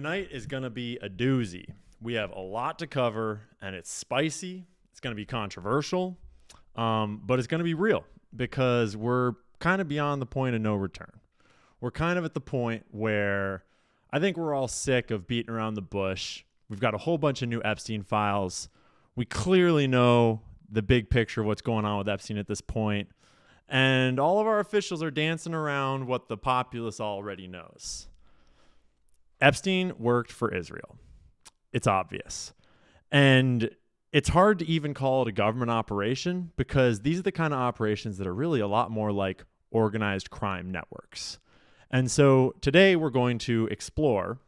Tonight is going to be a doozy. We have a lot to cover, and it's spicy. It's going to be controversial, but it's going to be real because we're kind of beyond the point of no return. We're kind of at the point where I think we're all sick of beating around the bush. We've got a whole bunch of new Epstein files. We clearly know the big picture of what's going on with Epstein at this point, and all of our officials are dancing around what the populace already knows. Epstein worked for Israel. It's obvious. And it's hard to even call it a government operation because these are the kind of operations that are really a lot more like organized crime networks. And so today we're going to explore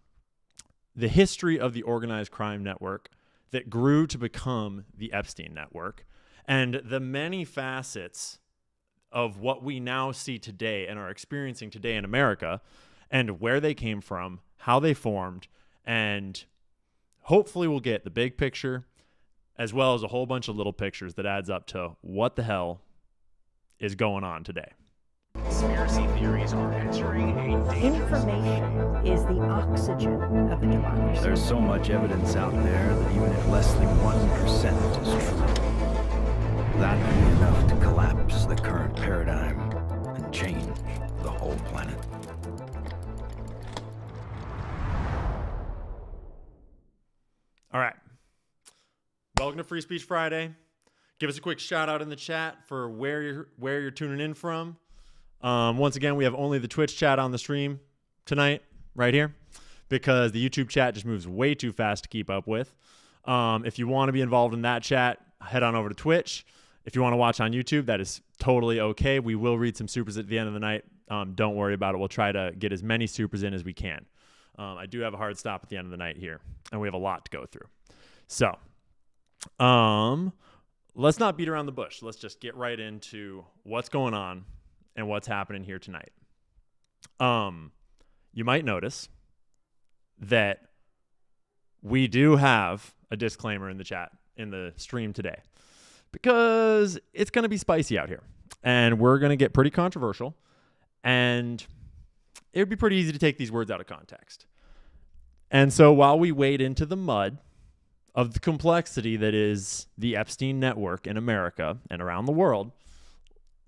the history of the organized crime network that grew to become the Epstein network and the many facets of what we now see today and are experiencing today in America and where they came from, how they formed, and hopefully we'll get the big picture as well as a whole bunch of little pictures that adds up to what the hell is going on today. Conspiracy theories are entering a dangerous... Information is the oxygen of the democracy. There's so much evidence out there that even if less than 1% is true, that would be enough to collapse the current paradigm and change the whole planet. All right. Welcome to Free Speech Friday. Give us a quick shout out in the chat for where you're tuning in from. Once again, we have only the Twitch chat on the stream tonight, right here, because the YouTube chat just moves way too fast to keep up with. If you want to be involved in that chat, head on over to Twitch. If you want to watch on YouTube, that is totally okay. We will read some supers at the end of the night. Don't worry about it. We'll try to get as many supers in as we can. I do have a hard stop at the end of the night here, and we have a lot to go through. So, let's not beat around the bush. Let's just get right into what's going on and what's happening here tonight. You might notice that we do have a disclaimer in the chat, in the stream today, because it's going to be spicy out here, and we're going to get pretty controversial, and it would be pretty easy to take these words out of context. And so while we wade into the mud of the complexity that is the Epstein network in America and around the world,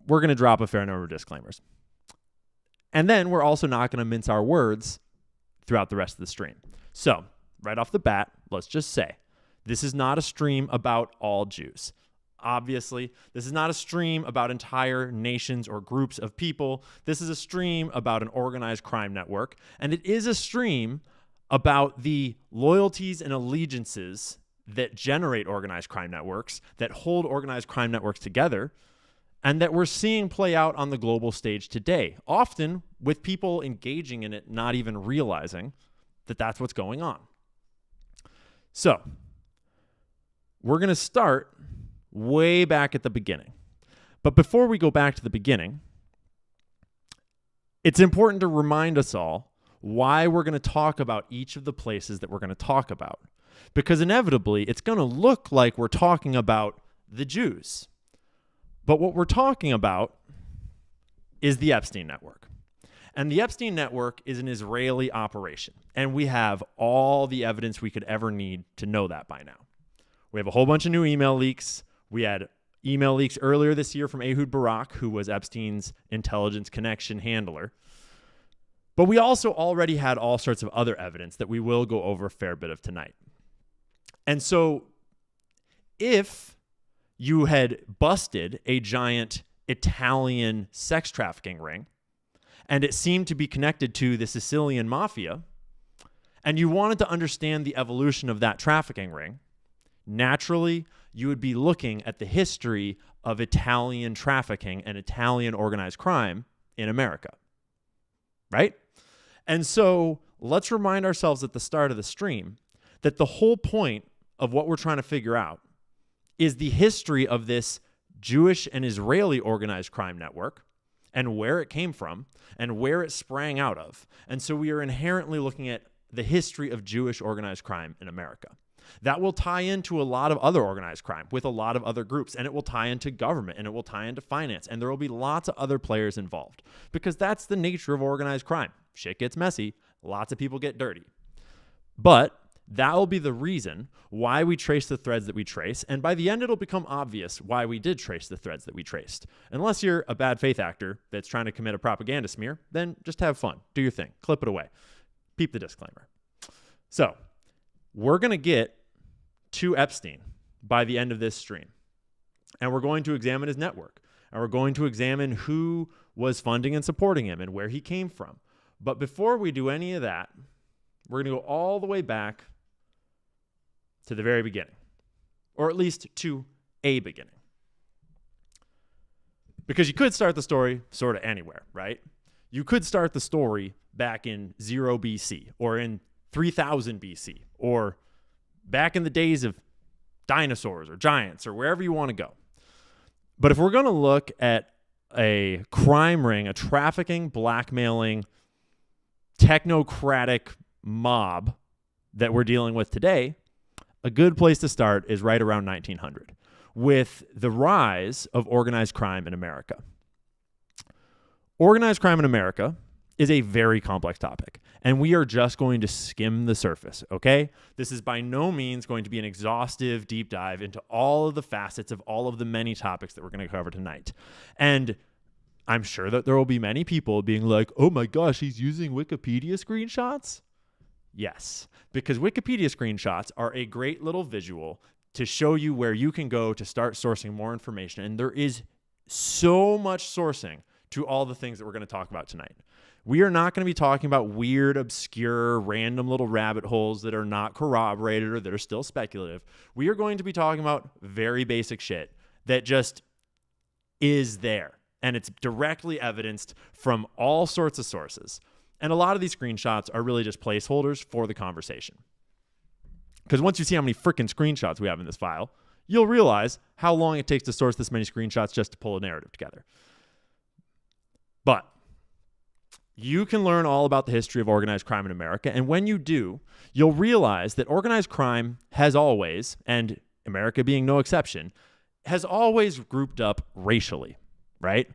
we're going to drop a fair number of disclaimers. And then we're also not going to mince our words throughout the rest of the stream. So right off the bat, let's just say this is not a stream about all Jews. Obviously, this is not a stream about entire nations or groups of people. This is a stream about an organized crime network. And it is a stream about the loyalties and allegiances that generate organized crime networks, that hold organized crime networks together, and that we're seeing play out on the global stage today, often with people engaging in it not even realizing that that's what's going on. So, we're going to start way back at the beginning. But before we go back to the beginning, it's important to remind us all why we're going to talk about each of the places that we're going to talk about. Because inevitably, it's going to look like we're talking about the Jews. But what we're talking about is the Epstein network. And the Epstein network is an Israeli operation. And we have all the evidence we could ever need to know that by now. We have a whole bunch of new email leaks. We had email leaks earlier this year from Ehud Barak, who was Epstein's intelligence connection handler. But we also already had all sorts of other evidence that we will go over a fair bit of tonight. And so if you had busted a giant Italian sex trafficking ring, and it seemed to be connected to the Sicilian mafia, and you wanted to understand the evolution of that trafficking ring, naturally, you would be looking at the history of Italian trafficking and Italian organized crime in America, right? And so let's remind ourselves at the start of the stream that the whole point of what we're trying to figure out is the history of this Jewish and Israeli organized crime network and where it came from and where it sprang out of. And so we are inherently looking at the history of Jewish organized crime in America. That will tie into a lot of other organized crime with a lot of other groups, and it will tie into government, and it will tie into finance, and there will be lots of other players involved because that's the nature of organized crime. Shit gets messy. Lots of people get dirty. But that will be the reason why we trace the threads that we trace. And by the end, it'll become obvious why we did trace the threads that we traced. Unless you're a bad faith actor that's trying to commit a propaganda smear, then just have fun. Do your thing. Clip it away. Peep the disclaimer. So we're going to get to Epstein by the end of this stream. And we're going to examine his network. And we're going to examine who was funding and supporting him and where he came from. But before we do any of that, we're going to go all the way back to the very beginning, or at least to a beginning. Because you could start the story sort of anywhere, right? You could start the story back in 0 BC or in 3000 BC or back in the days of dinosaurs or giants or wherever you want to go. But if we're going to look at a crime ring, a trafficking, blackmailing, technocratic mob that we're dealing with today, a good place to start is right around 1900 with the rise of organized crime in America. Organized crime in America is a very complex topic, and we are just going to skim the surface, okay? This is by no means going to be an exhaustive deep dive into all of the facets of all of the many topics that we're going to cover tonight. And I'm sure that there will be many people being like, oh my gosh, he's using Wikipedia screenshots? Yes, because Wikipedia screenshots are a great little visual to show you where you can go to start sourcing more information. And there is so much sourcing to all the things that we're going to talk about tonight. We are not going to be talking about weird, obscure, random little rabbit holes that are not corroborated or that are still speculative. We are going to be talking about very basic shit that just is there. And it's directly evidenced from all sorts of sources. And a lot of these screenshots are really just placeholders for the conversation. Because once you see how many freaking screenshots we have in this file, you'll realize how long it takes to source this many screenshots just to pull a narrative together. But you can learn all about the history of organized crime in America. And when you do, you'll realize that organized crime has always, and America being no exception, has always grouped up racially, right?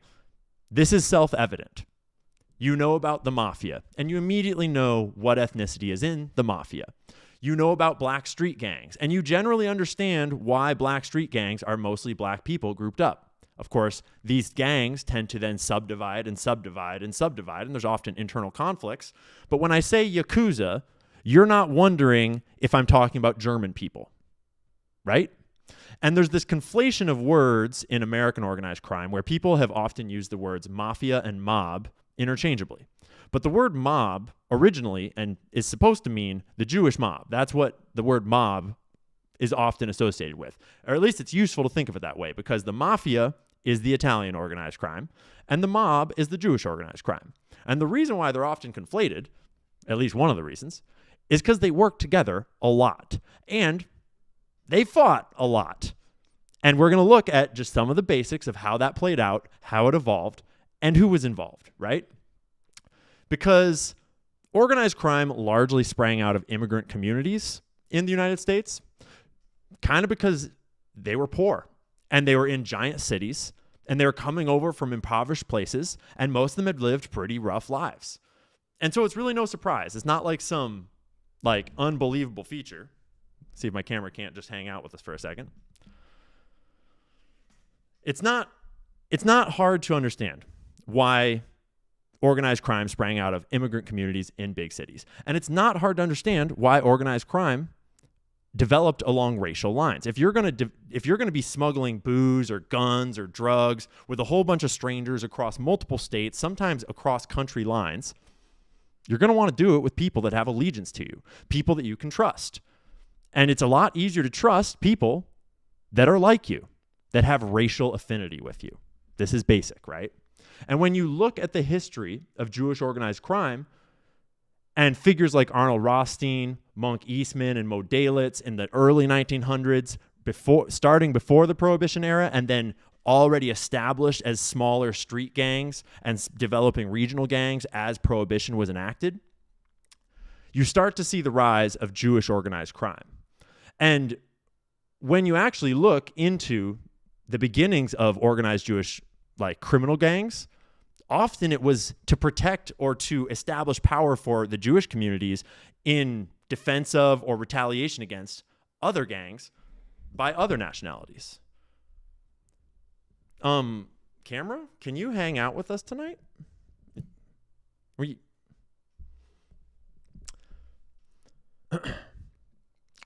This is self-evident. You know about the mafia, and you immediately know what ethnicity is in the mafia. You know about black street gangs, and you generally understand why black street gangs are mostly black people grouped up. Of course, these gangs tend to then subdivide and subdivide and subdivide, and there's often internal conflicts. But when I say Yakuza, you're not wondering if I'm talking about German people, right? And there's this conflation of words in American organized crime where people have often used the words mafia and mob interchangeably. But the word mob originally and is supposed to mean the Jewish mob. That's what the word mob is often associated with. Or at least it's useful to think of it that way because the mafia is the Italian organized crime and the mob is the Jewish organized crime. And the reason why they're often conflated, at least one of the reasons, is because they work together a lot and they fought a lot. And we're going to look at just some of the basics of how that played out, how it evolved, and who was involved, right? Because organized crime largely sprang out of immigrant communities in the United States, kind of because they were poor and they were in giant cities and they were coming over from impoverished places and most of them had lived pretty rough lives. And so it's really no surprise. It's not like some unbelievable feature. See if my camera can't just hang out with us for a second. It's not hard to understand why organized crime sprang out of immigrant communities in big cities. And it's not hard to understand why organized crime developed along racial lines. If you're going to be smuggling booze or guns or drugs with a whole bunch of strangers across multiple states, sometimes across country lines, you're going to want to do it with people that have allegiance to you, people that you can trust. And it's a lot easier to trust people that are like you, that have racial affinity with you. This is basic, right? And when you look at the history of Jewish organized crime and figures like Arnold Rothstein, Monk Eastman, and Mo Dalitz in the early 1900s, starting before the Prohibition era, and then already established as smaller street gangs and developing regional gangs as Prohibition was enacted, you start to see the rise of Jewish organized crime. And when you actually look into the beginnings of organized Jewish criminal gangs, often it was to protect or to establish power for the Jewish communities in defense of or retaliation against other gangs by other nationalities. Camera, can you hang out with us tonight?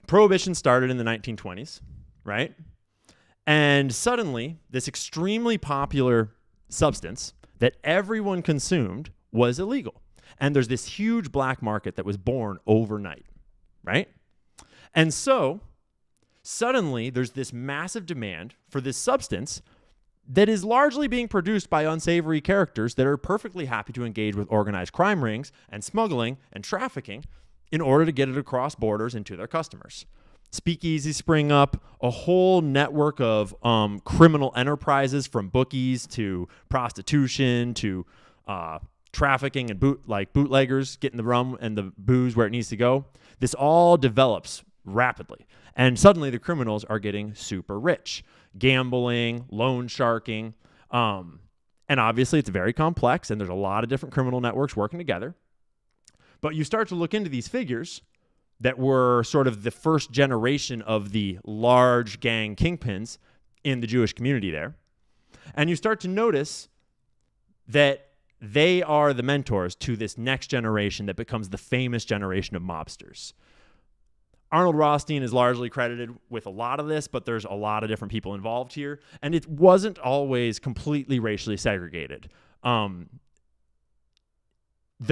Prohibition started in the 1920s, right? And suddenly, this extremely popular substance that everyone consumed was illegal. And there's this huge black market that was born overnight, right? And so, suddenly, there's this massive demand for this substance that is largely being produced by unsavory characters that are perfectly happy to engage with organized crime rings and smuggling and trafficking in order to get it across borders and to their customers. Speakeasies spring up, a whole network of criminal enterprises, from bookies to prostitution to trafficking and bootleggers getting the rum and the booze where it needs to go. This all develops rapidly. And suddenly the criminals are getting super rich. Gambling, loan sharking. And obviously it's very complex, and there's a lot of different criminal networks working together. But you start to look into these figures that were sort of the first generation of the large gang kingpins in the Jewish community there. And you start to notice that they are the mentors to this next generation that becomes the famous generation of mobsters. Arnold Rothstein is largely credited with a lot of this, but there's a lot of different people involved here. And it wasn't always completely racially segregated. There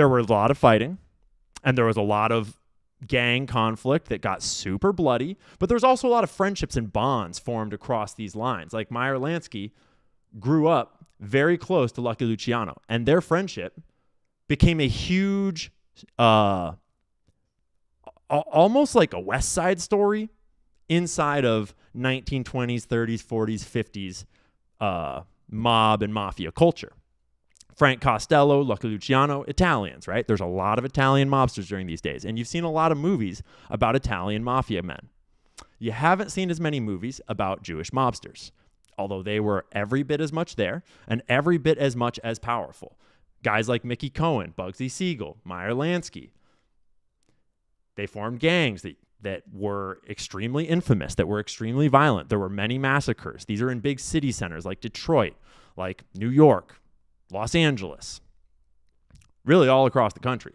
were a lot of fighting, and there was a lot of gang conflict that got super bloody, but there was also a lot of friendships and bonds formed across these lines. Like Meyer Lansky grew up very close to Lucky Luciano, and their friendship became a huge, almost like a West Side Story inside of 1920s, 30s, 40s, 50s mob and mafia culture. Frank Costello, Lucky Luciano, Italians, right? There's a lot of Italian mobsters during these days, and you've seen a lot of movies about Italian mafia men. You haven't seen as many movies about Jewish mobsters, although they were every bit as much there and every bit as much as powerful. Guys like Mickey Cohen, Bugsy Siegel, Meyer Lansky. They formed gangs that were extremely infamous, that were extremely violent. There were many massacres. These are in big city centers like Detroit, like New York, Los Angeles, really all across the country.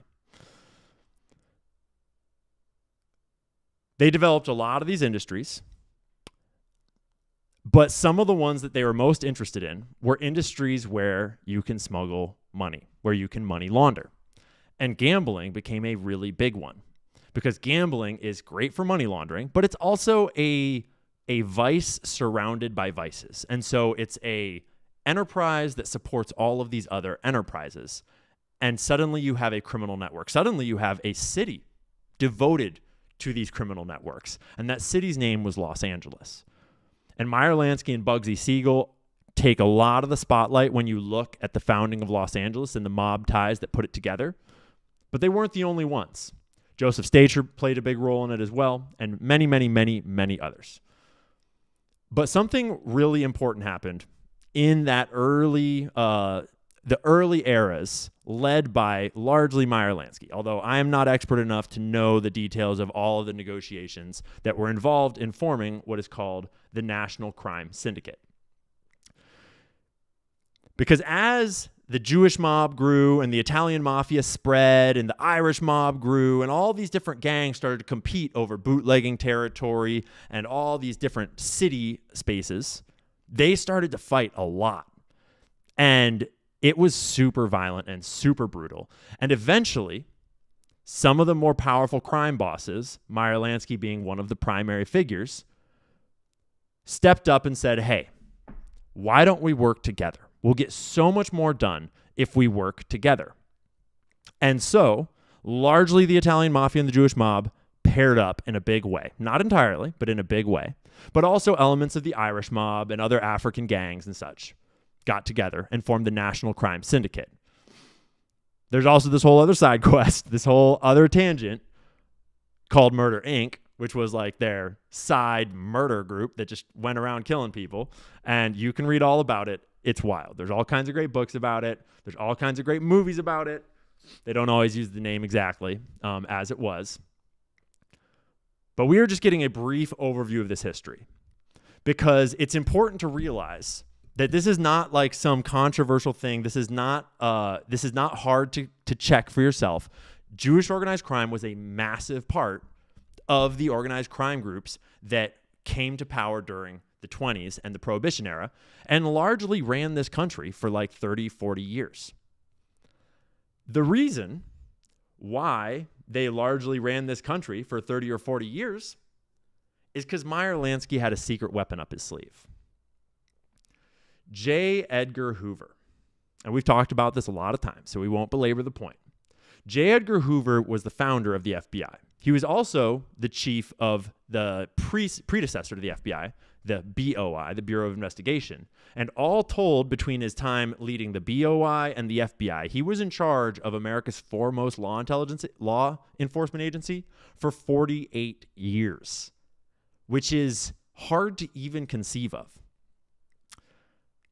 They developed a lot of these industries, but some of the ones that they were most interested in were industries where you can smuggle money, where you can money launder. And gambling became a really big one, because gambling is great for money laundering, but it's also a vice surrounded by vices. And so it's a enterprise that supports all of these other enterprises. And suddenly you have a criminal network. Suddenly you have a city devoted to these criminal networks. And that city's name was Los Angeles. And Meyer Lansky and Bugsy Siegel take a lot of the spotlight when you look at the founding of Los Angeles and the mob ties that put it together. But they weren't the only ones. Joseph Stacher played a big role in it as well, and many, many, many, many others. But something really important happened in that the early eras, led by largely Meyer Lansky, although I am not expert enough to know the details of all of the negotiations that were involved in forming what is called the National Crime Syndicate. Because as the Jewish mob grew and the Italian mafia spread and the Irish mob grew and all these different gangs started to compete over bootlegging territory and all these different city spaces, they started to fight a lot. And it was super violent and super brutal. And eventually, some of the more powerful crime bosses, Meyer Lansky being one of the primary figures, stepped up and said, hey, why don't we work together? We'll get so much more done if we work together. And so, largely the Italian mafia and the Jewish mob paired up in a big way. Not entirely, but in a big way. But also elements of the Irish mob and other African gangs and such got together and formed the National Crime Syndicate. There's also this whole other side quest, this whole other tangent called Murder, Inc., which was like their side murder group that just went around killing people. And you can read all about it. It's wild. There's all kinds of great books about it. There's all kinds of great movies about it. They don't always use the name exactly as it was. But we are just getting a brief overview of this history because it's important to realize that this is not like some controversial thing. This is not hard to check for yourself. Jewish organized crime was a massive part of the organized crime groups that came to power during the 20s and the Prohibition era and largely ran this country for like 30, 40 years. The reason why they largely ran this country for 30 or 40 years is because Meyer Lansky had a secret weapon up his sleeve. J. Edgar Hoover. And we've talked about this a lot of times, so we won't belabor the point. J. Edgar Hoover was the founder of the FBI. He was also the chief of the predecessor to the FBI, the BOI, the Bureau of Investigation. And all told, between his time leading the BOI and the FBI, he was in charge of America's foremost law enforcement agency for 48 years, which is hard to even conceive of.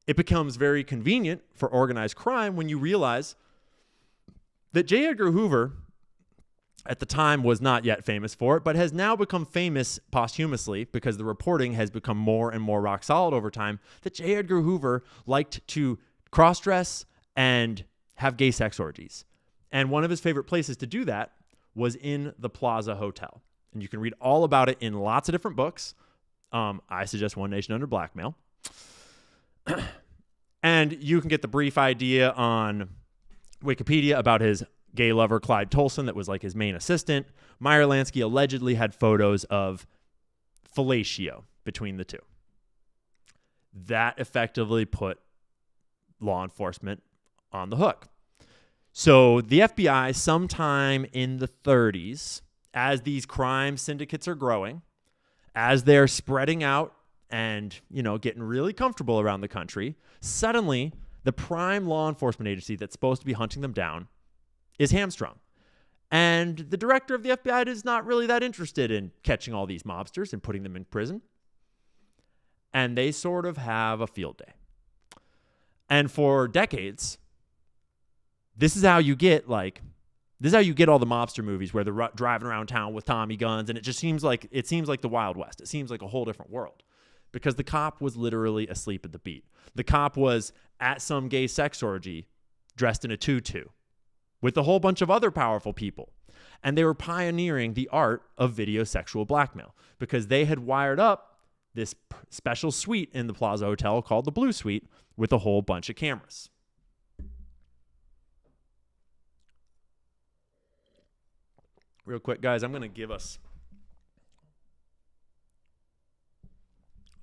It becomes very convenient for organized crime when you realize that J. Edgar Hoover at the time was not yet famous for it, but has now become famous posthumously because the reporting has become more and more rock solid over time, that J. Edgar Hoover liked to cross-dress and have gay sex orgies. And one of his favorite places to do that was in the Plaza Hotel. And you can read all about it in lots of different books. I suggest One Nation Under Blackmail. And you can get the brief idea on Wikipedia about his gay lover, Clyde Tolson, that was like his main assistant. Meyer Lansky allegedly had photos of fellatio between the two. That effectively put law enforcement on the hook. So the FBI, sometime in the 30s, as these crime syndicates are growing, as they're spreading out and, getting really comfortable around the country, suddenly the prime law enforcement agency that's supposed to be hunting them down is hamstrung. And the director of the FBI is not really that interested in catching all these mobsters and putting them in prison. And they sort of have a field day. And for decades, this is how you get all the mobster movies where they're driving around town with Tommy guns, and it seems like the Wild West. It seems like a whole different world. Because the cop was literally asleep at the beat. The cop was at some gay sex orgy dressed in a tutu with a whole bunch of other powerful people. And they were pioneering the art of video sexual blackmail because they had wired up this special suite in the Plaza Hotel called the Blue Suite with a whole bunch of cameras. Real quick, guys, I'm going to give us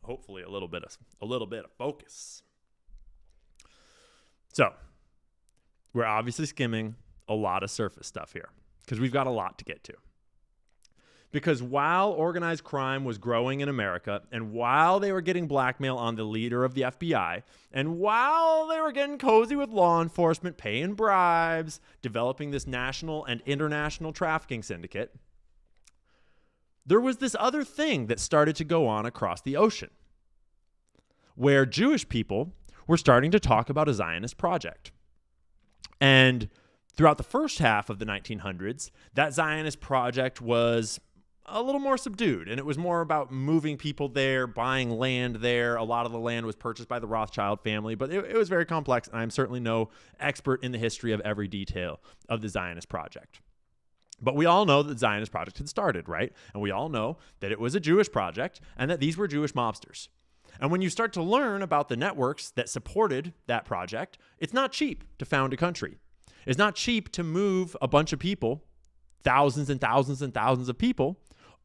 hopefully a little bit of focus. So, we're obviously skimming a lot of surface stuff here because we've got a lot to get to. Because while organized crime was growing in America, and while they were getting blackmail on the leader of the FBI, and while they were getting cozy with law enforcement, paying bribes, developing this national and international trafficking syndicate, there was this other thing that started to go on across the ocean, where Jewish people were starting to talk about a Zionist project. And throughout the first half of the 1900s, that Zionist project was a little more subdued, and it was more about moving people there, buying land there. A lot of the land was purchased by the Rothschild family, but it was very complex, and I'm certainly no expert in the history of every detail of the Zionist project. But we all know that the Zionist project had started, right? And we all know that it was a Jewish project and that these were Jewish mobsters. And when you start to learn about the networks that supported that project, it's not cheap to found a country. It's not cheap to move a bunch of people, thousands and thousands and thousands of people,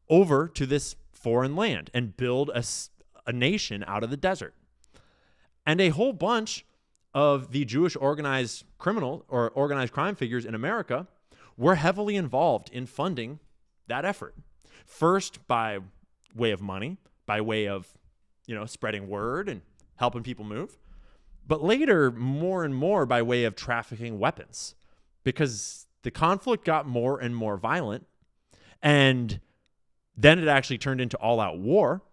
over to this foreign land and build a nation out of the desert. And a whole bunch of the Jewish organized criminal or organized crime figures in America were heavily involved in funding that effort. First, by way of money, by way of, spreading word and helping people move. But later, more and more by way of trafficking weapons, because the conflict got more and more violent. And then it actually turned into all-out war.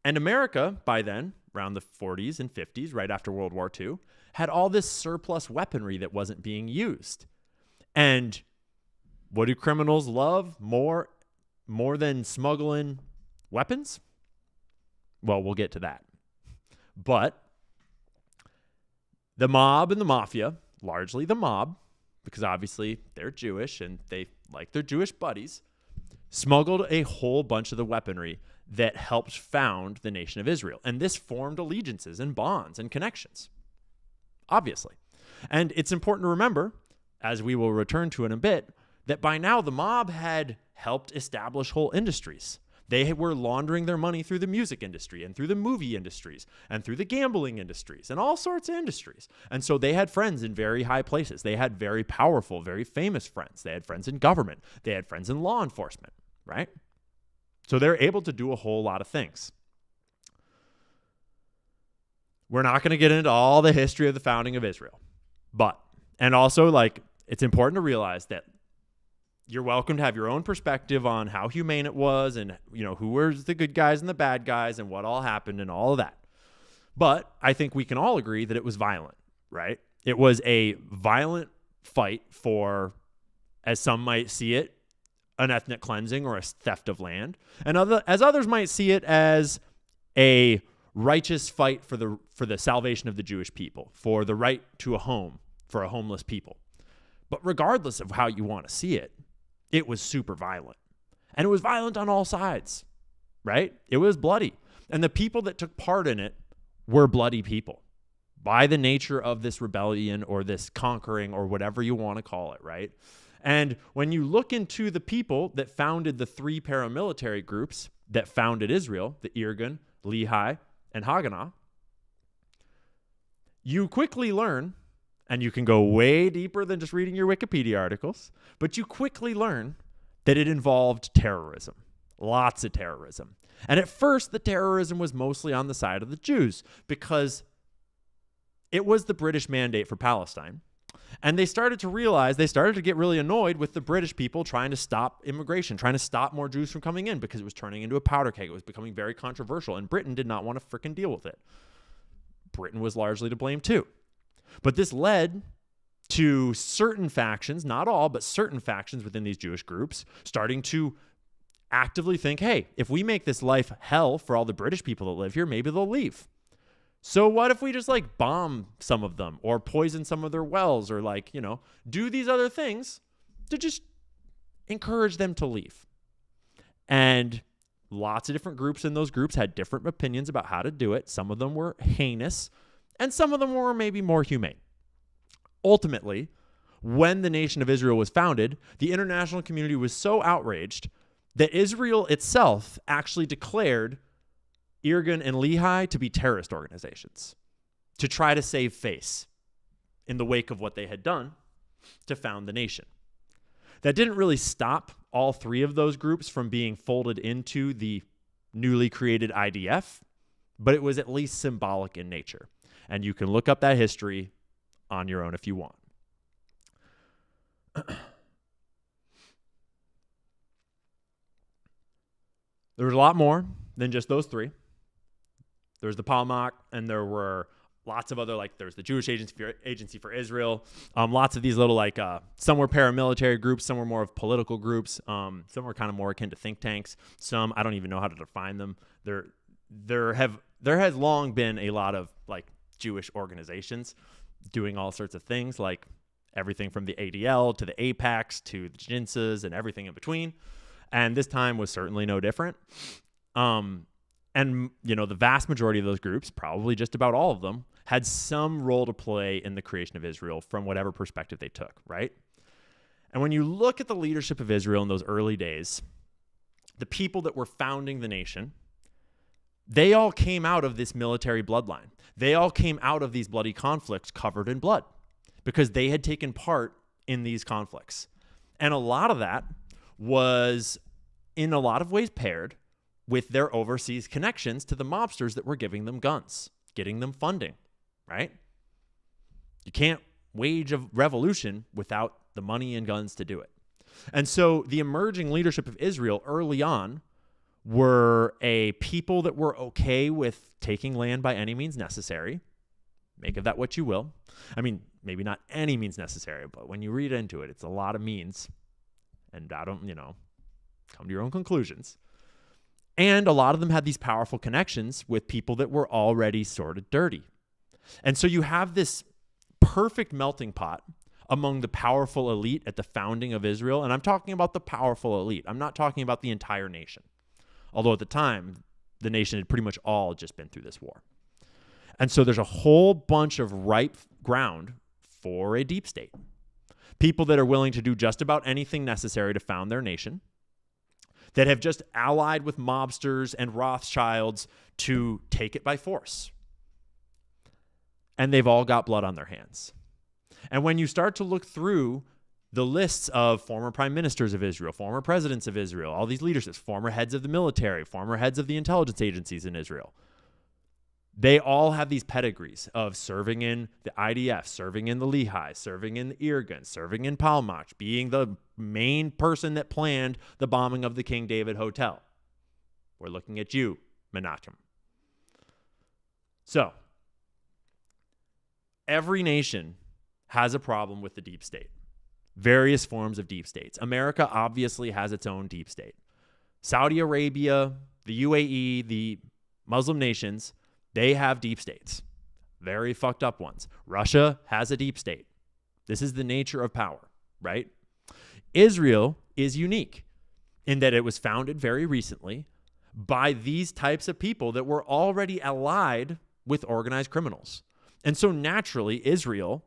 And America, by then, around the 40s and 50s, right after World War II, had all this surplus weaponry that wasn't being used. And what do criminals love more more than smuggling weapons? Well, we'll get to that. But the mob and the mafia, largely the mob, because obviously they're Jewish and they like their Jewish buddies, smuggled a whole bunch of the weaponry that helped found the nation of Israel. And this formed allegiances and bonds and connections, obviously. And it's important to remember, as we will return to in a bit, that by now the mob had helped establish whole industries. They were laundering their money through the music industry and through the movie industries and through the gambling industries and all sorts of industries. And so they had friends in very high places. They had very powerful, very famous friends. They had friends in government. They had friends in law enforcement, right? So they're able to do a whole lot of things. We're not going to get into all the history of the founding of Israel. And also, it's important to realize that you're welcome to have your own perspective on how humane it was and, who were the good guys and the bad guys and what all happened and all of that. But I think we can all agree that it was violent, right? It was a violent fight for, as some might see it, an ethnic cleansing or a theft of land. And as others might see it as a righteous fight for the salvation of the Jewish people, for the right to a home for a homeless people. But regardless of how you want to see it, it was super violent. And it was violent on all sides, right? It was bloody. And the people that took part in it were bloody people by the nature of this rebellion or this conquering or whatever you want to call it, right? And when you look into the people that founded the three paramilitary groups that founded Israel, the Irgun, Lehi, and Haganah, you quickly learn, and you can go way deeper than just reading your Wikipedia articles, but you quickly learn that it involved terrorism, lots of terrorism. And at first, the terrorism was mostly on the side of the Jews because it was the British mandate for Palestine. And they started to get really annoyed with the British people trying to stop immigration, trying to stop more Jews from coming in because it was turning into a powder keg. It was becoming very controversial, and Britain did not want to frickin' deal with it. Britain was largely to blame too. But this led to certain factions, not all, but certain factions within these Jewish groups starting to actively think, hey, if we make this life hell for all the British people that live here, maybe they'll leave. So what if we just bomb some of them or poison some of their wells or do these other things to just encourage them to leave? And lots of different groups in those groups had different opinions about how to do it. Some of them were heinous and some of them were maybe more humane. Ultimately, when the nation of Israel was founded, the international community was so outraged that Israel itself actually declared Irgun and Lehi to be terrorist organizations to try to save face in the wake of what they had done to found the nation. That didn't really stop all three of those groups from being folded into the newly created IDF, but it was at least symbolic in nature. And you can look up that history on your own if you want. There was a lot more than just those three. There was the Palmach, and there were lots of other, there was the Jewish Agency for Israel. Lots of these little, some were paramilitary groups, some were more of political groups. Some were kind of more akin to think tanks. Some, I don't even know how to define them. There has long been a lot of, Jewish organizations doing all sorts of things, like everything from the ADL to the APACs to the Jinsas and everything in between. And this time was certainly no different. And, the vast majority of those groups, probably just about all of them, had some role to play in the creation of Israel from whatever perspective they took, right? And when you look at the leadership of Israel in those early days, the people that were founding the nation, they all came out of this military bloodline. They all came out of these bloody conflicts covered in blood because they had taken part in these conflicts. And a lot of that was, in a lot of ways, paired with their overseas connections to the mobsters that were giving them guns, getting them funding, right? You can't wage a revolution without the money and guns to do it. And so the emerging leadership of Israel early on were a people that were okay with taking land by any means necessary. Make of that what you will. I mean, maybe not any means necessary, but when you read into it, it's a lot of means. And Come to your own conclusions. And a lot of them had these powerful connections with people that were already sort of dirty. And so you have this perfect melting pot among the powerful elite at the founding of Israel. And I'm talking about the powerful elite. I'm not talking about the entire nation. Although at the time, the nation had pretty much all just been through this war. And so there's a whole bunch of ripe ground for a deep state. People that are willing to do just about anything necessary to found their nation, that have just allied with mobsters and Rothschilds to take it by force. And they've all got blood on their hands. And when you start to look through the lists of former prime ministers of Israel, former presidents of Israel, all these leaderships, former heads of the military, former heads of the intelligence agencies in Israel, they all have these pedigrees of serving in the IDF, serving in the Lehigh, serving in the Irgun, serving in Palmach, being the main person that planned the bombing of the King David Hotel. We're looking at you, Menachem. So, every nation has a problem with the deep state. Various forms of deep states. America obviously has its own deep state. Saudi Arabia, the UAE, the Muslim nations, they have deep states. Very fucked up ones. Russia has a deep state. This is the nature of power, right? Israel is unique in that it was founded very recently by these types of people that were already allied with organized criminals. And so naturally, Israel,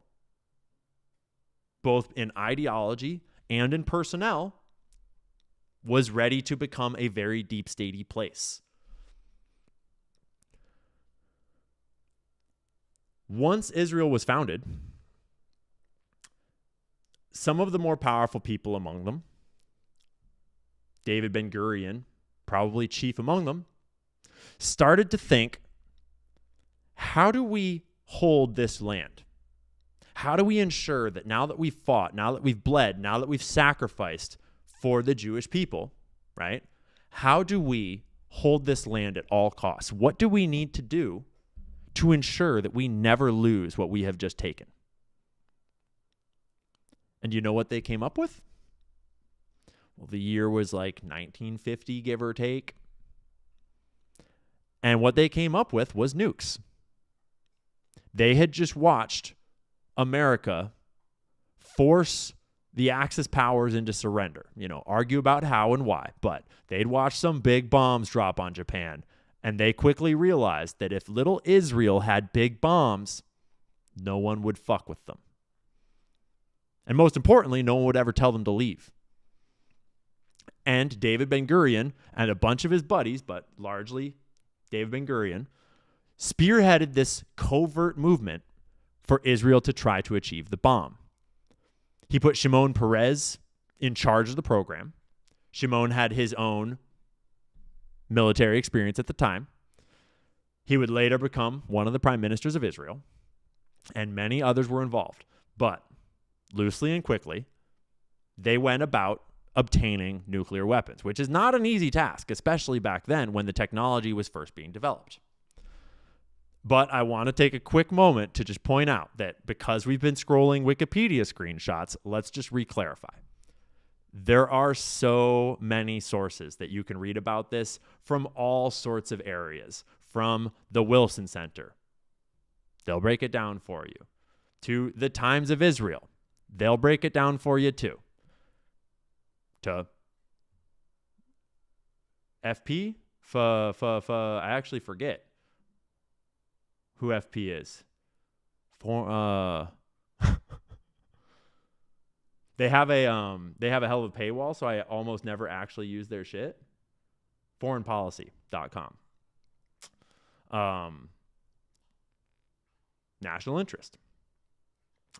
both in ideology and in personnel, was ready to become a very deep statey place. Once Israel was founded, some of the more powerful people among them, David Ben-Gurion, probably chief among them, started to think, how do we hold this land? How do we ensure that now that we've fought, now that we've bled, now that we've sacrificed for the Jewish people, right? How do we hold this land at all costs? What do we need to do to ensure that we never lose what we have just taken? And you know what they came up with? Well, the year was like 1950, give or take. And what they came up with was nukes. They had just watched America force the Axis powers into surrender. Argue about how and why, but they'd watched some big bombs drop on Japan. And they quickly realized that if little Israel had big bombs, no one would fuck with them. And most importantly, no one would ever tell them to leave. And David Ben-Gurion and a bunch of his buddies, but largely David Ben-Gurion, spearheaded this covert movement for Israel to try to achieve the bomb. He put Shimon Peres in charge of the program. Shimon had his own military experience at the time. He would later become one of the prime ministers of Israel, and many others were involved. But loosely and quickly, they went about obtaining nuclear weapons, which is not an easy task, especially back then when the technology was first being developed. But I want to take a quick moment to just point out that because we've been scrolling Wikipedia screenshots, let's just re-clarify. There are so many sources that you can read about this from all sorts of areas, from the Wilson Center. They'll break it down for you. To the Times of Israel. They'll break it down for you too. To FP? I actually forget who FP is. They have a hell of a paywall, so I almost never actually use their shit. Foreignpolicy.com. National interest.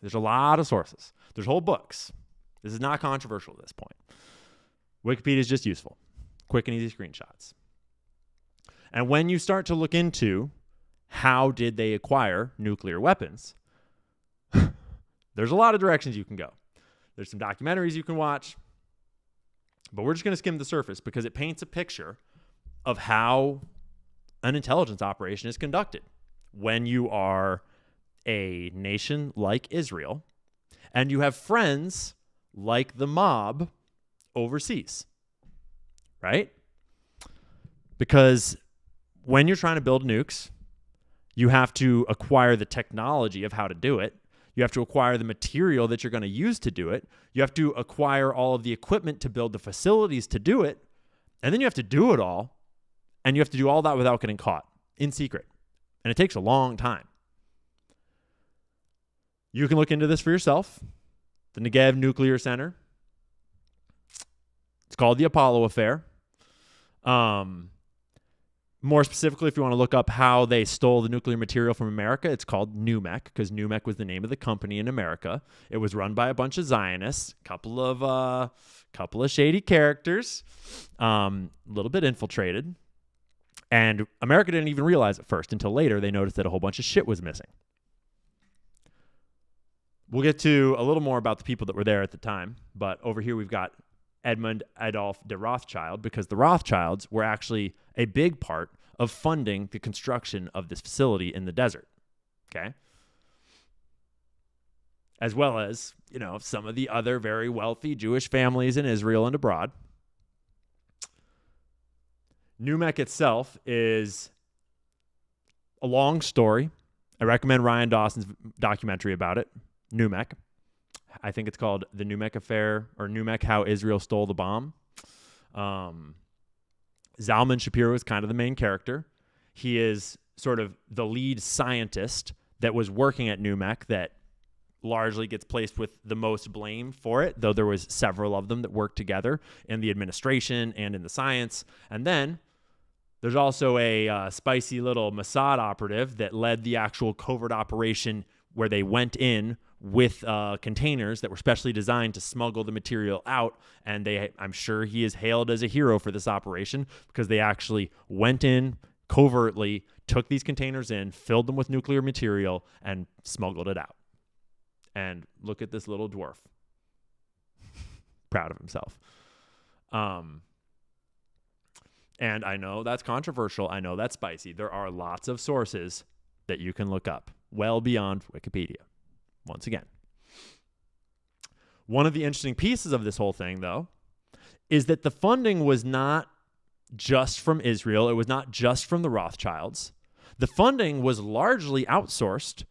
There's a lot of sources. There's whole books. This is not controversial at this point. Wikipedia is just useful. Quick and easy screenshots. And when you start to look into how did they acquire nuclear weapons, there's a lot of directions you can go. There's some documentaries you can watch, but we're just going to skim the surface because it paints a picture of how an intelligence operation is conducted when you are a nation like Israel and you have friends like the mob overseas. right? Because when you're trying to build nukes, you have to acquire the technology of how to do it. You have to acquire the material that you're going to use to do it. You have to acquire all of the equipment to build the facilities to do it. And then you have to do it all. And you have to do all that without getting caught in secret. And it takes a long time. You can look into this for yourself. The Negev Nuclear Center. It's called the Apollo Affair. More specifically, if you want to look up how they stole the nuclear material from America, it's called NUMEC, because NUMEC was the name of the company in America. It was run by a bunch of Zionists, couple of shady characters, a little bit infiltrated. And America didn't even realize at first until later they noticed that a whole bunch of shit was missing. We'll get to a little more about the people that were there at the time, but over here we've got Edmund Adolf de Rothschild, because the Rothschilds were actually a big part of funding the construction of this facility in the desert, okay? As well as, some of the other very wealthy Jewish families in Israel and abroad. NUMEC itself is a long story. I recommend Ryan Dawson's documentary about it, NUMEC. I think it's called The NUMEC Affair, or NUMEC, How Israel Stole the Bomb. Zalman Shapiro is kind of the main character. He is sort of the lead scientist that was working at NUMEC that largely gets placed with the most blame for it, though there was several of them that worked together in the administration and in the science. And then there's also a spicy little Mossad operative that led the actual covert operation where they went in with containers that were specially designed to smuggle the material out. And I'm sure he is hailed as a hero for this operation, because they actually went in covertly, took these containers in, filled them with nuclear material, and smuggled it out. And look at this little dwarf. Proud of himself. And I know that's controversial. I know that's spicy. There are lots of sources that you can look up, well beyond Wikipedia. Once again, one of the interesting pieces of this whole thing, though, is that the funding was not just from Israel. It was not just from the Rothschilds. The funding was largely outsourced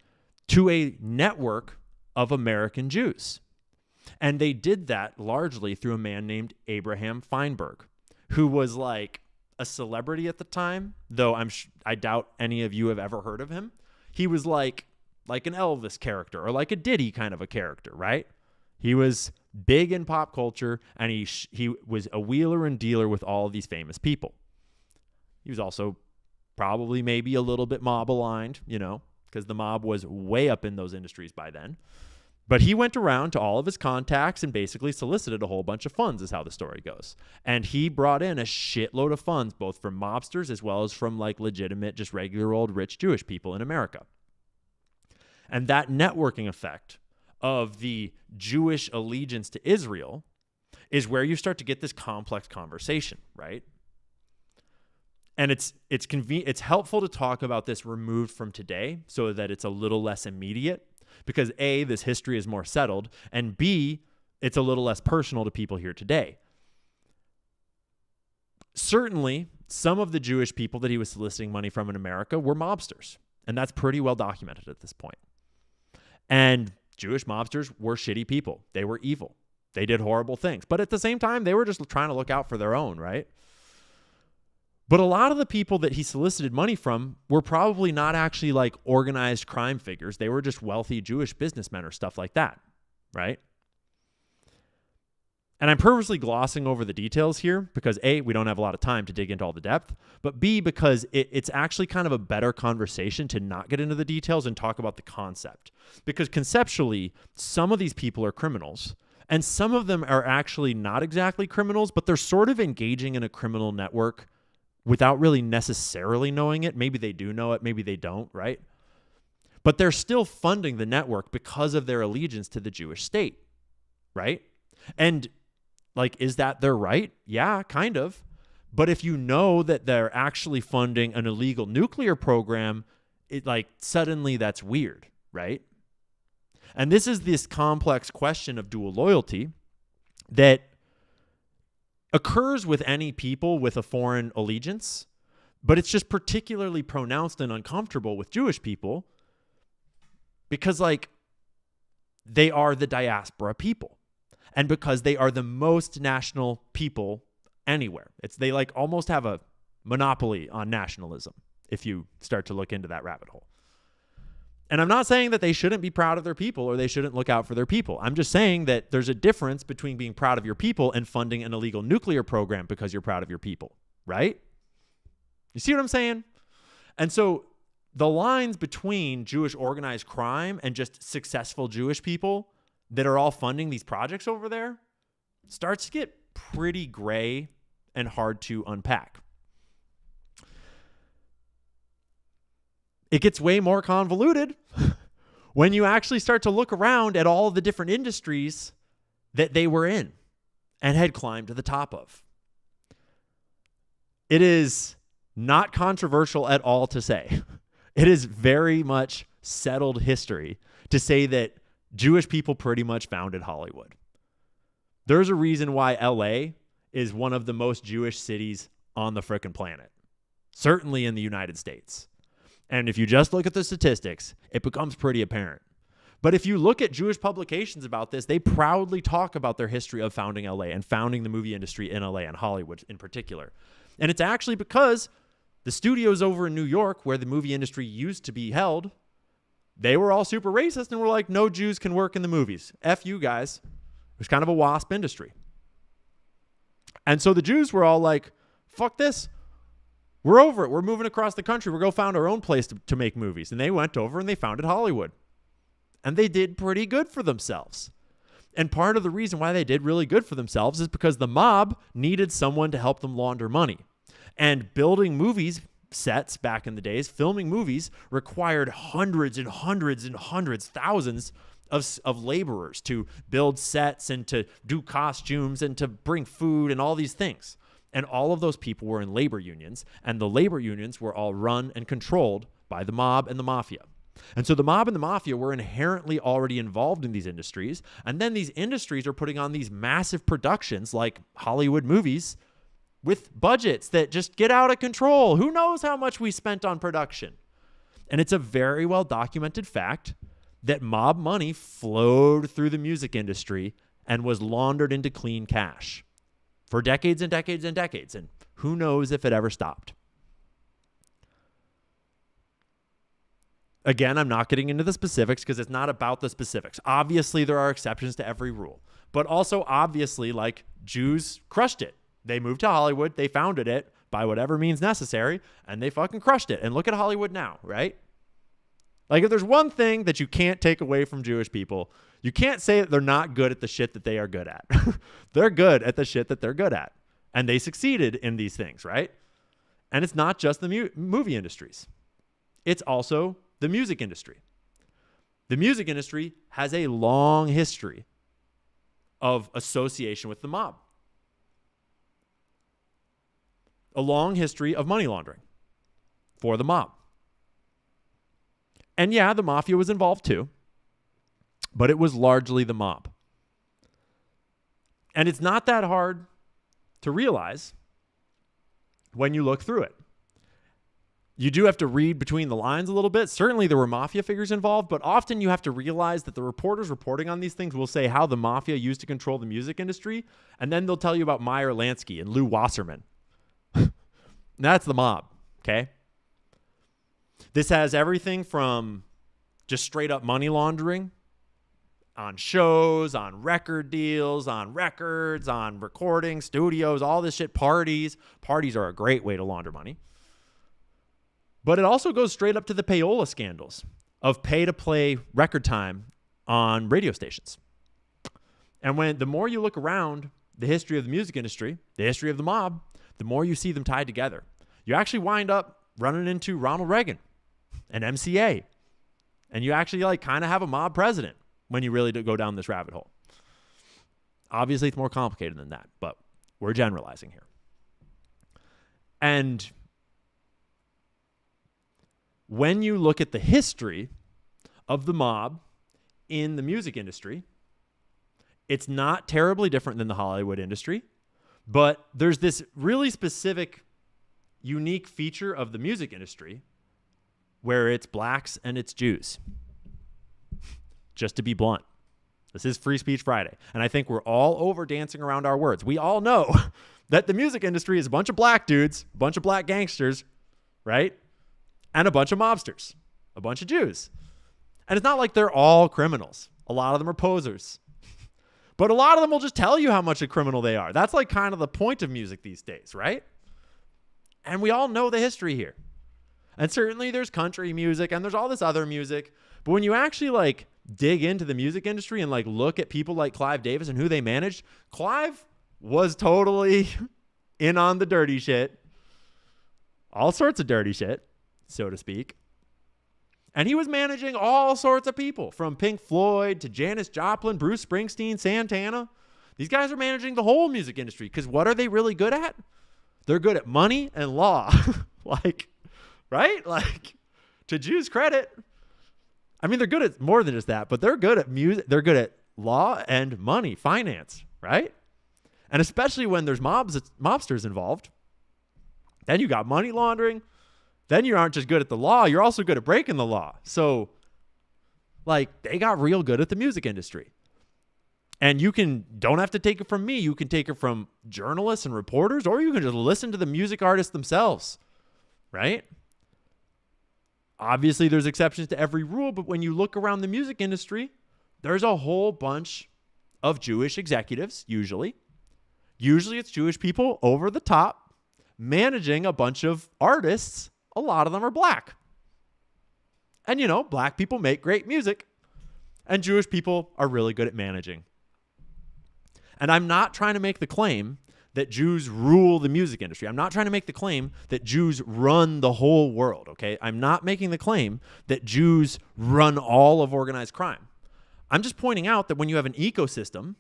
to a network of American Jews. And they did that largely through a man named Abraham Feinberg, who was like a celebrity at the time, though I doubt any of you have ever heard of him. He was like an Elvis character, or like a Diddy kind of a character, right? He was big in pop culture, and he was a wheeler and dealer with all of these famous people. He was also probably maybe a little bit mob aligned, because the mob was way up in those industries by then. But he went around to all of his contacts and basically solicited a whole bunch of funds, is how the story goes. And he brought in a shitload of funds, both from mobsters as well as from like legitimate, just regular old rich Jewish people in America. And that networking effect of the Jewish allegiance to Israel is where you start to get this complex conversation, right? And it's helpful to talk about this removed from today so that it's a little less immediate, because A, this history is more settled, and B, it's a little less personal to people here today. Certainly, some of the Jewish people that he was soliciting money from in America were mobsters, and that's pretty well documented at this point. And Jewish mobsters were shitty people. They were evil. They did horrible things. But at the same time, they were just trying to look out for their own, right? But a lot of the people that he solicited money from were probably not actually like organized crime figures. They were just wealthy Jewish businessmen or stuff like that, right? And I'm purposely glossing over the details here because A, we don't have a lot of time to dig into all the depth, but B, because it's actually kind of a better conversation to not get into the details and talk about the concept. Because conceptually, some of these people are criminals, and some of them are actually not exactly criminals, but they're sort of engaging in a criminal network without really necessarily knowing it. Maybe they do know it, maybe they don't, right? But they're still funding the network because of their allegiance to the Jewish state, right? And like, is that their right? Yeah, kind of. But if you know that they're actually funding an illegal nuclear program, suddenly that's weird, right? And this is this complex question of dual loyalty that occurs with any people with a foreign allegiance, but it's just particularly pronounced and uncomfortable with Jewish people because, like, they are the diaspora people and because they are the most national people anywhere. They like almost have a monopoly on nationalism if you start to look into that rabbit hole. And I'm not saying that they shouldn't be proud of their people or they shouldn't look out for their people. I'm just saying that there's a difference between being proud of your people and funding an illegal nuclear program because you're proud of your people, right? You see what I'm saying? And so the lines between Jewish organized crime and just successful Jewish people that are all funding these projects over there starts to get pretty gray and hard to unpack. It gets way more convoluted when you actually start to look around at all of the different industries that they were in and had climbed to the top of. It is not controversial at all to say. It is very much settled history to say that Jewish people pretty much founded Hollywood. There's a reason why LA is one of the most Jewish cities on the frickin' planet, certainly in the United States. And if you just look at the statistics, it becomes pretty apparent. But if you look at Jewish publications about this, they proudly talk about their history of founding LA and founding the movie industry in LA and Hollywood in particular. And it's actually because the studios over in New York, where the movie industry used to be held, they were all super racist and were like, no Jews can work in the movies. F you guys. It was kind of a WASP industry. And so the Jews were all like, fuck this. We're over it. We're moving across the country. We're going to found our own place to make movies. And they went over and they founded Hollywood. And they did pretty good for themselves. And part of the reason why they did really good for themselves is because the mob needed someone to help them launder money. And building movies sets back in the days, filming movies required hundreds and hundreds and hundreds, thousands of laborers to build sets and to do costumes and to bring food and all these things. And all of those people were in labor unions, and the labor unions were all run and controlled by the mob and the mafia. And so the mob and the mafia were inherently already involved in these industries, and then these industries are putting on these massive productions like Hollywood movies with budgets that just get out of control. Who knows how much we spent on production? And it's a very well documented fact that mob money flowed through the music industry and was laundered into clean cash for decades and decades and decades. And who knows if it ever stopped. Again, I'm not getting into the specifics because it's not about the specifics. Obviously, there are exceptions to every rule. But also, obviously, like, Jews crushed it. They moved to Hollywood. They founded it by whatever means necessary, and they fucking crushed it. And look at Hollywood now, right? Like, if there's one thing that you can't take away from Jewish people, you can't say that they're not good at the shit that they are good at. They're good at the shit that they're good at. And they succeeded in these things, right? And it's not just the movie industries. It's also the music industry. The music industry has a long history of association with the mob. A long history of money laundering for the mob. And yeah, the mafia was involved too, but it was largely the mob. And it's not that hard to realize when you look through it. You do have to read between the lines a little bit. Certainly there were mafia figures involved, but often you have to realize that the reporters reporting on these things will say how the mafia used to control the music industry, and then they'll tell you about Meyer Lansky and Lou Wasserman. That's the mob, okay? This has everything from just straight up money laundering on shows, on record deals, on records, on recording, studios, all this shit, parties. Parties are a great way to launder money. But it also goes straight up to the payola scandals of pay-to-play record time on radio stations. And the more you look around the history of the music industry, the history of the mob, the more you see them tied together. You actually wind up running into Ronald Reagan and MCA. And you actually like kind of have a mob president when you really do go down this rabbit hole. Obviously, it's more complicated than that, but we're generalizing here. And when you look at the history of the mob in the music industry, it's not terribly different than the Hollywood industry, But there's this really specific, unique feature of the music industry where it's blacks and it's Jews. Just to be blunt. This is Free Speech Friday. And I think we're all over dancing around our words. We all know that the music industry is a bunch of black dudes, a bunch of black gangsters, right? And a bunch of mobsters, a bunch of Jews. And it's not like they're all criminals. A lot of them are posers. But a lot of them will just tell you how much a criminal they are. That's like kind of the point of music these days, right? And we all know the history here. And certainly there's country music and there's all this other music. But when you actually like dig into the music industry and like look at people like Clive Davis and who they managed, Clive was totally in on the dirty shit. All sorts of dirty shit, so to speak. And he was managing all sorts of people, from Pink Floyd to Janis Joplin, Bruce Springsteen, Santana. These guys are managing the whole music industry because what are they really good at? They're good at money and law. Like, right? Like, to Jews' credit. I mean, they're good at more than just that, but they're good at music. They're good at law and money, finance, right? And especially when there's mobsters involved. Then you got money laundering. Then you aren't just good at the law, you're also good at breaking the law. So, like, they got real good at the music industry. And you don't have to take it from me. You can take it from journalists and reporters, or you can just listen to the music artists themselves, right? Obviously, there's exceptions to every rule, but when you look around the music industry, there's a whole bunch of Jewish executives, usually. Usually it's Jewish people over the top managing a bunch of artists. A lot of them are black. And, you know, black people make great music. And Jewish people are really good at managing. And I'm not trying to make the claim that Jews rule the music industry. I'm not trying to make the claim that Jews run the whole world, okay? I'm not making the claim that Jews run all of organized crime. I'm just pointing out that when you have an ecosystem,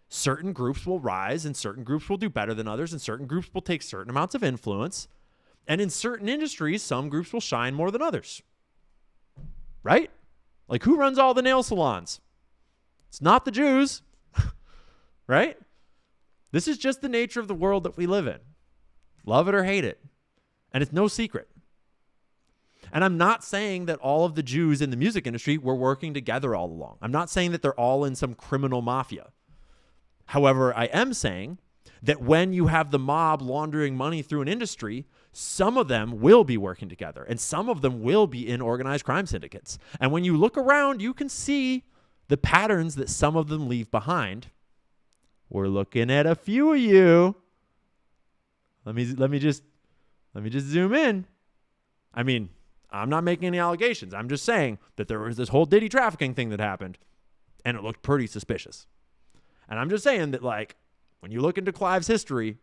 certain groups will rise and certain groups will do better than others and certain groups will take certain amounts of influence. And in certain industries, some groups will shine more than others. Right? Like, who runs all the nail salons? It's not the Jews. Right? This is just the nature of the world that we live in. Love it or hate it. And it's no secret. And I'm not saying that all of the Jews in the music industry were working together all along. I'm not saying that they're all in some criminal mafia. However, I am saying that when you have the mob laundering money through an industry, some of them will be working together and some of them will be in organized crime syndicates. And when you look around, you can see the patterns that some of them leave behind. We're looking at a few of you. Let me just zoom in. I mean, I'm not making any allegations. I'm just saying that there was this whole Diddy trafficking thing that happened and it looked pretty suspicious. And I'm just saying that, like, when you look into Clive's history,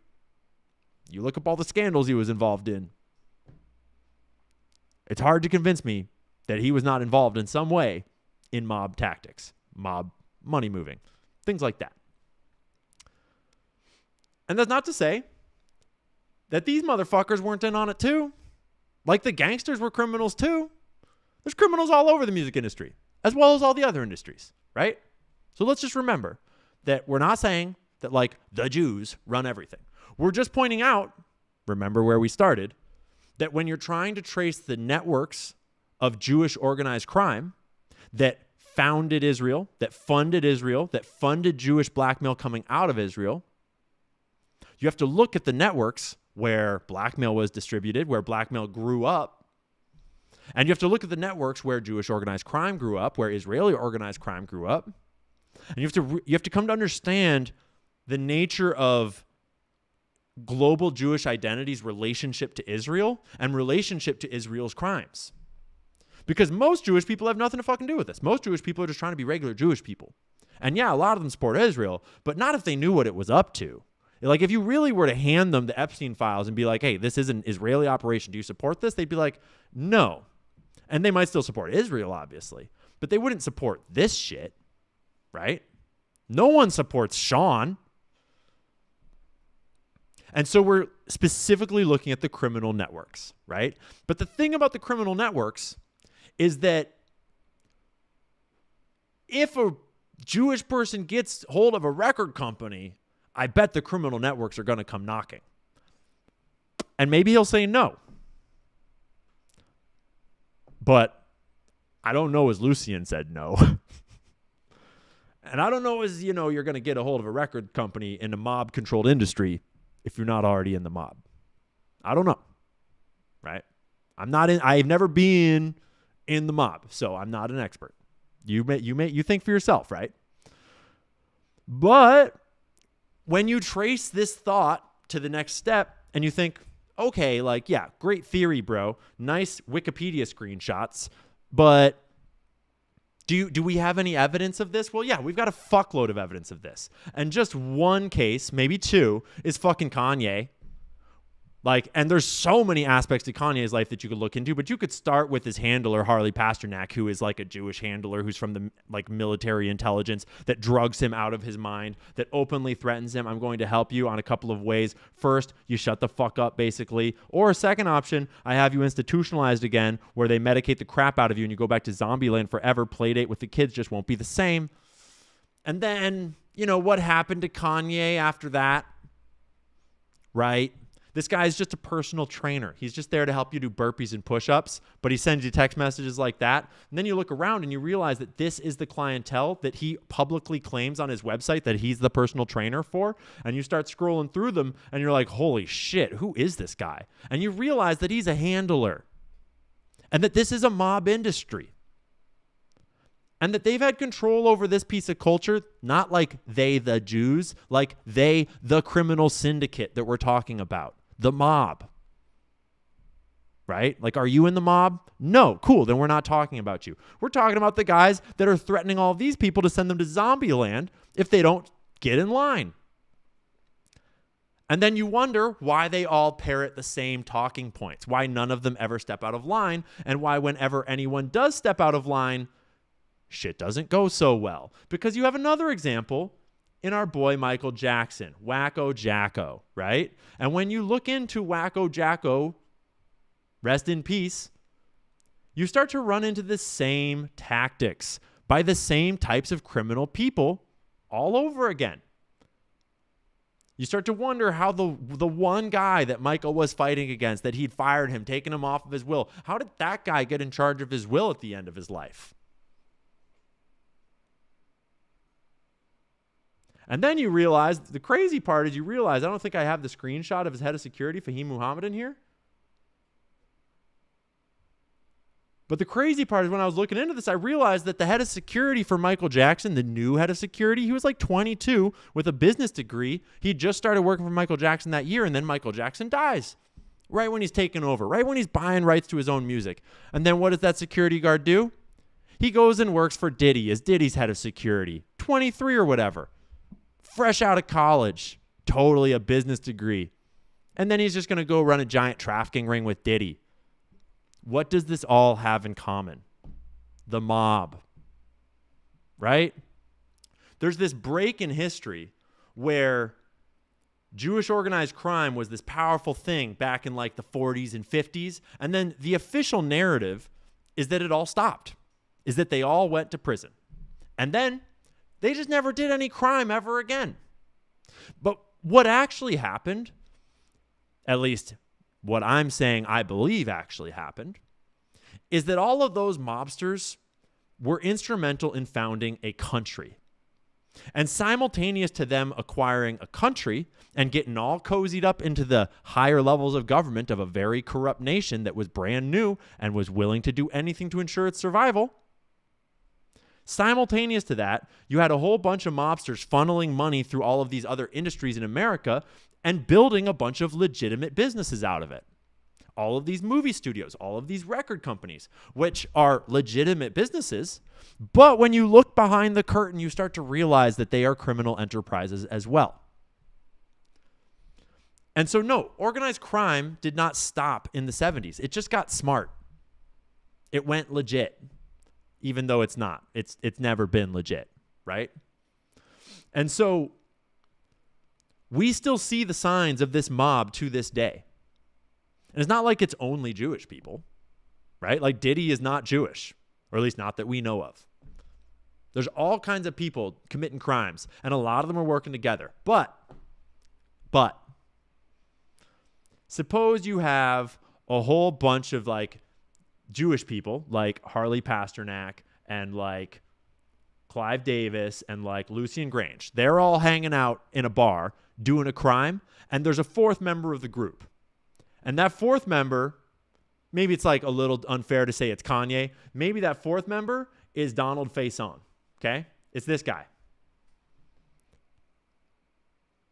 you look up all the scandals he was involved in, it's hard to convince me that he was not involved in some way in mob tactics, mob money moving, things like that. And that's not to say that these motherfuckers weren't in on it too. Like, the gangsters were criminals too. There's criminals all over the music industry, as well as all the other industries, right? So let's just remember that we're not saying that, like, the Jews run everything. We're just pointing out, remember where we started, that when you're trying to trace the networks of Jewish organized crime that founded Israel, that funded Jewish blackmail coming out of Israel, you have to look at the networks where blackmail was distributed, where blackmail grew up, and you have to look at the networks where Jewish organized crime grew up, where Israeli organized crime grew up. And you have to come to understand the nature of global Jewish identity's relationship to Israel and relationship to Israel's crimes. Because most Jewish people have nothing to fucking do with this. Most Jewish people are just trying to be regular Jewish people. And yeah, a lot of them support Israel, but not if they knew what it was up to. Like, if you really were to hand them the EPSTEIN files and be like, hey, this is an Israeli operation, do you support this? They'd be like, no. And they might still support Israel, obviously, but they wouldn't support this shit, right? No one supports Sean. And so we're specifically looking at the criminal networks, right? But the thing about the criminal networks is that if a Jewish person gets hold of a record company, I bet the criminal networks are going to come knocking. And maybe he'll say no. But I don't know as Lucian said no. And I don't know as, you're going to get a hold of a record company in a mob-controlled industry if you're not already in the mob. I don't know. Right? I've never been in the mob, so I'm not an expert. You think for yourself, right? But when you trace this thought to the next step and you think, okay, like, yeah, great theory, bro. Nice Wikipedia screenshots, but do we have any evidence of this? Well, yeah, we've got a fuckload of evidence of this. And just one case, maybe two, is fucking Kanye. And there's so many aspects to Kanye's life that you could look into, but you could start with his handler, Harley Pasternak, who is like a Jewish handler who's from the military intelligence that drugs him out of his mind, that openly threatens him. I'm going to help you on a couple of ways. First, you shut the fuck up, basically. Or a second option, I have you institutionalized again, where they medicate the crap out of you and you go back to zombie land forever. Play date with the kids just won't be the same. And then, what happened to Kanye after that? Right? This guy is just a personal trainer. He's just there to help you do burpees and push-ups, but he sends you text messages like that. And then you look around and you realize that this is the clientele that he publicly claims on his website that he's the personal trainer for. And you start scrolling through them and you're like, holy shit, who is this guy? And you realize that he's a handler and that this is a mob industry. And that they've had control over this piece of culture, not like they, the Jews, like they, the criminal syndicate that we're talking about. The mob, right? Are you in the mob? No. Cool. Then we're not talking about you. We're talking about the guys that are threatening all of these people to send them to zombie land if they don't get in line. And then you wonder why they all parrot the same talking points, why none of them ever step out of line, and why whenever anyone does step out of line, shit doesn't go so well. Because you have another example in our boy Michael Jackson, Wacko Jacko, right? And when you look into Wacko Jacko, rest in peace, you start to run into the same tactics by the same types of criminal people all over again. You start to wonder how the one guy that Michael was fighting against, that he'd fired him, taken him off of his will, how did that guy get in charge of his will at the end of his life? And then you realize, the crazy part is I don't think I have the screenshot of his head of security, Fahim Muhammad, in here. But the crazy part is when I was looking into this, I realized that the head of security for Michael Jackson, the new head of security, he was 22 with a business degree. He just started working for Michael Jackson that year, and then Michael Jackson dies right when he's taking over, right when he's buying rights to his own music. And then what does that security guard do? He goes and works for Diddy as Diddy's head of security, 23 or whatever. Fresh out of college, totally a business degree. And then he's just going to go run a giant trafficking ring with Diddy. What does this all have in common? The mob, right? There's this break in history where Jewish organized crime was this powerful thing back in the 40s and 50s. And then the official narrative is that it all stopped, is that they all went to prison. And then they just never did any crime ever again. But what actually happened, at least what I'm saying I believe actually happened, is that all of those mobsters were instrumental in founding a country. And simultaneous to them acquiring a country and getting all cozied up into the higher levels of government of a very corrupt nation that was brand new and was willing to do anything to ensure its survival, simultaneous to that, you had a whole bunch of mobsters funneling money through all of these other industries in America and building a bunch of legitimate businesses out of it. All of these movie studios, all of these record companies, which are legitimate businesses. But when you look behind the curtain, you start to realize that they are criminal enterprises as well. And so, no, organized crime did not stop in the 70s. It just got smart. It went legit. Even though it's not. It's never been legit, right? And so we still see the signs of this mob to this day. And it's not like it's only Jewish people, right? Diddy is not Jewish, or at least not that we know of. There's all kinds of people committing crimes, and a lot of them are working together. But But suppose you have a whole bunch of like Jewish people like Harley Pasternak and like Clive Davis and like Lucien Grange. They're all hanging out in a bar doing a crime, and there's a fourth member of the group. And that fourth member, maybe it's like a little unfair to say it's Kanye. Maybe that fourth member is Donald Faison. Okay? It's this guy.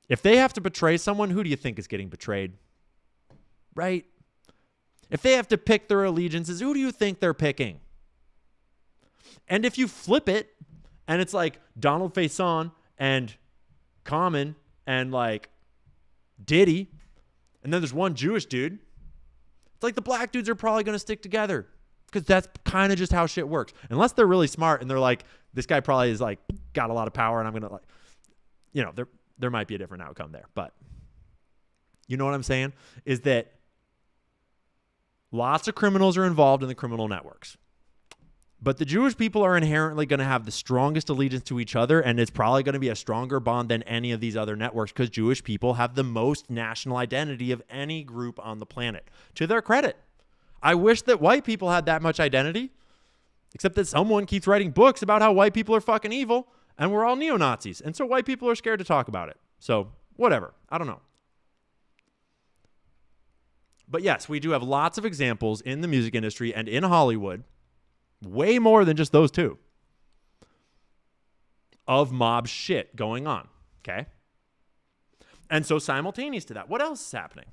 If they have to betray someone, who do you think is getting betrayed? Right? If they have to pick their allegiances, who do you think they're picking? And if you flip it, and it's like Donald Faison and Common and like Diddy, and then there's one Jewish dude, it's like the black dudes are probably going to stick together because that's kind of just how shit works. Unless they're really smart and they're like, this guy probably is like got a lot of power and I'm going to like, you know, there might be a different outcome there. But you know what I'm saying? Is that lots of criminals are involved in the criminal networks. But the Jewish people are inherently going to have the strongest allegiance to each other, and it's probably going to be a stronger bond than any of these other networks because Jewish people have the most national identity of any group on the planet. To their credit. I wish that white people had that much identity, except that someone keeps writing books about how white people are fucking evil, and we're all neo-Nazis. And so white people are scared to talk about it. So whatever. I don't know. But yes, we do have lots of examples in the music industry and in Hollywood, way more than just those two, of mob shit going on, okay? And so simultaneous to that, what else is happening?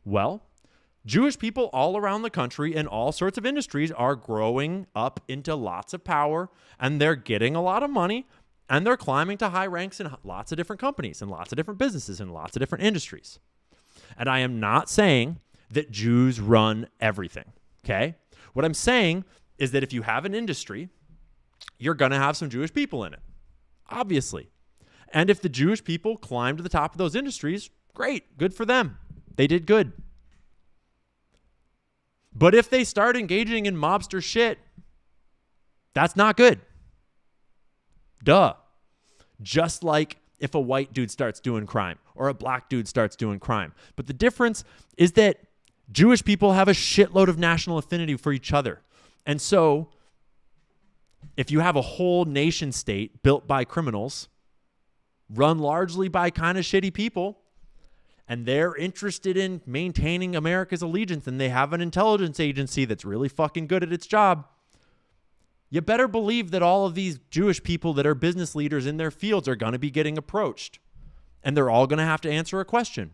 Well, Jewish people all around the country in all sorts of industries are growing up into lots of power, and they're getting a lot of money, and they're climbing to high ranks in lots of different companies and lots of different businesses and lots of different industries. And I am not saying that Jews run everything, okay? What I'm saying is that if you have an industry, you're going to have some Jewish people in it, obviously. And if the Jewish people climb to the top of those industries, great, good for them. They did good. But if they start engaging in mobster shit, that's not good. Duh. Just like if a white dude starts doing crime or a black dude starts doing crime. But the difference is that Jewish people have a shitload of national affinity for each other. And so if you have a whole nation state built by criminals, run largely by kind of shitty people, and they're interested in maintaining America's allegiance, and they have an intelligence agency that's really fucking good at its job, you better believe that all of these Jewish people that are business leaders in their fields are going to be getting approached. And they're all going to have to answer a question.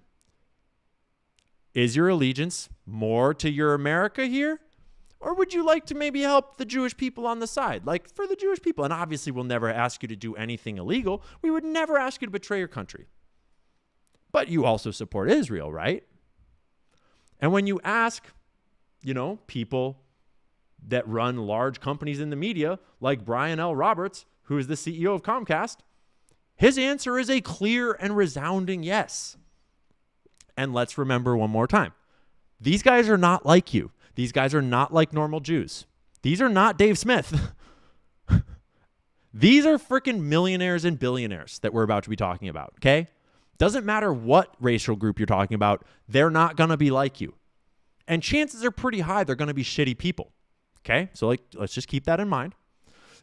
Is your allegiance more to your America here? Or would you like to maybe help the Jewish people on the side? Like for the Jewish people. And obviously we'll never ask you to do anything illegal. We would never ask you to betray your country. But you also support Israel, right? And when you ask, you know, people that run large companies in the media, like Brian L. Roberts, who is the CEO of Comcast, his answer is a clear and resounding yes. And let's remember one more time. These guys are not like you. These guys are not like normal Jews. These are not Dave Smith. These are freaking millionaires and billionaires that we're about to be talking about, okay? Doesn't matter what racial group you're talking about, they're not going to be like you. And chances are pretty high they're going to be shitty people, okay? So let's just keep that in mind.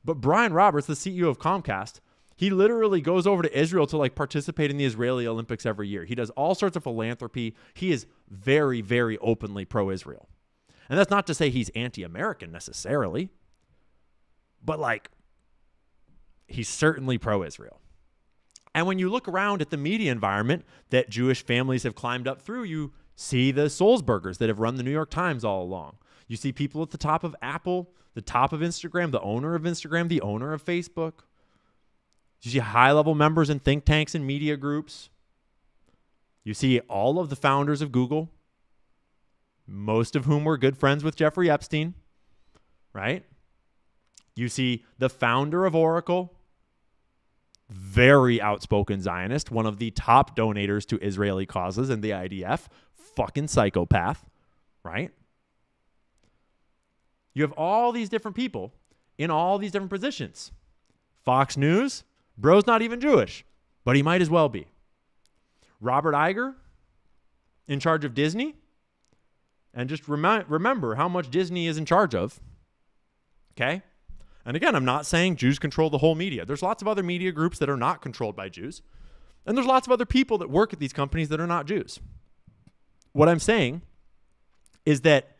But Brian Roberts, the CEO of Comcast, he literally goes over to Israel to participate in the Israeli Olympics every year. He does all sorts of philanthropy. He is very, very openly pro-Israel. And that's not to say he's anti-American necessarily, but he's certainly pro-Israel. And when you look around at the media environment that Jewish families have climbed up through, you see the Sulzbergers that have run the New York Times all along. You see people at the top of Apple, the top of Instagram, the owner of Instagram, the owner of Facebook. You see high-level members in think tanks and media groups. You see all of the founders of Google, most of whom were good friends with Jeffrey Epstein, right? You see the founder of Oracle, very outspoken Zionist, one of the top donators to Israeli causes and the IDF, fucking psychopath, right? You have all these different people in all these different positions. Fox News, bro's not even Jewish, but he might as well be. Robert Iger in charge of Disney. And just remember how much Disney is in charge of. Okay? And again, I'm not saying Jews control the whole media. There's lots of other media groups that are not controlled by Jews. And there's lots of other people that work at these companies that are not Jews. What I'm saying is that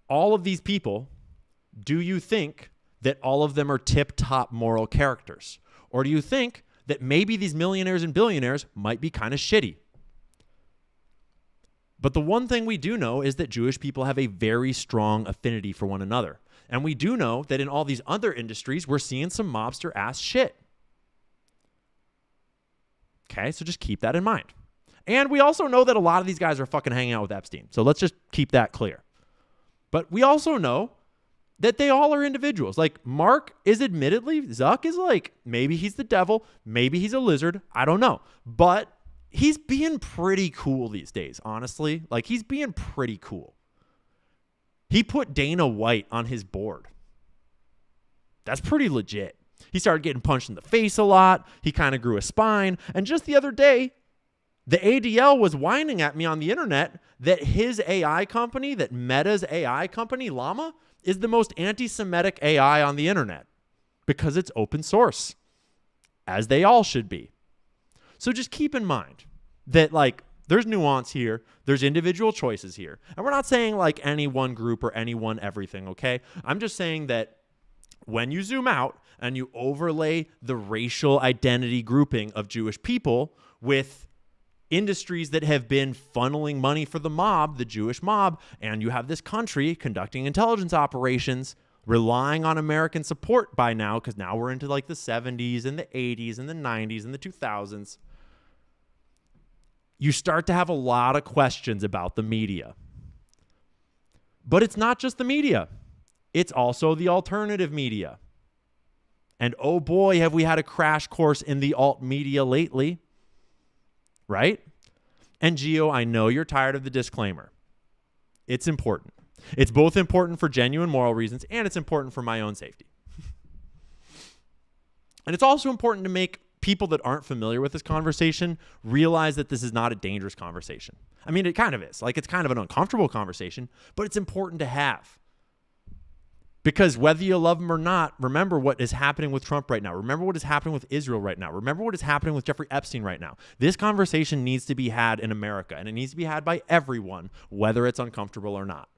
all of these people, do you think that all of them are tip-top moral characters? Or do you think that maybe these millionaires and billionaires might be kind of shitty? But the one thing we do know is that Jewish people have a very strong affinity for one another. And we do know that in all these other industries, we're seeing some mobster-ass shit. Okay, so just keep that in mind. And we also know that a lot of these guys are fucking hanging out with Epstein. So let's just keep that clear. But we also know that they all are individuals. Like Mark is admittedly, Zuck is like, maybe he's the devil, maybe he's a lizard, I don't know. But he's being pretty cool these days, honestly. Like he's being pretty cool. He put Dana White on his board. That's pretty legit. He started getting punched in the face a lot. He kind of grew a spine. And just the other day, the ADL was whining at me on the internet that his AI company, that Meta's AI company, Llama, is the most anti-Semitic AI on the internet because it's open source, as they all should be. So just keep in mind that, like, there's nuance here. There's individual choices here. And we're not saying, like, any one group or any one everything, okay? I'm just saying that when you zoom out and you overlay the racial identity grouping of Jewish people with industries that have been funneling money for the mob, the Jewish mob, and you have this country conducting intelligence operations, relying on American support by now, because now we're into like the 70s and the 80s and the 90s and the 2000s, you start to have a lot of questions about the media. But it's not just the media. It's also the alternative media. And oh boy, have we had a crash course in the alt media lately. Right? And Gio, I know you're tired of the disclaimer. It's important. It's both important for genuine moral reasons and it's important for my own safety. And it's also important to make people that aren't familiar with this conversation realize that this is not a dangerous conversation. I mean, it kind of is. Like, it's kind of an uncomfortable conversation, but it's important to have. Because whether you love him or not, remember what is happening with Trump right now. Remember what is happening with Israel right now. Remember what is happening with Jeffrey Epstein right now. This conversation needs to be had in America, and it needs to be had by everyone, whether it's uncomfortable or not.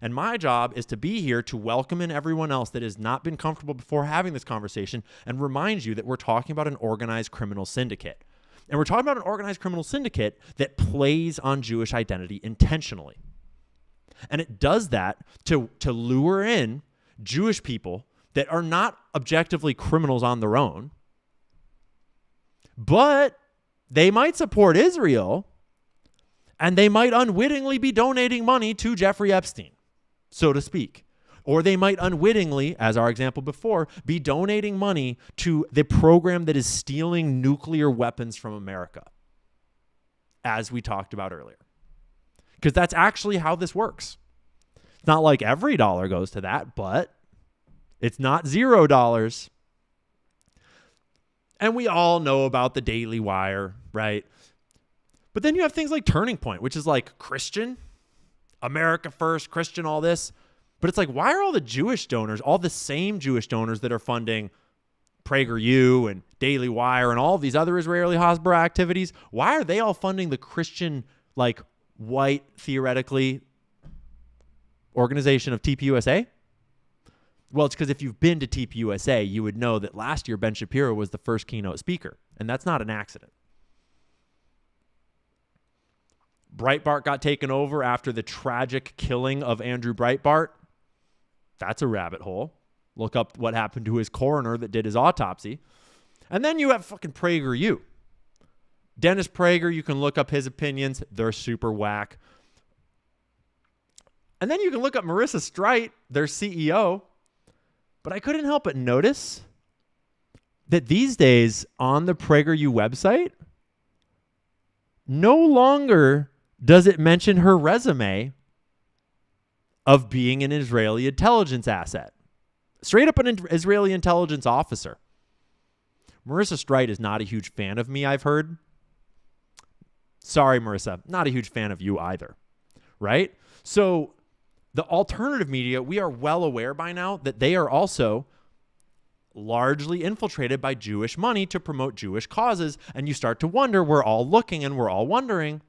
And my job is to be here to welcome in everyone else that has not been comfortable before having this conversation and remind you that we're talking about an organized criminal syndicate. And we're talking about an organized criminal syndicate that plays on Jewish identity intentionally. And it does that to lure in Jewish people that are not objectively criminals on their own, but they might support Israel and they might unwittingly be donating money to Jeffrey Epstein, so to speak. Or they might unwittingly, as our example before, be donating money to the program that is stealing nuclear weapons from America, as we talked about earlier. Because that's actually how this works. It's not like every dollar goes to that, but it's not $0. And we all know about the Daily Wire, right? But then you have things like Turning Point, which is like Christian, America first, Christian, all this. But it's like, why are all the Jewish donors, all the same Jewish donors that are funding PragerU and Daily Wire and all these other Israeli Hasbara activities, why are they all funding the Christian, like, white, theoretically, organization of TPUSA? Well, it's because if you've been to TPUSA, you would know that last year Ben Shapiro was the first keynote speaker, and that's not an accident. Breitbart got taken over after the tragic killing of Andrew Breitbart. That's a rabbit hole. Look up what happened to his coroner that did his autopsy. And then you have fucking PragerU. Dennis Prager, you can look up his opinions. They're super whack. And then you can look up Marissa Streit, their CEO. But I couldn't help but notice that these days on the PragerU website, no longer does it mention her resume of being an Israeli intelligence asset. Straight up an Israeli intelligence officer. Marissa Streit is not a huge fan of me, I've heard. Sorry, Marissa, not a huge fan of you either, right? So the alternative media, we are well aware by now that they are also largely infiltrated by Jewish money to promote Jewish causes. And you start to wonder, we're all looking and we're all wondering,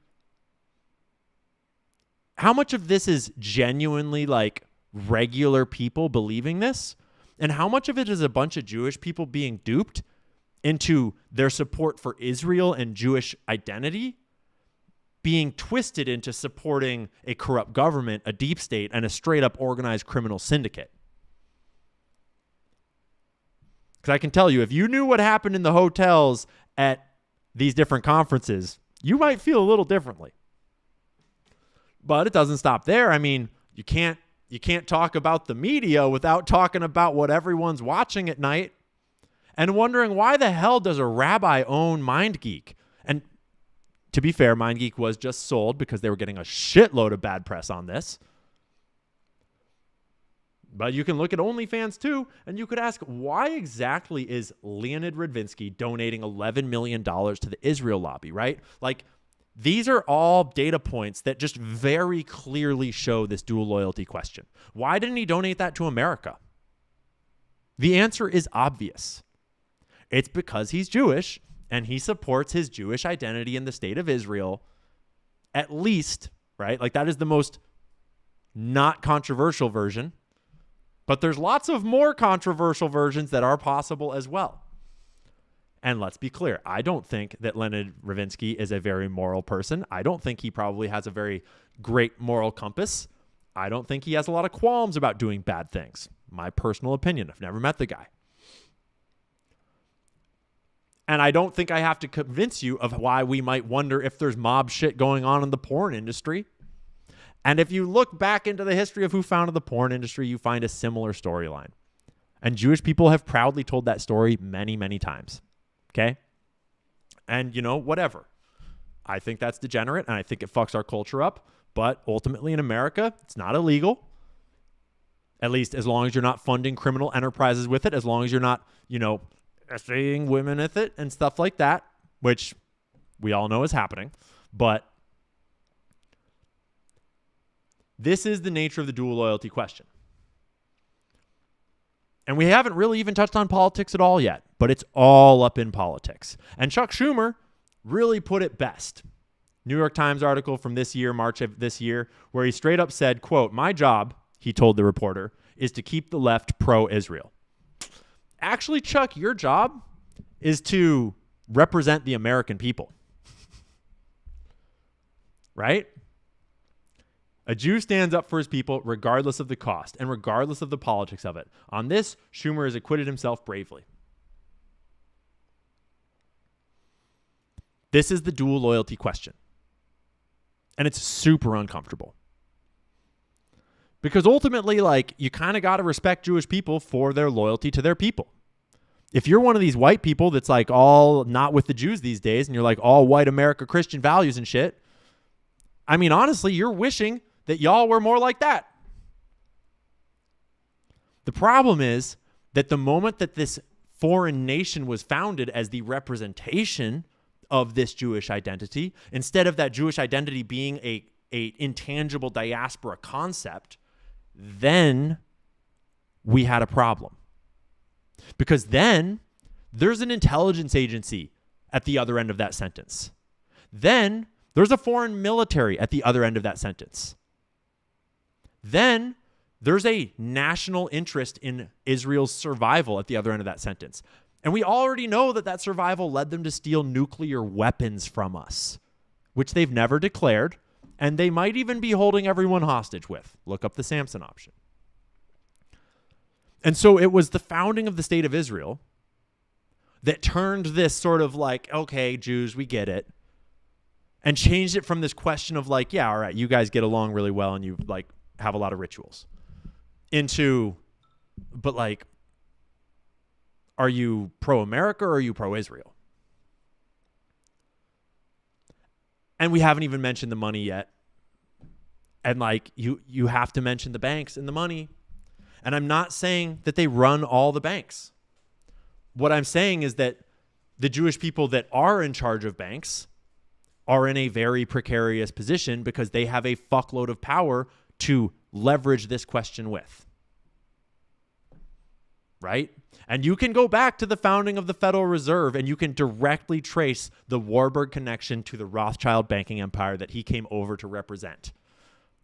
how much of this is genuinely like regular people believing this? And how much of it is a bunch of Jewish people being duped into their support for Israel and Jewish identity being twisted into supporting a corrupt government, a deep state, and a straight up organized criminal syndicate? Because I can tell you, if you knew what happened in the hotels at these different conferences, you might feel a little differently. But it doesn't stop there. I mean, you can't talk about the media without talking about what everyone's watching at night and wondering, why the hell does a rabbi own MindGeek? And to be fair, MindGeek was just sold because they were getting a shitload of bad press on this. But you can look at OnlyFans too, and you could ask, why exactly is Leonid Radvinsky donating $11 million to the Israel lobby, right? Like, these are all data points that just very clearly show this dual loyalty question. Why didn't he donate that to America? The answer is obvious. It's because he's Jewish and he supports his Jewish identity in the state of Israel, at least, right? Like, that is the most not controversial version. But there's lots of more controversial versions that are possible as well. And let's be clear, I don't think that Leonid Radvinsky is a very moral person. I don't think he probably has a very great moral compass. I don't think he has a lot of qualms about doing bad things. My personal opinion. I've never met the guy. And I don't think I have to convince you of why we might wonder if there's mob shit going on in the porn industry. And if you look back into the history of who founded the porn industry, you find a similar storyline. And Jewish people have proudly told that story many, many times. Okay? And, you know, whatever. I think that's degenerate, and I think it fucks our culture up. But ultimately in America, it's not illegal. At least as long as you're not funding criminal enterprises with it, as long as you're not, you know, essaying women with it and stuff like that, which we all know is happening. But this is the nature of the dual loyalty question. And we haven't really even touched on politics at all yet, but it's all up in politics. And Chuck Schumer really put it best. New York Times article from this year, March of this year, where he straight up said, quote, "My job," he told the reporter, "is to keep the left pro-Israel." Actually, Chuck, your job is to represent the American people. Right? A Jew stands up for his people regardless of the cost and regardless of the politics of it. On this, Schumer has acquitted himself bravely. This is the dual loyalty question. And it's super uncomfortable. Because ultimately, like, you kind of got to respect Jewish people for their loyalty to their people. If you're one of these white people that's like all not with the Jews these days and you're like all white America Christian values and shit, I mean, honestly, you're wishing that y'all were more like that. The problem is that the moment that this foreign nation was founded as the representation of this Jewish identity, instead of that Jewish identity being a intangible diaspora concept, then we had a problem. Because then there's an intelligence agency at the other end of that sentence. Then there's a foreign military at the other end of that sentence. Then there's a national interest in Israel's survival at the other end of that sentence. And we already know that that survival led them to steal nuclear weapons from us, which they've never declared, and they might even be holding everyone hostage with. Look up the Samson option. And so it was the founding of the state of Israel that turned this sort of like, okay, Jews, we get it, and changed it from this question of like, yeah, all right, you guys get along really well and you like have a lot of rituals, into, but like, are you pro-America or are you pro-Israel? And we haven't even mentioned the money yet. And like, you have to mention the banks and the money. And I'm not saying that they run all the banks. What I'm saying is that the Jewish people that are in charge of banks are in a very precarious position because they have a fuckload of power to leverage this question with. Right? And you can go back to the founding of the Federal Reserve and you can directly trace the Warburg connection to the Rothschild banking empire that he came over to represent.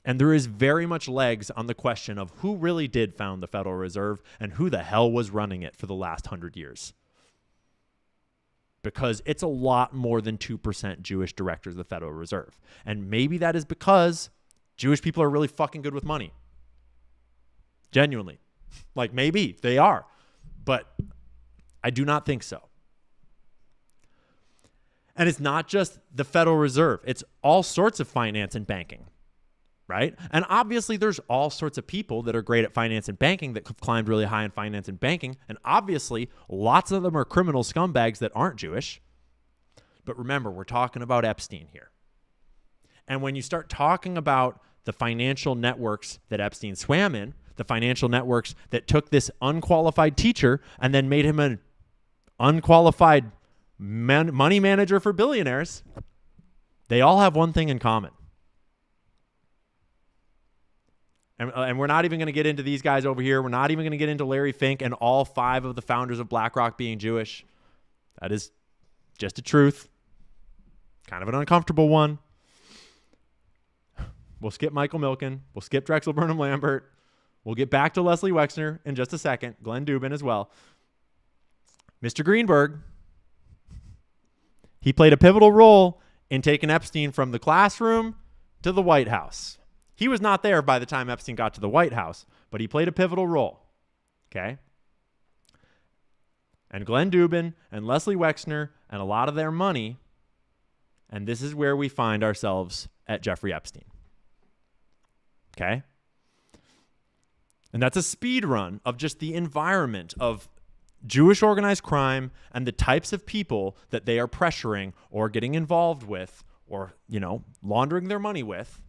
And there is very much legs on the question of who really did found the Federal Reserve and who the hell was running it for the last 100 years. Because it's a lot more than 2% Jewish directors of the Federal Reserve. And maybe that is because Jewish people are really fucking good with money. Genuinely. Like, maybe they are. But I do not think so. And it's not just the Federal Reserve. It's all sorts of finance and banking. Right? And obviously there's all sorts of people that are great at finance and banking that have climbed really high in finance and banking. And obviously lots of them are criminal scumbags that aren't Jewish. But remember, we're talking about Epstein here. And when you start talking about the financial networks that Epstein swam in, the financial networks that took this unqualified teacher and then made him an unqualified money manager for billionaires, they all have one thing in common. And we're not even going to get into these guys over here. We're not even going to get into Larry Fink and all 5 of the founders of BlackRock being Jewish. That is just a truth. Kind of an uncomfortable one. We'll skip Michael Milken. We'll skip Drexel Burnham Lambert. We'll get back to Leslie Wexner in just a second. Glenn Dubin as well. Mr. Greenberg, he played a pivotal role in taking Epstein from the classroom to the White House. He was not there by the time Epstein got to the White House, but he played a pivotal role. Okay? And Glenn Dubin and Leslie Wexner and a lot of their money, and this is where we find ourselves at Jeffrey Epstein. Okay? And that's a speed run of just the environment of Jewish organized crime and the types of people that they are pressuring or getting involved with or, laundering their money with.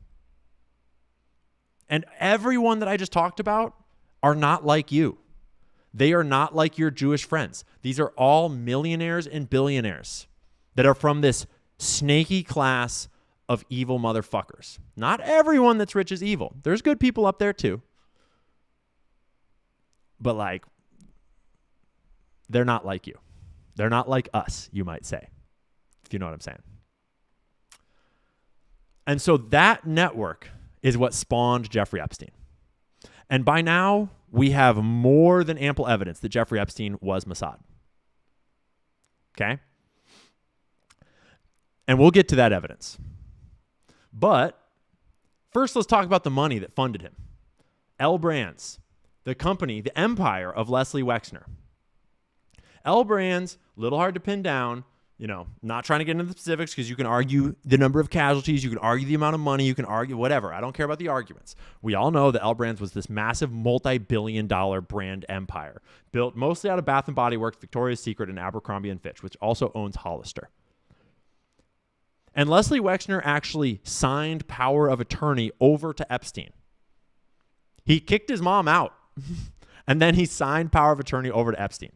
And everyone that I just talked about are not like you. They are not like your Jewish friends. These are all millionaires and billionaires that are from this snaky class of evil motherfuckers. Not everyone that's rich is evil. There's good people up there too. But they're not like you. They're not like us, you might say, if you know what I'm saying. And so that network is what spawned Jeffrey Epstein. And by now, we have more than ample evidence that Jeffrey Epstein was Mossad. Okay? And we'll get to that evidence. But first, let's talk about the money that funded him. L Brands, the company, the empire of Leslie Wexner. L Brands, a little hard to pin down. Not trying to get into the specifics because you can argue the number of casualties, you can argue the amount of money, you can argue whatever. I don't care about the arguments. We all know that L Brands was this massive multi-billion-dollar brand empire built mostly out of Bath & Body Works, Victoria's Secret, and Abercrombie & Fitch, which also owns Hollister. And Leslie Wexner actually signed power of attorney over to Epstein. He kicked his mom out, and then he signed power of attorney over to Epstein.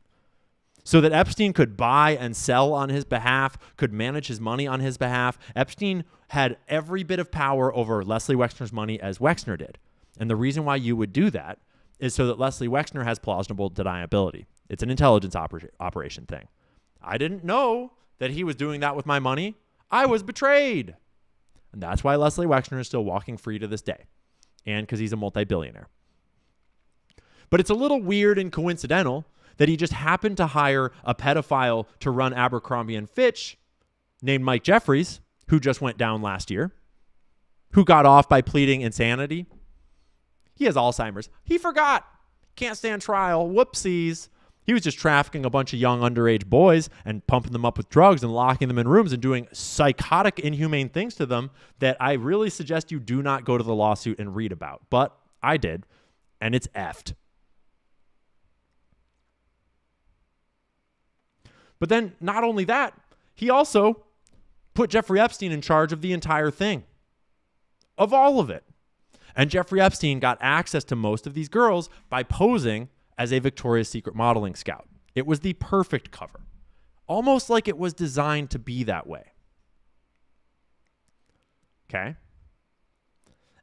So that Epstein could buy and sell on his behalf, could manage his money on his behalf. Epstein had every bit of power over Leslie Wexner's money as Wexner did. And the reason why you would do that is so that Leslie Wexner has plausible deniability. It's an intelligence operation thing. I didn't know that he was doing that with my money. I was betrayed. And that's why Leslie Wexner is still walking free to this day. And because he's a multi-billionaire. But it's a little weird and coincidental that he just happened to hire a pedophile to run Abercrombie & Fitch named Mike Jeffries, who just went down last year, who got off by pleading insanity. He has Alzheimer's. He forgot. Can't stand trial. Whoopsies. He was just trafficking a bunch of young underage boys and pumping them up with drugs and locking them in rooms and doing psychotic, inhumane things to them that I really suggest you do not go to the lawsuit and read about. But I did, and it's effed. But then not only that, he also put Jeffrey Epstein in charge of the entire thing, of all of it. And Jeffrey Epstein got access to most of these girls by posing as a Victoria's Secret modeling scout. It was the perfect cover, almost like it was designed to be that way. Okay.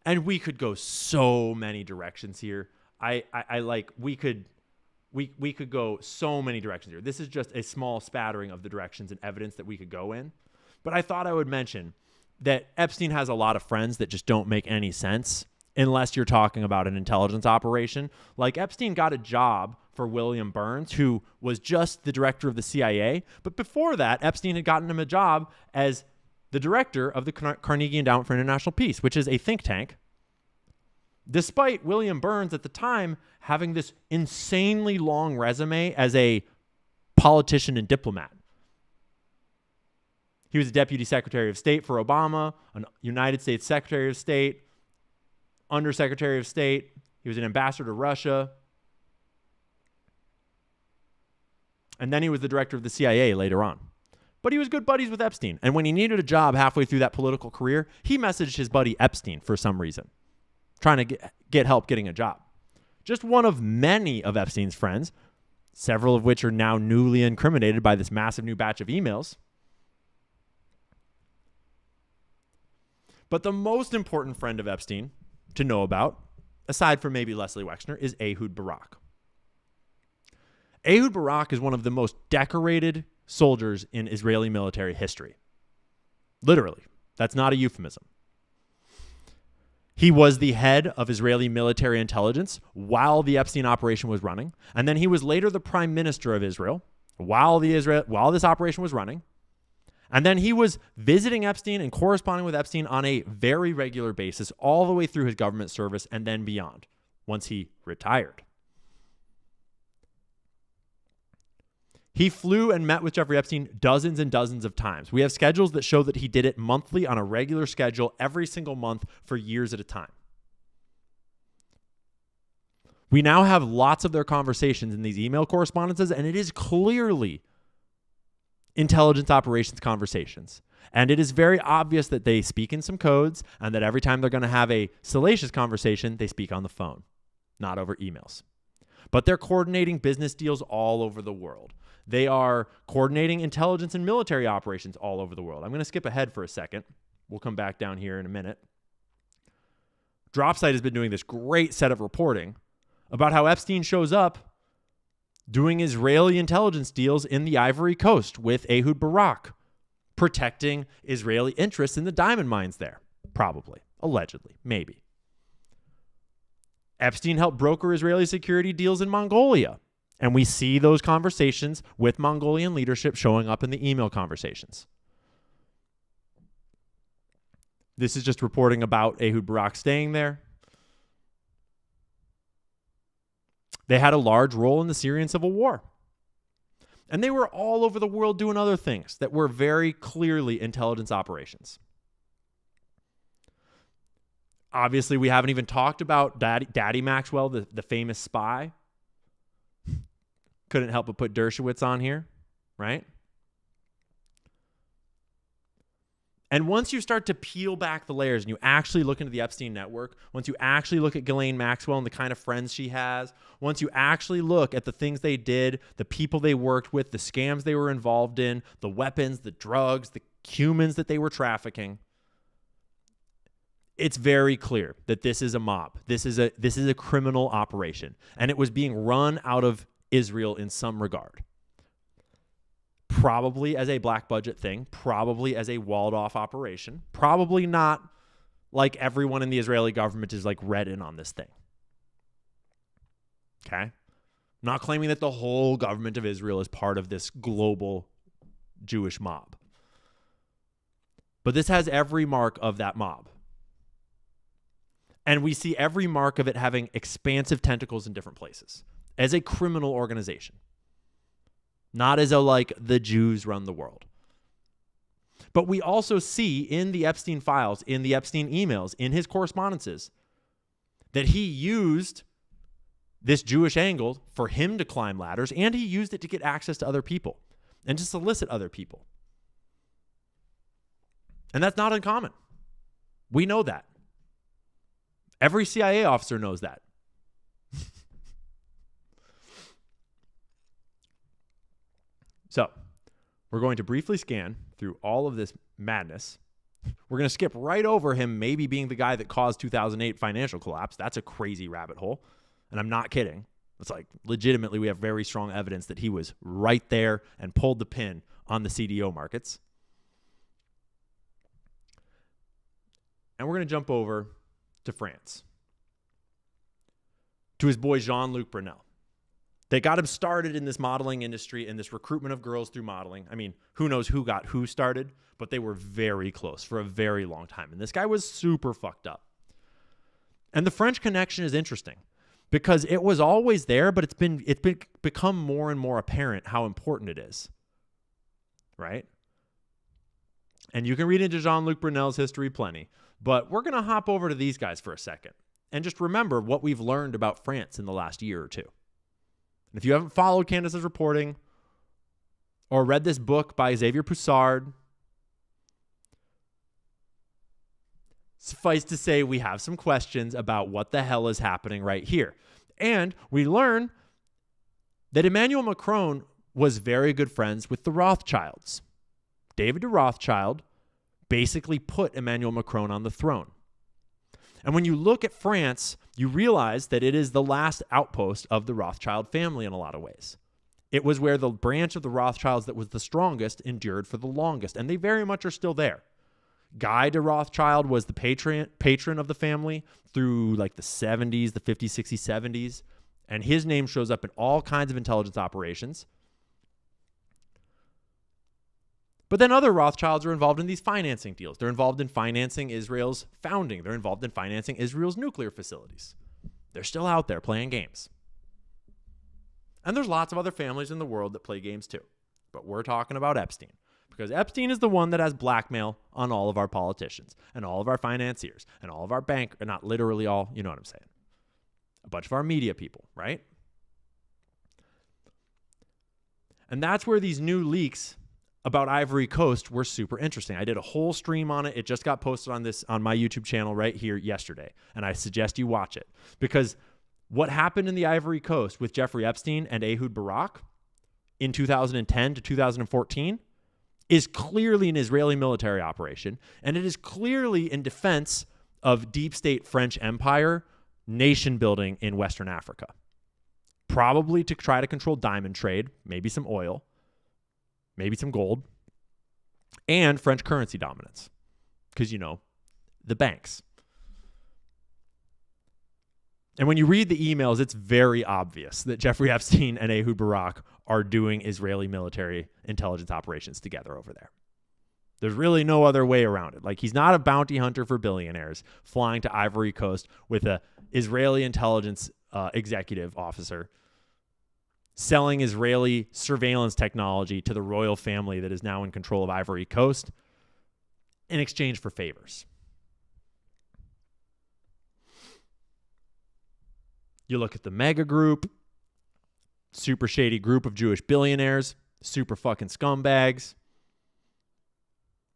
And we could go so many directions here. We could go so many directions here. This is just a small spattering of the directions and evidence that we could go in. But I thought I would mention that Epstein has a lot of friends that just don't make any sense unless you're talking about an intelligence operation. Like Epstein got a job for William Burns, who was just the director of the CIA. But before that, Epstein had gotten him a job as the director of the Carnegie Endowment for International Peace, which is a think tank, despite William Burns at the time having this insanely long resume as a politician and diplomat. He was a deputy secretary of state for Obama, a United States secretary of state, undersecretary of state. He was an ambassador to Russia. And then he was the director of the CIA later on. But he was good buddies with Epstein. And when he needed a job halfway through that political career, he messaged his buddy Epstein for some reason, trying to get help getting a job. Just one of many of Epstein's friends, several of which are now newly incriminated by this massive new batch of emails. But the most important friend of Epstein to know about, aside from maybe Leslie Wexner, is Ehud Barak. Ehud Barak is one of the most decorated soldiers in Israeli military history. Literally. That's not a euphemism. He was the head of Israeli military intelligence while the Epstein operation was running. And then he was later the prime minister of Israel while this operation was running. And then he was visiting Epstein and corresponding with Epstein on a very regular basis all the way through his government service and then beyond, once he retired. He flew and met with Jeffrey Epstein dozens and dozens of times. We have schedules that show that he did it monthly on a regular schedule every single month for years at a time. We now have lots of their conversations in these email correspondences, and it is clearly intelligence operations conversations. And it is very obvious that they speak in some codes and that every time they're going to have a salacious conversation, they speak on the phone, not over emails. But they're coordinating business deals all over the world. They are coordinating intelligence and military operations all over the world. I'm going to skip ahead for a second. We'll come back down here in a minute. Dropsite has been doing this great set of reporting about how Epstein shows up doing Israeli intelligence deals in the Ivory Coast with Ehud Barak, protecting Israeli interests in the diamond mines there. Probably. Allegedly. Maybe. Epstein helped broker Israeli security deals in Mongolia. And we see those conversations with Mongolian leadership showing up in the email conversations. This is just reporting about Ehud Barak staying there. They had a large role in the Syrian civil war. And they were all over the world doing other things that were very clearly intelligence operations. Obviously, we haven't even talked about Daddy Maxwell, the famous spy. Couldn't help but put Dershowitz on here, right? And once you start to peel back the layers and you actually look into the Epstein network, once you actually look at Ghislaine Maxwell and the kind of friends she has, once you actually look at the things they did, the people they worked with, the scams they were involved in, the weapons, the drugs, the humans that they were trafficking, it's very clear that this is a mob. This is a criminal operation, and it was being run out of Israel in some regard. Probably as a black budget thing, probably as a walled off operation, probably not like everyone in the Israeli government is like read in on this thing. Okay? I'm not claiming that the whole government of Israel is part of this global Jewish mob. But this has every mark of that mob. And we see every mark of it having expansive tentacles in different places as a criminal organization. Not as a, like, the Jews run the world. But we also see in the Epstein files, in the Epstein emails, in his correspondences, that he used this Jewish angle for him to climb ladders, and he used it to get access to other people and to solicit other people. And that's not uncommon. We know that. Every CIA officer knows that. So, we're going to briefly scan through all of this madness We're going to skip right over him maybe being the guy that caused 2008 financial collapse. That's a crazy rabbit hole. And I'm not kidding. It's like legitimately we have very strong evidence that he was right there and pulled the pin on the CDO markets. And we're going to jump over to France, to his boy Jean-Luc Brunel. They got him started in this modeling industry and this recruitment of girls through modeling. I mean, who knows who got who started, but they were very close for a very long time. And this guy was super fucked up. And the French connection is interesting because it was always there, but it's become more and more apparent how important it is. Right? And you can read into Jean-Luc Brunel's history plenty, but we're going to hop over to these guys for a second and just remember what we've learned about France in the last year or two. And if you haven't followed Candace's reporting or read this book by Xavier Poussard, suffice to say we have some questions about what the hell is happening right here. And we learn that Emmanuel Macron was very good friends with the Rothschilds. David de Rothschild basically put Emmanuel Macron on the throne. And when you look at France, you realize that it is the last outpost of the Rothschild family in a lot of ways. It was where the branch of the Rothschilds that was the strongest endured for the longest, and they very much are still there. Guy de Rothschild was the patron of the family through like the 70s, the 50s, 60s, 70s, and his name shows up in all kinds of intelligence operations. But then other Rothschilds are involved in these financing deals. They're involved in financing Israel's founding. They're involved in financing Israel's nuclear facilities. They're still out there playing games. And there's lots of other families in the world that play games too. But we're talking about Epstein. Because Epstein is the one that has blackmail on all of our politicians and all of our financiers and all of our not literally all, you know what I'm saying. A bunch of our media people, right? And that's where these new leaks about Ivory Coast were super interesting. I did a whole stream on it. It just got posted on my YouTube channel right here yesterday. And I suggest you watch it. Because what happened in the Ivory Coast with Jeffrey Epstein and Ehud Barak in 2010 to 2014 is clearly an Israeli military operation. And it is clearly in defense of deep state French empire nation building in Western Africa. Probably to try to control diamond trade, maybe some oil, maybe some gold, and French currency dominance. Because, the banks. And when you read the emails, it's very obvious that Jeffrey Epstein and Ehud Barak are doing Israeli military intelligence operations together over there. There's really no other way around it. Like, he's not a bounty hunter for billionaires flying to Ivory Coast with an Israeli intelligence executive officer selling Israeli surveillance technology to the royal family that is now in control of Ivory Coast in exchange for favors. You look at the mega group, super shady group of Jewish billionaires, super fucking scumbags,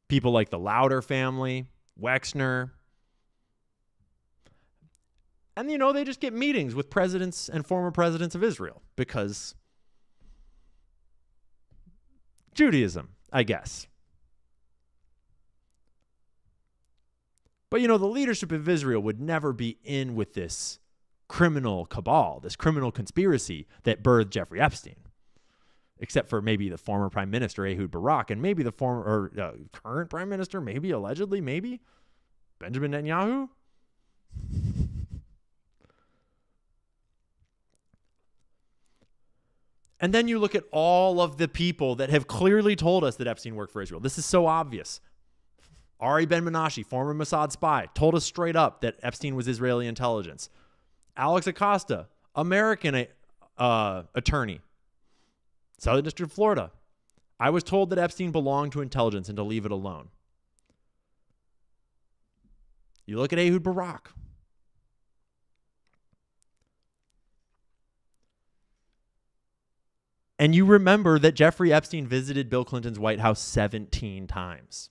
people like the Lauder family, Wexner. And, they just get meetings with presidents and former presidents of Israel because Judaism, I guess. But, the leadership of Israel would never be in with this criminal cabal, this criminal conspiracy that birthed Jeffrey Epstein, except for maybe the former prime minister, Ehud Barak, and maybe the current prime minister, maybe allegedly, maybe Benjamin Netanyahu. And then you look at all of the people that have clearly told us that Epstein worked for Israel. This is so obvious. Ari Ben-Menashe, former Mossad spy, told us straight up that Epstein was Israeli intelligence. Alex Acosta, American attorney, Southern District of Florida. I was told that Epstein belonged to intelligence and to leave it alone. You look at Ehud Barak. And you remember that Jeffrey Epstein visited Bill Clinton's White House 17 times.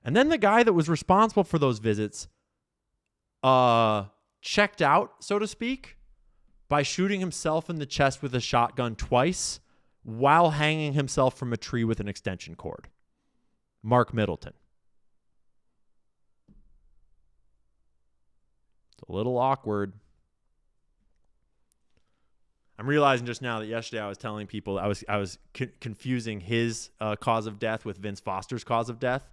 And then the guy that was responsible for those visits checked out, so to speak, by shooting himself in the chest with a shotgun twice while hanging himself from a tree with an extension cord. Mark Middleton. It's a little awkward. I'm realizing just now that yesterday I was telling people I was confusing his cause of death with Vince Foster's cause of death.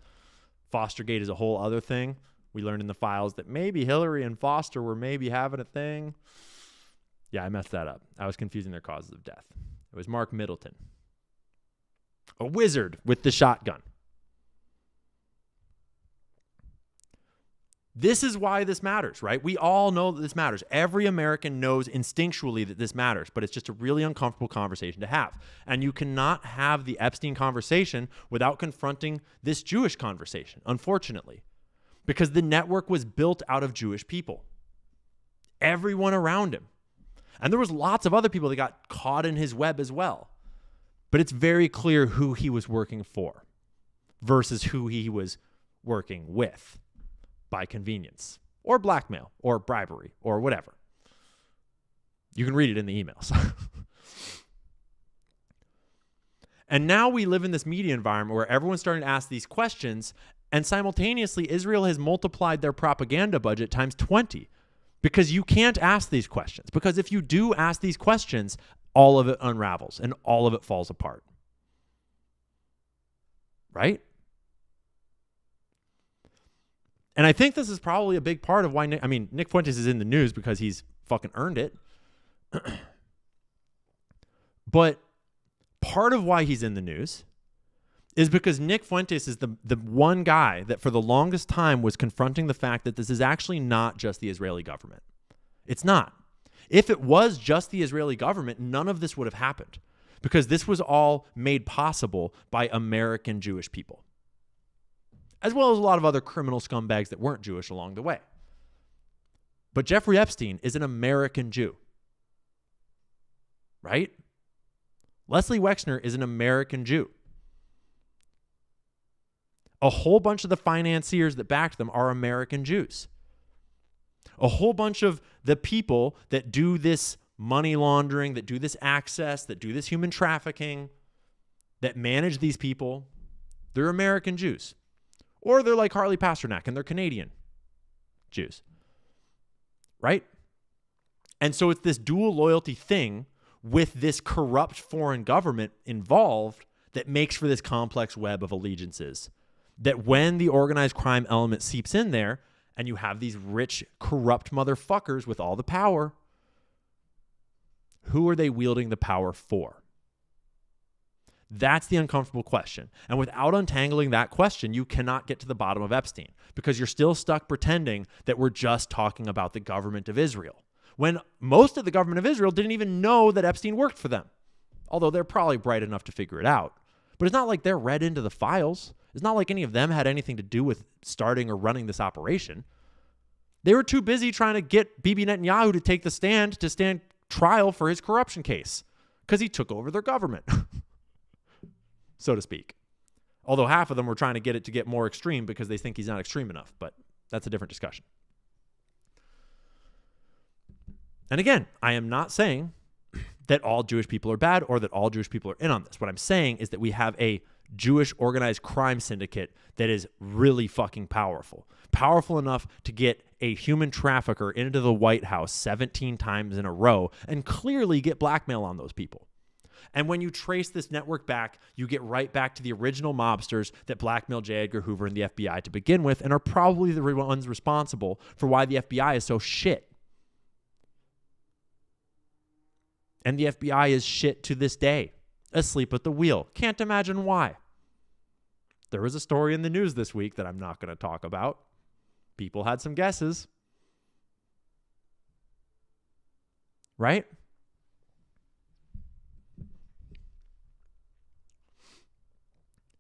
Fostergate is a whole other thing. We learned in the files that maybe Hillary and Foster were maybe having a thing. Yeah, I messed that up. I was confusing their causes of death. It was Mark Middleton, a wizard with the shotgun. This is why this matters, right? We all know that this matters. Every American knows instinctually that this matters, but it's just a really uncomfortable conversation to have. And you cannot have the Epstein conversation without confronting this Jewish conversation, unfortunately, because the network was built out of Jewish people. Everyone around him. And there was lots of other people that got caught in his web as well. But it's very clear who he was working for versus who he was working with. By convenience or blackmail or bribery or whatever. You can read it in the emails. And now we live in this media environment where everyone's starting to ask these questions, and simultaneously Israel has multiplied their propaganda budget times 20 because you can't ask these questions. Because if you do ask these questions, all of it unravels and all of it falls apart. Right? And I think this is probably a big part of why Nick Fuentes is in the news because he's fucking earned it. But part of why he's in the news is because Nick Fuentes is the one guy that for the longest time was confronting the fact that this is actually not just the Israeli government. It's not. If it was just the Israeli government, none of this would have happened because this was all made possible by American Jewish people, as well as a lot of other criminal scumbags that weren't Jewish along the way. But Jeffrey Epstein is an American Jew, right? Leslie Wexner is an American Jew. A whole bunch of the financiers that backed them are American Jews. A whole bunch of the people that do this money laundering, that do this access, that do this human trafficking, that manage these people, they're American Jews. Or they're like Harley Pasternak and they're Canadian Jews, right? And so it's this dual loyalty thing with this corrupt foreign government involved that makes for this complex web of allegiances. That when the organized crime element seeps in there and you have these rich, corrupt motherfuckers with all the power, who are they wielding the power for? That's the uncomfortable question. And without untangling that question, you cannot get to the bottom of Epstein because you're still stuck pretending that we're just talking about the government of Israel when most of the government of Israel didn't even know that Epstein worked for them, although they're probably bright enough to figure it out. But it's not like they're read into the files. It's not like any of them had anything to do with starting or running this operation. They were too busy trying to get Bibi Netanyahu to take the stand to stand trial for his corruption case because he took over their government. So to speak. Although half of them were trying to get it to get more extreme because they think he's not extreme enough, but that's a different discussion. And again, I am not saying that all Jewish people are bad or that all Jewish people are in on this. What I'm saying is that we have a Jewish organized crime syndicate that is really fucking powerful. Powerful enough to get a human trafficker into the White House 17 times in a row and clearly get blackmail on those people. And when you trace this network back, you get right back to the original mobsters that blackmailed J. Edgar Hoover and the FBI to begin with and are probably the ones responsible for why the FBI is so shit. And the FBI is shit to this day, asleep at the wheel. Can't imagine why. There was a story in the news this week that I'm not going to talk about. People had some guesses. Right?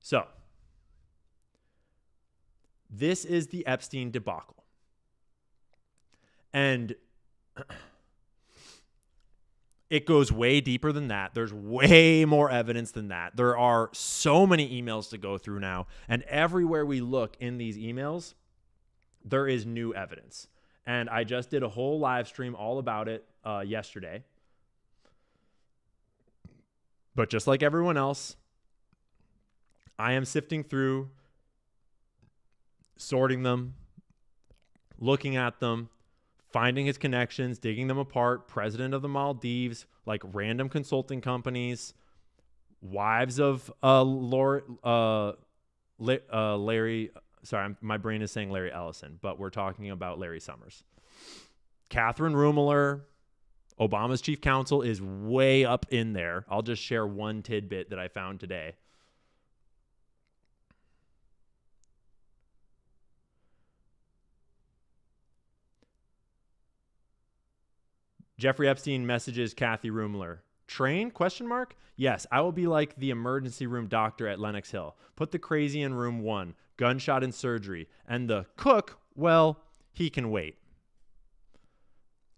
So, this is the Epstein debacle. And it goes way deeper than that. There's way more evidence than that. There are so many emails to go through now. And everywhere we look in these emails, there is new evidence. And I just did a whole live stream all about it yesterday. But just like everyone else, I am sifting through sorting them, looking at them, finding his connections, digging them apart, president of the Maldives, like random consulting companies, wives of Larry, sorry, my brain is saying Larry Ellison, but we're talking about Larry Summers. Catherine Ruemmler, Obama's chief counsel, is way up in there. I'll just share one tidbit that I found today. Jeffrey Epstein messages Kathy Ruemmler. Train? Question mark? Yes, I will be like the emergency room doctor at Lenox Hill. Put the crazy in room 1. Gunshot in surgery. And the cook, well, he can wait.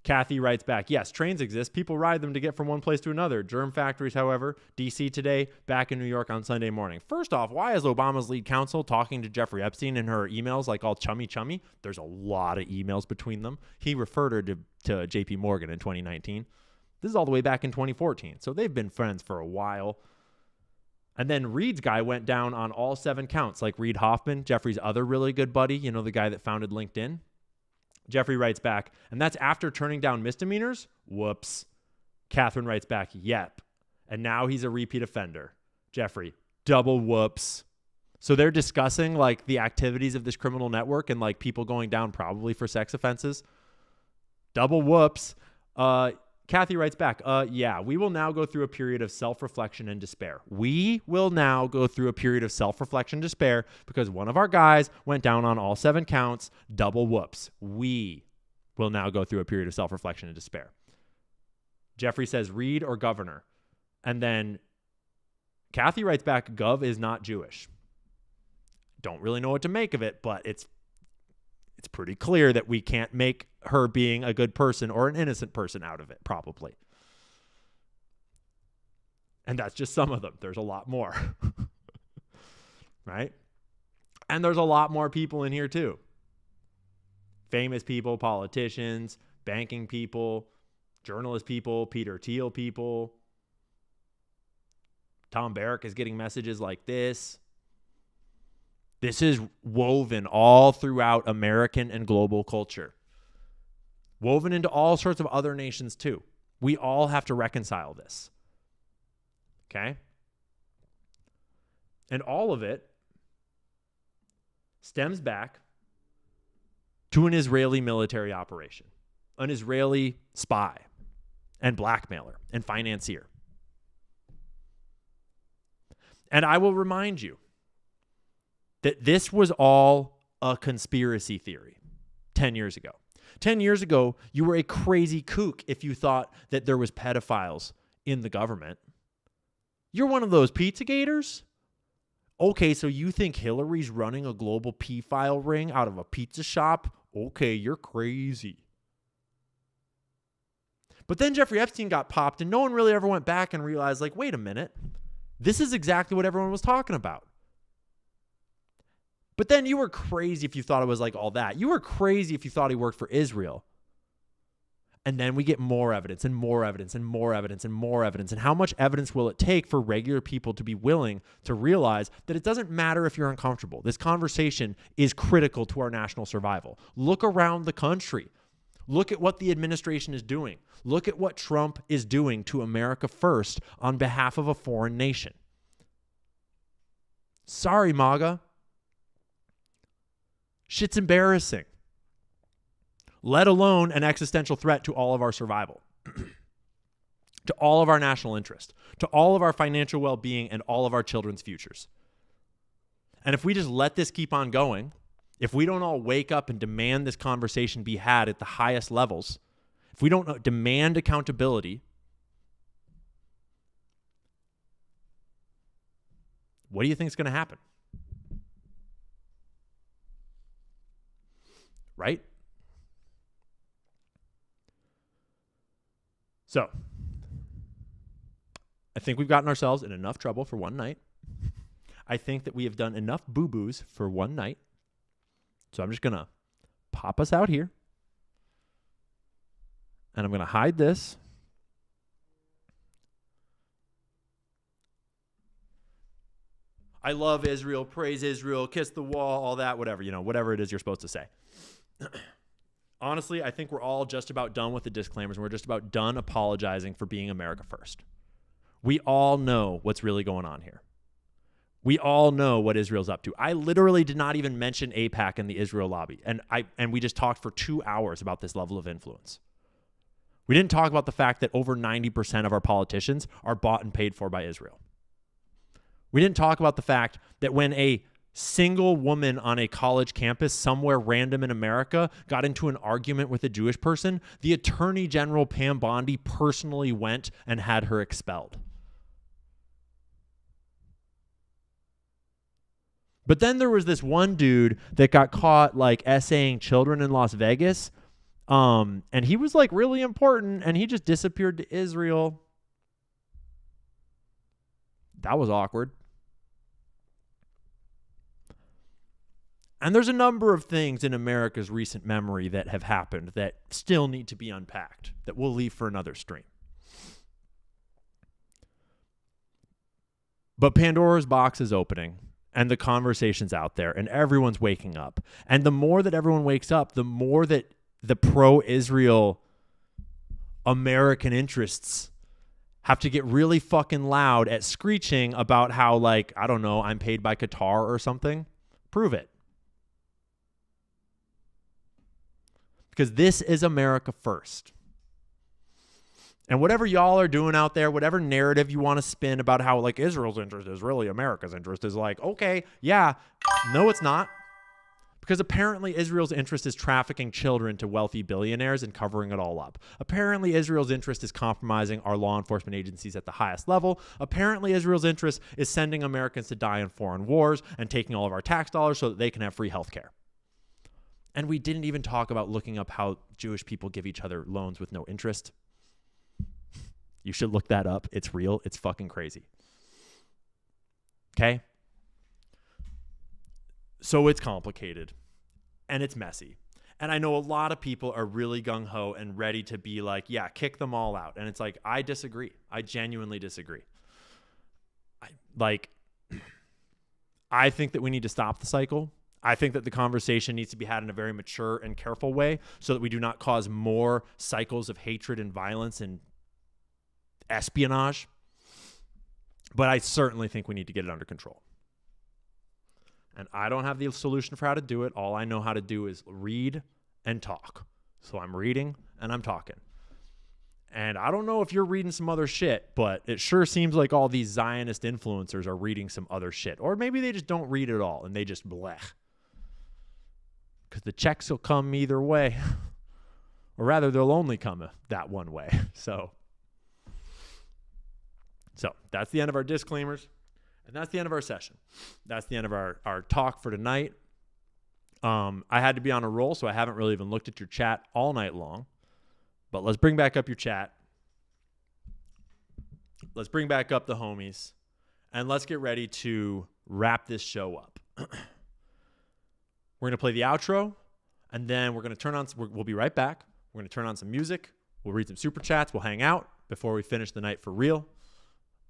Kathy writes back, yes, trains exist. People ride them to get from one place to another. Germ factories, however, D.C. today, back in New York on Sunday morning. First off, why is Obama's lead counsel talking to Jeffrey Epstein in her emails like all chummy? There's a lot of emails between them. He referred her to J.P. Morgan in 2019. This is all the way back in 2014. So they've been friends for a while. And then Reed's guy went down on all 7 counts, like Reed Hoffman, Jeffrey's other really good buddy, you know, the guy that founded LinkedIn. Jeffrey writes back, and that's after turning down misdemeanors? Whoops. Catherine writes back, yep. And now he's a repeat offender. Jeffrey, double whoops. So they're discussing like the activities of this criminal network and like people going down probably for sex offenses. Double whoops. Kathy writes back, yeah, we will now go through a period of self-reflection and despair. We will now go through a period of self-reflection and despair because one of our guys went down on all 7 counts, double whoops. We will now go through a period of self-reflection and despair. Jeffrey says, Reed or governor? And then Kathy writes back, Gov is not Jewish. Don't really know what to make of it, but it's pretty clear that we can't make her being a good person or an innocent person out of it, probably. And that's just some of them. There's a lot more. Right? And there's a lot more people in here too. Famous people, politicians, banking people, journalist people, Peter Thiel people. Tom Barrack is getting messages like this. This is woven all throughout American and global culture. Woven into all sorts of other nations too. We all have to reconcile this. Okay? And all of it stems back to an Israeli military operation, an Israeli spy and blackmailer and financier. And I will remind you that this was all a conspiracy theory 10 years ago. 10 years ago, you were a crazy kook if you thought that there was pedophiles in the government. You're one of those Pizzagate? Okay, so you think Hillary's running a global P-file ring out of a pizza shop? Okay, you're crazy. But then Jeffrey Epstein got popped and no one really ever went back and realized, like, wait a minute, this is exactly what everyone was talking about. But then you were crazy if you thought it was like all that. You were crazy if you thought he worked for Israel. And then we get more evidence and more evidence and more evidence and more evidence. And how much evidence will it take for regular people to be willing to realize that it doesn't matter if you're uncomfortable? This conversation is critical to our national survival. Look around the country. Look at what the administration is doing. Look at what Trump is doing to America first on behalf of a foreign nation. Sorry, MAGA. Shit's embarrassing. Let alone an existential threat to all of our survival, to all of our national interest, to all of our financial well-being and all of our children's futures. And if we just let this keep on going, if we don't all wake up and demand this conversation be had at the highest levels, if we don't demand accountability, what do you think is going to happen? Right? So, I think we've gotten ourselves in enough trouble for one night. I think that we have done enough boo-boos for one night. So I'm just going to pop us out here. And I'm going to hide this. I love Israel, praise Israel, kiss the wall, all that, whatever, whatever it is you're supposed to say. Honestly, I think we're all just about done with the disclaimers, and we're just about done apologizing for being America first. We all know what's really going on here. We all know what Israel's up to. I literally did not even mention AIPAC in the Israel lobby, and we just talked for 2 hours about this level of influence. We didn't talk about the fact that over 90% of our politicians are bought and paid for by Israel. We didn't talk about the fact that when a single woman on a college campus somewhere random in America got into an argument with a Jewish person, the Attorney General Pam Bondi personally went and had her expelled. But then there was this one dude that got caught essaying children in Las Vegas. And he was really important, and he just disappeared to Israel. That was awkward. And there's a number of things in America's recent memory that have happened that still need to be unpacked, that we'll leave for another stream. But Pandora's box is opening, and the conversation's out there, and everyone's waking up. And the more that everyone wakes up, the more that the pro-Israel American interests have to get really fucking loud at screeching about how, I don't know, I'm paid by Qatar or something. Prove it. Because this is America first. And whatever y'all are doing out there, whatever narrative you want to spin about how Israel's interest is really America's interest is okay, yeah, no, it's not. Because apparently Israel's interest is trafficking children to wealthy billionaires and covering it all up. Apparently Israel's interest is compromising our law enforcement agencies at the highest level. Apparently Israel's interest is sending Americans to die in foreign wars and taking all of our tax dollars so that they can have free health care. And we didn't even talk about looking up how Jewish people give each other loans with no interest. You should look that up. It's real. It's fucking crazy. Okay? So it's complicated and it's messy. And I know a lot of people are really gung-ho and ready to be yeah, kick them all out. And it's I disagree. I genuinely disagree. I think that we need to stop the cycle. I think that the conversation needs to be had in a very mature and careful way so that we do not cause more cycles of hatred and violence and espionage. But I certainly think we need to get it under control. And I don't have the solution for how to do it. All I know how to do is read and talk. So I'm reading and I'm talking. And I don't know if you're reading some other shit, but it sure seems like all these Zionist influencers are reading some other shit. Or maybe they just don't read at all and they just blech. Because the checks will come either way. Or rather, they'll only come that one way. So that's the end of our disclaimers. And that's the end of our session. That's the end of our talk for tonight. I had to be on a roll, so I haven't really even looked at your chat all night long. But let's bring back up your chat. Let's bring back up the homies. And let's get ready to wrap this show up. We're going to play the outro, and then we're going to turn on, we'll be right back. We're going to turn on some music. We'll read some super chats. We'll hang out before we finish the night for real.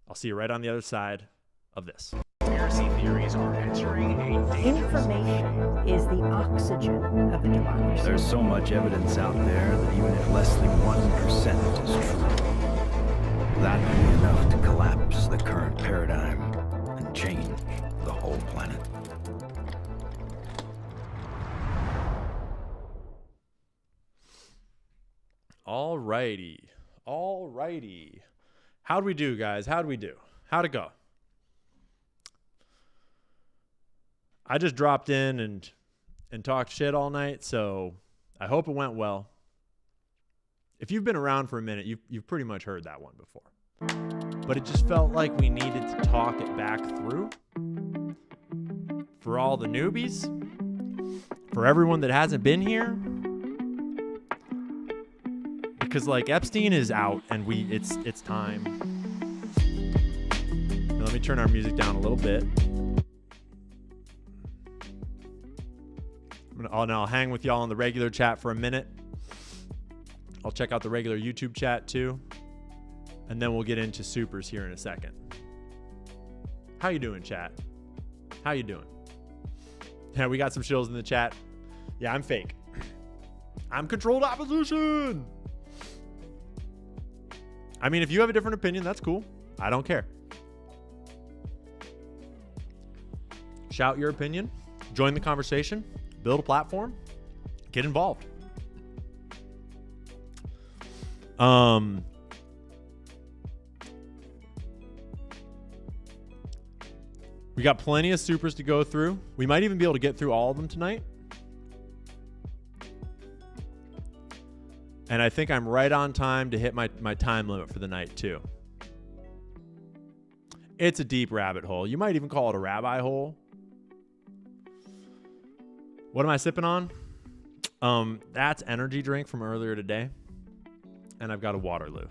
I'll see you right on the other side of this. Conspiracy theories are entering a dangerous Information is the oxygen of the democracy. There's so much evidence out there that even if less than 1% is true, that would be enough to collapse the current paradigm and change the whole planet. All righty. How'd we do, guys? How'd it go? I just dropped in and talked shit all night, so I hope it went well. If you've been around for a minute, you've pretty much heard that one before. But it just felt like we needed to talk it back through. For all the newbies, for everyone that hasn't been here. Because Epstein is out and it's time. Now, let me turn our music down a little bit. I'll hang with y'all in the regular chat for a minute. I'll check out the regular YouTube chat too. And then we'll get into supers here in a second. How you doing, chat? How you doing? Yeah, we got some shills in the chat. Yeah, I'm fake. I'm controlled opposition. I mean, if you have a different opinion, that's cool. I don't care. Shout your opinion. Join the conversation. Build a platform. Get involved. We got plenty of supers to go through. We might even be able to get through all of them tonight. And I think I'm right on time to hit my time limit for the night, too. It's a deep rabbit hole. You might even call it a rabbi hole. What am I sipping on? That's energy drink from earlier today. And I've got a Waterloo.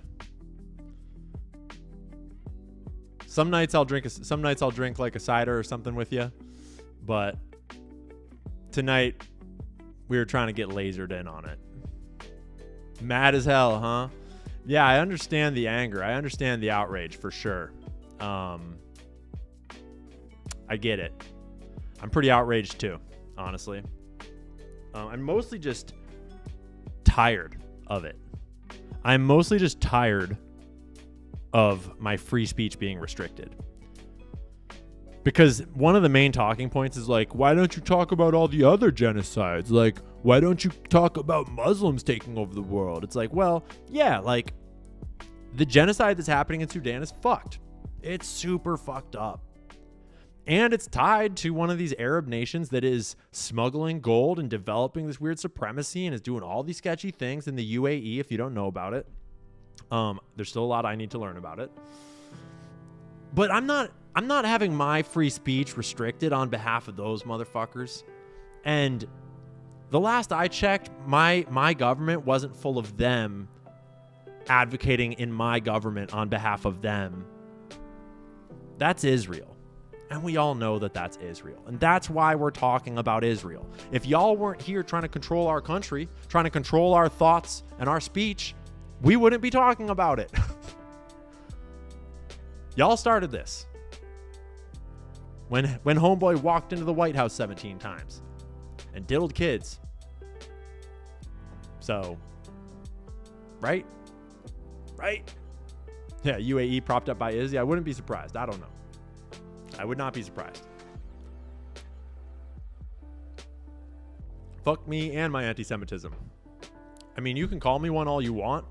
Some nights I'll drink like a cider or something with you, but tonight we were trying to get lasered in on it. Mad as hell, huh? Yeah, I understand the anger. I understand the outrage for sure. I get it. I'm pretty outraged too, honestly. I'm mostly just tired of it. I'm mostly just tired of my free speech being restricted. Because one of the main talking points is like, why don't you talk about all the other genocides? Like, why don't you talk about Muslims taking over the world? It's like, well, yeah, like the genocide that's happening in Sudan is fucked. It's super fucked up. And it's tied to one of these Arab nations that is smuggling gold and developing this weird supremacy and is doing all these sketchy things in the UAE, if you don't know about it. There's still a lot I need to learn about it. But I'm not having my free speech restricted on behalf of those motherfuckers. And the last I checked, my government wasn't full of them advocating in my government on behalf of them. That's Israel. And we all know that that's Israel. And that's why we're talking about Israel. If y'all weren't here trying to control our country, trying to control our thoughts and our speech, we wouldn't be talking about it. Y'all started this. When homeboy walked into the White House 17 times and diddled kids. So, right? Yeah, UAE propped up by Izzy. I wouldn't be surprised. I don't know. I would not be surprised. Fuck me and my anti-Semitism. I mean, you can call me one all you want.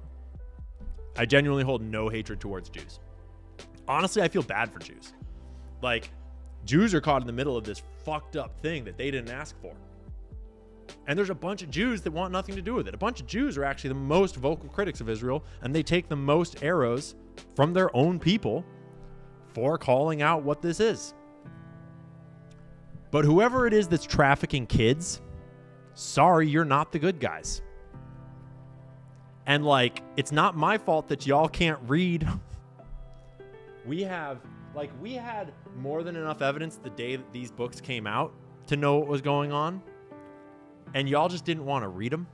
I genuinely hold no hatred towards Jews. Honestly, I feel bad for Jews. Like, Jews are caught in the middle of this fucked up thing that they didn't ask for. And there's a bunch of Jews that want nothing to do with it. A bunch of Jews are actually the most vocal critics of Israel, and they take the most arrows from their own people for calling out what this is. But whoever it is that's trafficking kids, sorry, you're not the good guys. And like, it's not my fault that y'all can't read. We had more than enough evidence the day that these books came out to know what was going on. And y'all just didn't want to read them.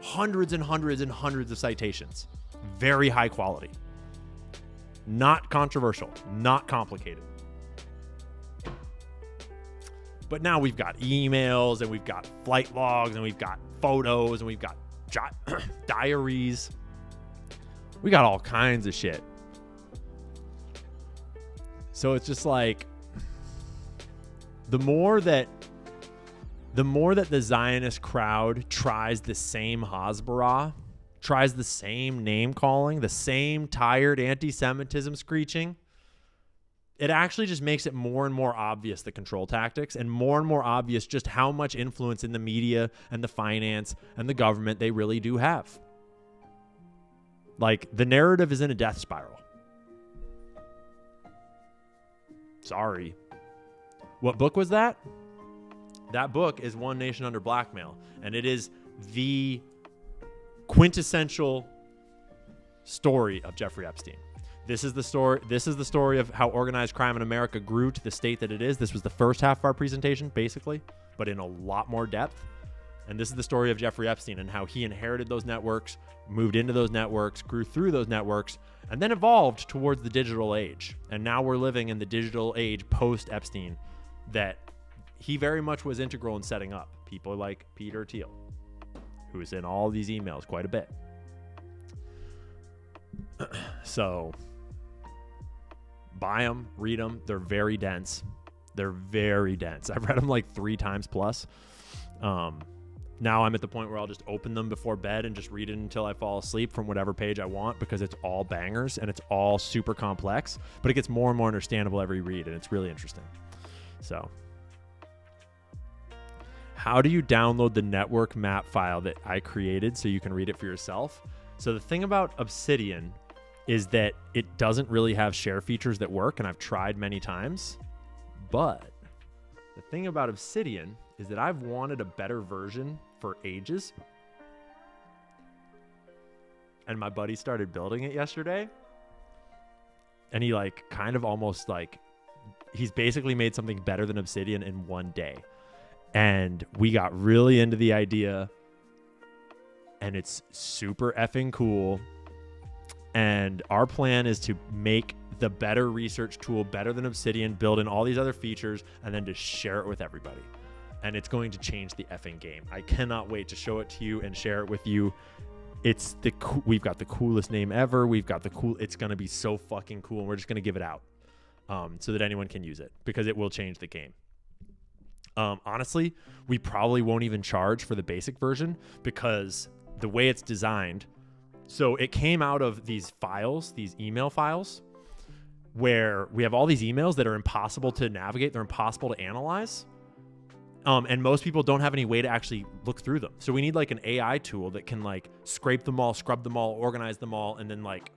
Hundreds and hundreds and hundreds of citations. Very high quality. Not controversial. Not complicated. But now we've got emails and we've got flight logs and we've got photos and we've got diaries. We got all kinds of shit. So it's just like the more that the Zionist crowd tries the same Hasbara, tries the same name calling, the same tired anti-Semitism screeching, it actually just makes it more and more obvious the control tactics and more obvious just how much influence in the media and the finance and the government they really do have. Like, the narrative is in a death spiral. Sorry. What book was that? That book is One Nation Under Blackmail, and it is the quintessential story of Jeffrey Epstein. This is the story of how organized crime in America grew to the state that it is. This was the first half of our presentation, basically, but in a lot more depth. And this is the story of Jeffrey Epstein and how he inherited those networks, moved into those networks, grew through those networks, and then evolved towards the digital age. And now we're living in the digital age post-Epstein that he very much was integral in setting up. People like Peter Thiel, who's in all these emails quite a bit. So buy them, read them. They're very dense. They're very dense. I've read them like 3 times plus. Now I'm at the point where I'll just open them before bed and just read it until I fall asleep from whatever page I want, because it's all bangers and it's all super complex, but it gets more and more understandable every read, and it's really interesting. So how do you download the network map file that I created so you can read it for yourself? So the thing about Obsidian is that it doesn't really have share features that work, and I've tried many times. But the thing about Obsidian is that I've wanted a better version for ages. And my buddy started building it yesterday. And he like kind of almost like, he's basically made something better than Obsidian in one day. And we got really into the idea. And it's super effing cool. And our plan is to make the better research tool better than Obsidian, build in all these other features, and then to share it with everybody. And it's going to change the effing game. I cannot wait to show it to you and share it with you. We've got the coolest name ever. It's going to be so fucking cool. And we're just going to give it out so that anyone can use it, because it will change the game. Honestly, we probably won't even charge for the basic version, because the way it's designed, so it came out of these files, these email files, where we have all these emails that are impossible to navigate. They're impossible to analyze. And most people don't have any way to actually look through them. So we need like an AI tool that can like scrape them all, scrub them all, organize them all, and then like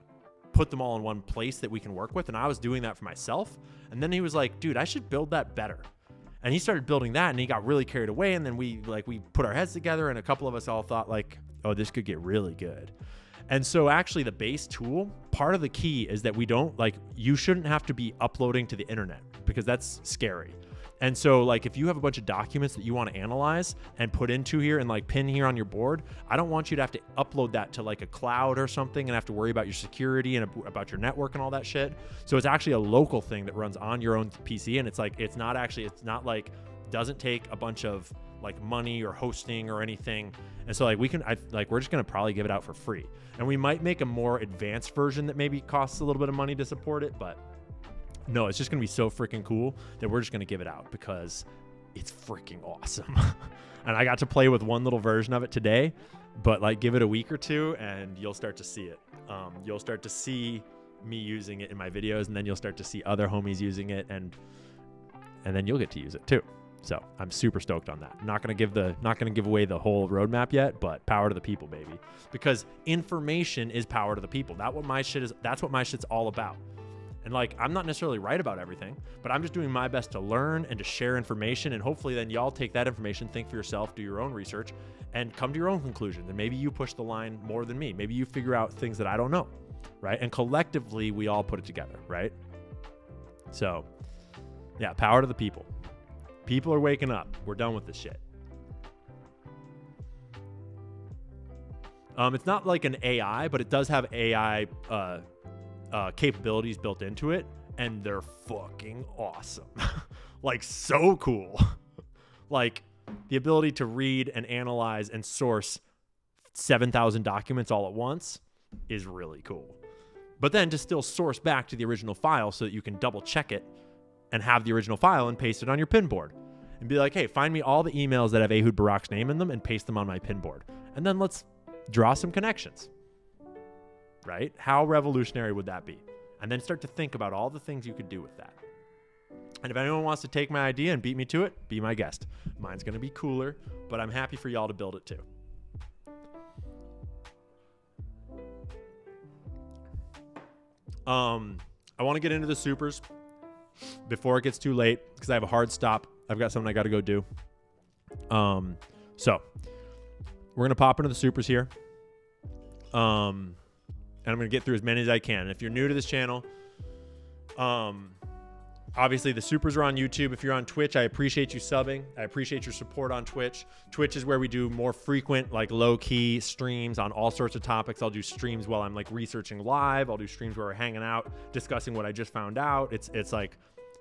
put them all in one place that we can work with. And I was doing that for myself. And then he was like, dude, I should build that better. And he started building that, and he got really carried away. And then we put our heads together, and a couple of us all thought like, oh, this could get really good. And so actually the base tool, part of the key is that you shouldn't have to be uploading to the internet, because that's scary. And so like if you have a bunch of documents that you want to analyze and put into here and like pin here on your board, I don't want you to have to upload that to like a cloud or something and have to worry about your security and about your network and all that shit. So it's actually a local thing that runs on your own PC, and doesn't take a bunch of like money or hosting or anything. And so like we're just going to probably give it out for free. And we might make a more advanced version that maybe costs a little bit of money to support it, but no, it's just going to be so freaking cool that we're just going to give it out because it's freaking awesome. And I got to play with one little version of it today, but like give it a week or two and you'll start to see it. You'll start to see me using it in my videos, and then you'll start to see other homies using it, and then you'll get to use it too. So I'm super stoked on that. Not gonna give away the whole roadmap yet, but power to the people, baby. Because information is power to the people. That's what my shit's all about. And like, I'm not necessarily right about everything, but I'm just doing my best to learn and to share information. And hopefully then y'all take that information, think for yourself, do your own research, and come to your own conclusions. And maybe you push the line more than me. Maybe you figure out things that I don't know, right? And collectively, we all put it together, right? So yeah, power to the people. People are waking up. We're done with this shit. It's not like an AI, but it does have AI capabilities built into it, and they're fucking awesome. Like, so cool. Like, the ability to read and analyze and source 7,000 documents all at once is really cool. But then to still source back to the original file so that you can double check it and have the original file and paste it on your pin board. And be like, hey, find me all the emails that have Ehud Barak's name in them and paste them on my pin board. And then let's draw some connections. Right? How revolutionary would that be? And then start to think about all the things you could do with that. And if anyone wants to take my idea and beat me to it, be my guest. Mine's going to be cooler, but I'm happy for y'all to build it too. I want to get into the supers before it gets too late because I have a hard stop. I've got something I got to go do. So we're going to pop into the supers here. And I'm going to get through as many as I can. And if you're new to this channel, Obviously, the supers are on YouTube. If you're on Twitch, I appreciate you subbing. I appreciate your support on Twitch. Twitch is where we do more frequent, like low-key streams on all sorts of topics. I'll do streams while I'm like researching live. I'll do streams where we're hanging out, discussing what I just found out. It's like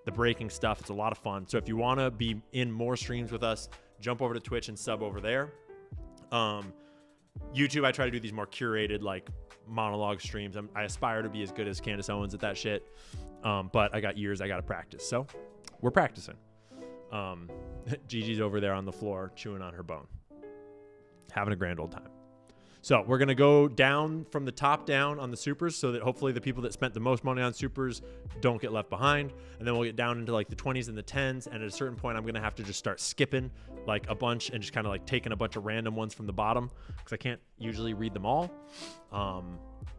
the breaking stuff. It's a lot of fun. So if you want to be in more streams with us, jump over to Twitch and sub over there. YouTube, I try to do these more curated, like monologue streams. I aspire to be as good as Candace Owens at that shit. But I got years I got to practice. So we're practicing. Gigi's over there on the floor chewing on her bone, having a grand old time. So we're going to go down from the top down on the supers so that hopefully the people that spent the most money on supers don't get left behind. And then we'll get down into like the 20s and the 10s. And at a certain point, I'm going to have to just start skipping like a bunch and just kind of like taking a bunch of random ones from the bottom because I can't usually read them all.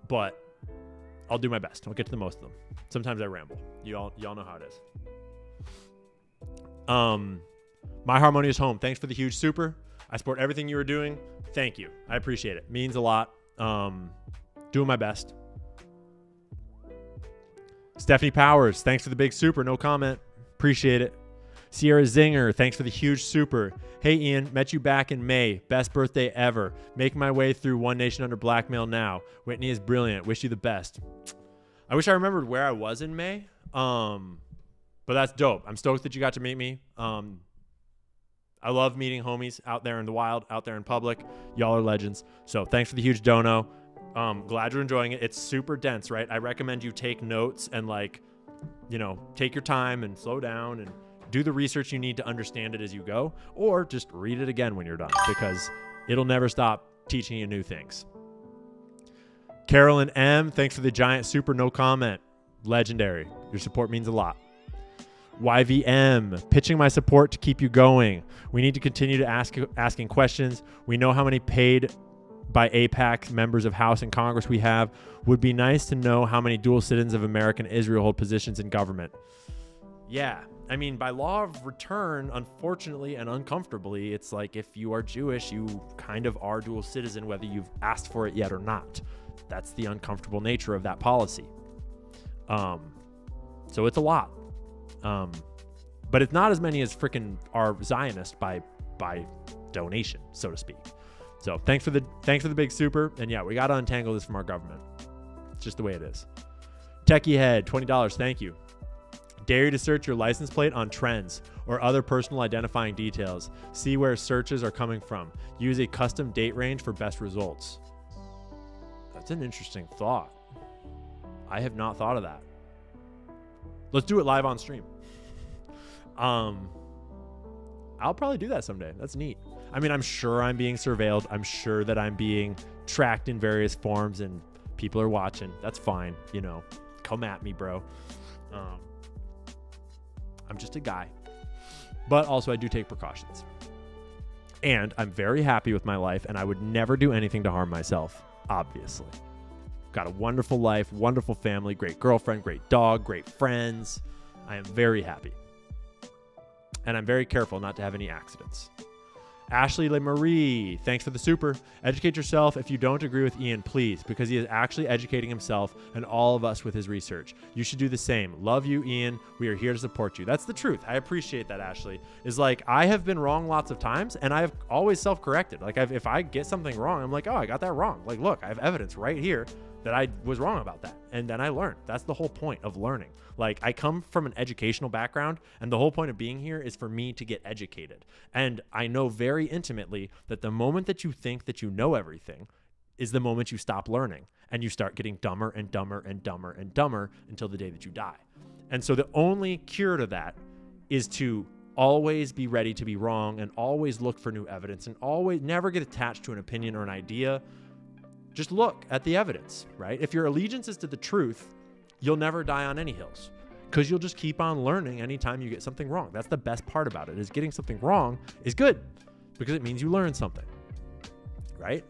But I'll do my best. I'll get to the most of them. Sometimes I ramble. Y'all know how it is. My Harmonious Home. Thanks for the huge super. I support everything you are doing. Thank you. I appreciate it. Means a lot. Doing my best. Stephanie Powers. Thanks for the big super. No comment. Appreciate it. Sierra Zinger. Thanks for the huge super. Hey, Ian. Met you back in May. Best birthday ever. Making my way through One Nation Under Blackmail now. Whitney is brilliant. Wish you the best. I wish I remembered where I was in May. But that's dope. I'm stoked that you got to meet me. I love meeting homies out there in the wild, out there in public. Y'all are legends. So thanks for the huge dono. Glad you're enjoying it. It's super dense, right? I recommend you take notes and like, take your time and slow down and do the research you need to understand it as you go, or just read it again when you're done because it'll never stop teaching you new things. Carolyn M, thanks for the giant super, no comment. Legendary. Your support means a lot. YVM, pitching my support to keep you going. We need to continue to asking questions. We know how many paid by AIPAC members of House and Congress we have. Would be nice to know how many dual citizens of America and Israel hold positions in government. Yeah, I mean, by law of return, unfortunately and uncomfortably, it's like if you are Jewish, you kind of are dual citizen whether you've asked for it yet or not. That's the uncomfortable nature of that policy. So it's a lot. But it's not as many as freaking are Zionist by donation, so to speak. So thanks for the big super. And yeah, we got to untangle this from our government. It's just the way it is. Techie Head, $20. Thank you. Dare you to search your license plate on trends or other personal identifying details. See where searches are coming from. Use a custom date range for best results. That's an interesting thought. I have not thought of that. Let's do it live on stream. I'll probably do that someday. That's neat. I mean, I'm sure I'm being surveilled. I'm sure that I'm being tracked in various forms and people are watching. That's fine. Come at me, bro. I'm just a guy. But also I do take precautions. And I'm very happy with my life and I would never do anything to harm myself, obviously. Got a wonderful life, wonderful family, great girlfriend, great dog, great friends. I am very happy. And I'm very careful not to have any accidents. Ashley LeMarie, thanks for the super. Educate yourself. If you don't agree with Ian, please, because he is actually educating himself and all of us with his research. You should do the same. Love you, Ian. We are here to support you. That's the truth. I appreciate that, Ashley. Is like, I have been wrong lots of times, and I've always self-corrected. Like, if I get something wrong, I'm like, oh, I got that wrong. Like, look, I have evidence right here that I was wrong about that. And then I learned. That's the whole point of learning. Like, I come from an educational background, and the whole point of being here is for me to get educated. And I know very intimately that the moment that you think that you know everything is the moment you stop learning, and you start getting dumber and dumber and dumber and dumber until the day that you die. And so the only cure to that is to always be ready to be wrong and always look for new evidence and always never get attached to an opinion or an idea. Just look at the evidence, right? If your allegiance is to the truth, you'll never die on any hills because you'll just keep on learning anytime you get something wrong. That's the best part about it, is getting something wrong is good because it means you learn something, right?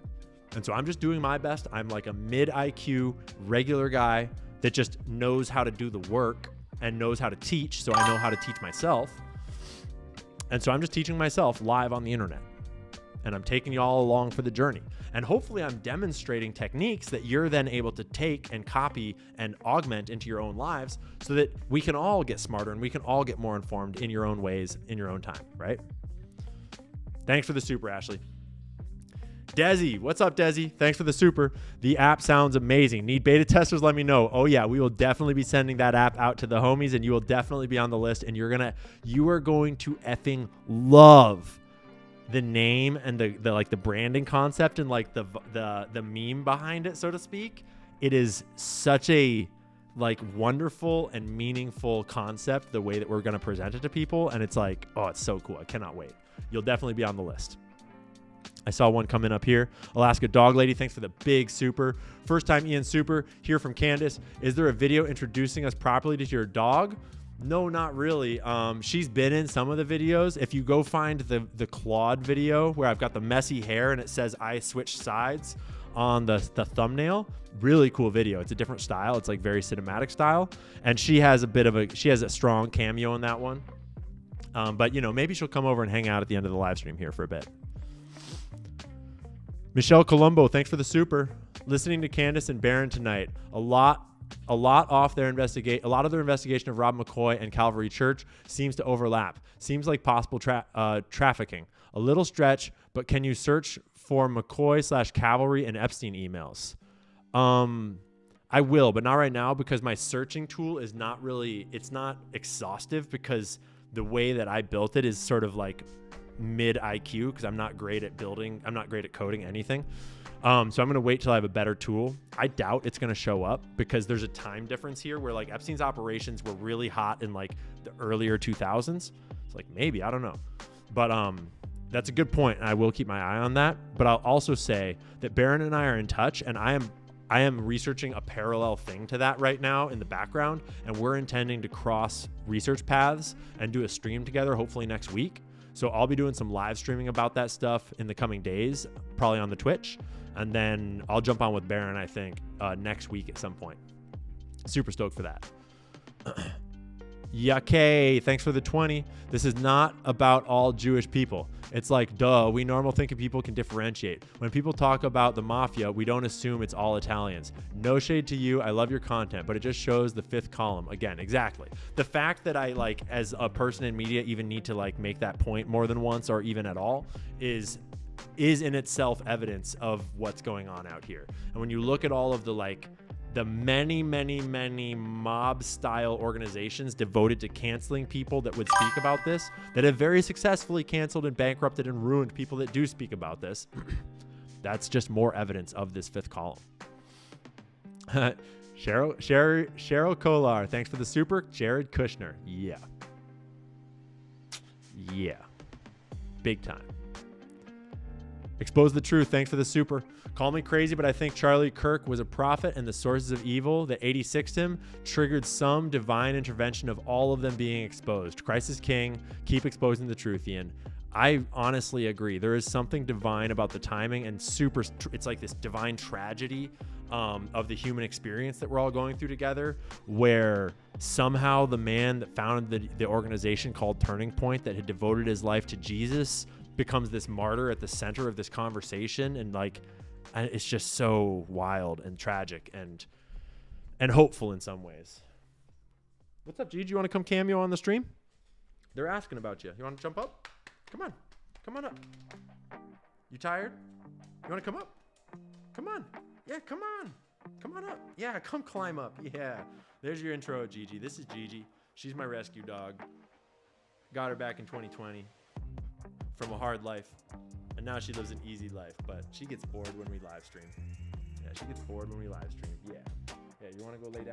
And so I'm just doing my best. I'm like a mid-IQ regular guy that just knows how to do the work and knows how to teach, so I know how to teach myself. And so I'm just teaching myself live on the internet. and I'm taking you all along for the journey. And hopefully I'm demonstrating techniques that you're then able to take and copy and augment into your own lives so that we can all get smarter and we can all get more informed in your own ways, in your own time, right? Thanks for the super, Ashley. Desi, what's up, Desi? Thanks for the super. The app sounds amazing. Need beta testers? Let me know. Oh yeah, we will definitely be sending that app out to the homies, and you will definitely be on the list. And you are going to effing love the name and the like the branding concept and like the meme behind it, so to speak. It is such a like wonderful and meaningful concept, the way that we're going to present it to people, and it's like, oh, it's so cool. I cannot wait. You'll definitely be on the list. I saw one coming up here. Alaska Dog Lady, thanks for the big super. First time Ian super. Here from Candace. Is there a video introducing us properly to your dog? No, not really. She's been in some of the videos. If you go find the Claude video where I've got the messy hair and it says I switch sides on the thumbnail, really cool video. It's a different style. It's like very cinematic style. And she has a strong cameo in that one. But maybe she'll come over and hang out at the end of the live stream here for a bit. Michelle Colombo, thanks for the super. Listening to Candace and Barron tonight. A lot of their investigation of Rob McCoy and Calvary Church seems to overlap. Seems like possible trafficking. A little stretch, but can you search for McCoy/Cavalry and Epstein emails? I will, but not right now because my searching tool is not exhaustive, because the way that I built it is sort of like mid IQ, because I'm not great at coding anything. So I'm going to wait till I have a better tool. I doubt it's going to show up because there's a time difference here where like Epstein's operations were really hot in like the earlier 2000s. It's like, maybe, I don't know. But that's a good point, and I will keep my eye on that. But I'll also say that Barron and I are in touch, and I am researching a parallel thing to that right now in the background, and we're intending to cross research paths and do a stream together hopefully next week. So I'll be doing some live streaming about that stuff in the coming days, probably on the Twitch. And then I'll jump on with Barron, I think, next week at some point. Super stoked for that. Yake, thanks for the 20. This is not about all Jewish people. It's like, duh, we normal thinking people can differentiate. When people talk about the mafia, we don't assume it's all Italians. No shade to you. I love your content, but it just shows the fifth column. Again, exactly. The fact that I, like, as a person in media, even need to, like, make that point more than once or even at all is in itself evidence of what's going on out here. And when you look at all of the, like, the many mob style organizations devoted to canceling people that would speak about this, that have very successfully canceled and bankrupted and ruined people that do speak about this, that's just more evidence of this fifth column. Cheryl Kolar, thanks for the super. Jared Kushner, yeah, big time. Expose the truth, thanks for the super. Call me crazy, but I think Charlie Kirk was a prophet, and the sources of evil that 86'd him triggered some divine intervention of all of them being exposed. Christ is king. Keep exposing the truth, Ian. I honestly agree. There is something divine about the timing, and it's like this divine tragedy of the human experience that we're all going through together, where somehow the man that founded the organization called Turning Point, that had devoted his life to Jesus, becomes this martyr at the center of this conversation. And like, it's just so wild and tragic and hopeful in some ways. What's up, G? Do you want to come cameo on the stream? They're asking about you. You want to jump up? Come on up. You tired? You want to come up? Come on. Yeah, come on up. Yeah, come climb up. Yeah, there's your intro, Gigi. This is Gigi. She's my rescue dog. Got her back in 2020 from a hard life. And now she lives an easy life, but she gets bored when we live stream. Yeah, she gets bored when we live stream. Yeah, you want to go lay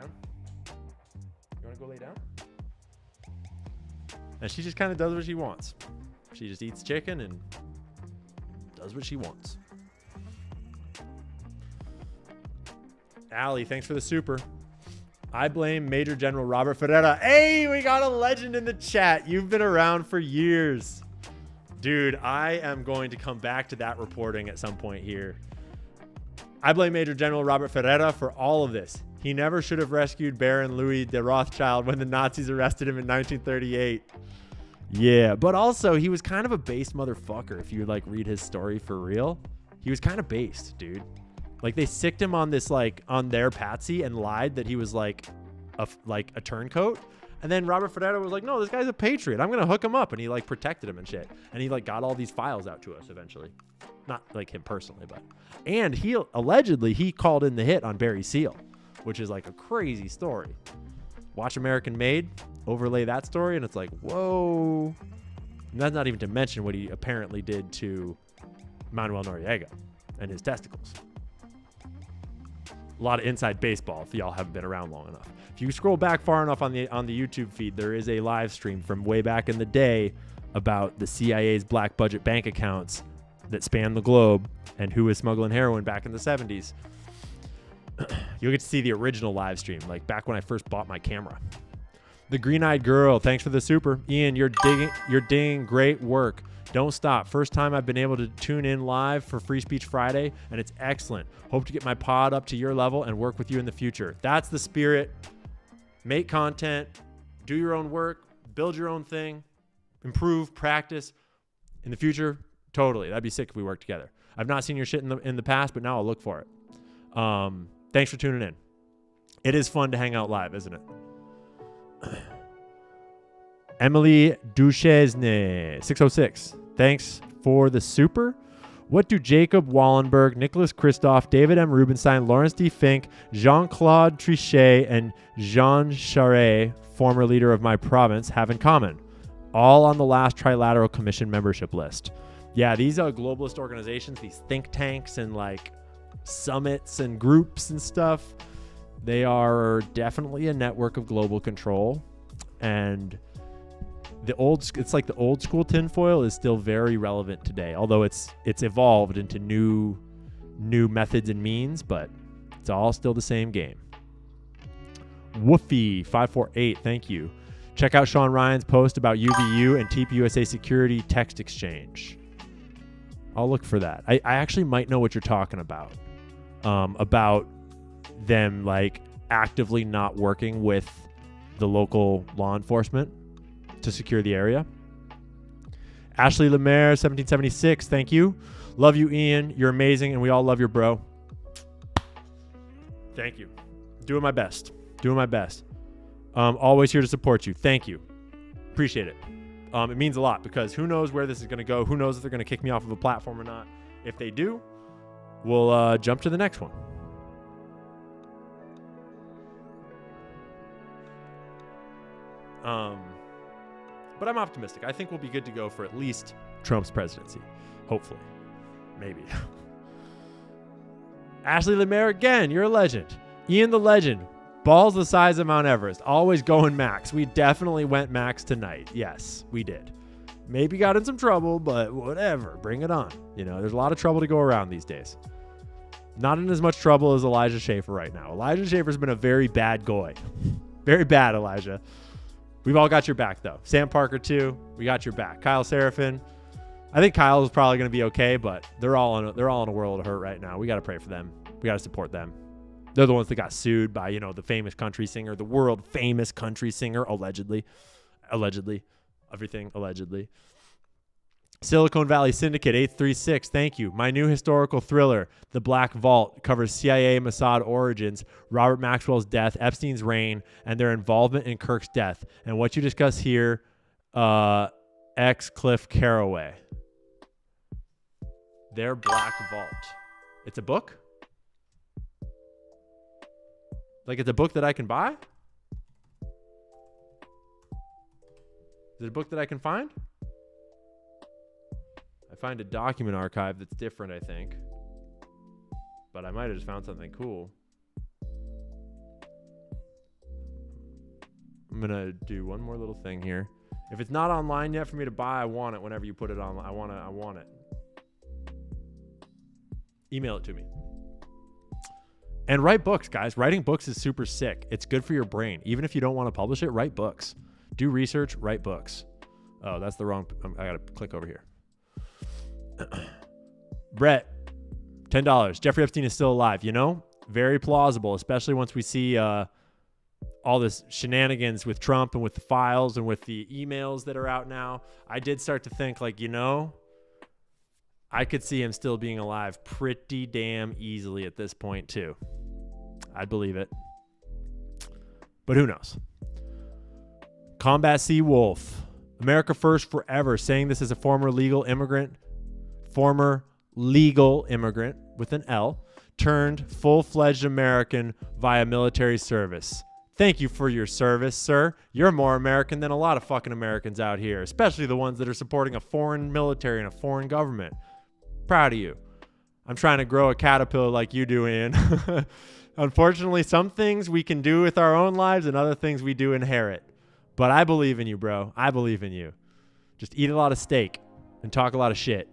down? And she just kind of does what she wants. She just eats chicken and does what she wants. Allie, thanks for the super. I blame Major General Robert Ferreira. Hey, we got a legend in the chat. You've been around for years. Dude, I am going to come back to that reporting at some point here. I blame Major General Robert Ferreira for all of this. He never should have rescued Baron Louis de Rothschild when the Nazis arrested him in 1938. Yeah, but also he was kind of a based motherfucker. If you like read his story for real, he was kind of based, dude. Like they sicked him on this like on their patsy and lied that he was like a turncoat. And then Robert Fedetto was like, no, this guy's a patriot. I'm gonna hook him up, and he like protected him and shit. And he like got all these files out to us eventually, not like him personally, but and he allegedly he called in the hit on Barry Seal, which is like a crazy story. Watch American Made, overlay that story, and it's like, whoa. And that's not even to mention what he apparently did to Manuel Noriega and his testicles. A lot of inside baseball if y'all haven't been around long enough. If you scroll back far enough on the YouTube feed, there is a live stream from way back in the day about the CIA's black budget bank accounts that span the globe and who was smuggling heroin back in the 70s. You'll get to see the original live stream, like back when I first bought my camera. The Green-Eyed Girl, thanks for the super. Ian, you're digging great work. Don't stop. First time I've been able to tune in live for Free Speech Friday, and it's excellent. Hope to get my pod up to your level and work with you in the future. That's the spirit. Make content, do your own work, build your own thing, improve, practice. In the future, totally. That'd be sick if we worked together. I've not seen your shit in the past, but now I'll look for it. Thanks for tuning in. It is fun to hang out live, isn't it? Emily Duchesne, 606. Thanks for the super. What do Jacob Wallenberg, Nicholas Kristoff, David M. Rubenstein, Lawrence D. Fink, Jean-Claude Trichet, and Jean Charest, former leader of my province, have in common? All on the last Trilateral Commission membership list. Yeah, these are globalist organizations, these think tanks and like summits and groups and stuff. They are definitely a network of global control, and it's like the old school tinfoil is still very relevant today, although it's evolved into new methods and means, but it's all still the same game. Woofy548, thank you. Check out Sean Ryan's post about UVU and TPUSA security text exchange. I'll look for that. I actually might know what you're talking about them like actively not working with the local law enforcement to secure the area. Ashley Lemaire, 1776, thank you. Love you, Ian. You're amazing, and we all love your bro. Thank you. Doing my best. Always here to support you. Thank you. Appreciate it. It means a lot because who knows where this is going to go. Who knows if they're going to kick me off of a platform or not. If they do, we'll jump to the next one. But I'm optimistic. I think we'll be good to go for at least Trump's presidency. Hopefully. Maybe. Ashley Lemaire again. You're a legend. Ian the legend. Balls the size of Mount Everest. Always going max. We definitely went max tonight. Yes, we did. Maybe got in some trouble, but whatever. Bring it on. You know, there's a lot of trouble to go around these days. Not in as much trouble as Elijah Schaffer right now. Elijah Schaffer's been a very bad guy. Very bad, Elijah. We've all got your back, though. Sam Parker, too. We got your back. Kyle Seraphin. I think Kyle is probably going to be okay, but they're all in a world of hurt right now. We got to pray for them. We got to support them. They're the ones that got sued by, the famous country singer, the world famous country singer, allegedly. Everything allegedly. Silicon Valley Syndicate 836, thank you. My new historical thriller, The Black Vault, covers CIA Mossad origins, Robert Maxwell's death, Epstein's reign, and their involvement in Kirk's death. And what you discuss here, X Cliff Carraway. Their Black Vault. It's a book? Like it's a book that I can buy? Is it a book that I can find? I find a document archive that's different, I think. But I might have just found something cool. I'm going to do one more little thing here. If it's not online yet for me to buy, I want it whenever you put it online. I want it. Email it to me. And write books, guys. Writing books is super sick. It's good for your brain. Even if you don't want to publish it, write books. Do research, write books. Oh, that's the wrong... I got to click over here. Brett, $10. Jeffrey Epstein is still alive. Very plausible, especially once we see all this shenanigans with Trump and with the files and with the emails that are out now, I did start to think like, I could see him still being alive pretty damn easily at this point too. I'd believe it. But who knows? Combat Sea Wolf. America First Forever, saying this as a former legal immigrant with an L, turned full-fledged American via military service. Thank you for your service, sir. You're more American than a lot of fucking Americans out here, especially the ones that are supporting a foreign military and a foreign government. Proud of you. I'm trying to grow a caterpillar like you do, Ian. Unfortunately, some things we can do with our own lives and other things we do inherit. But I believe in you, bro. I believe in you. Just eat a lot of steak and talk a lot of shit.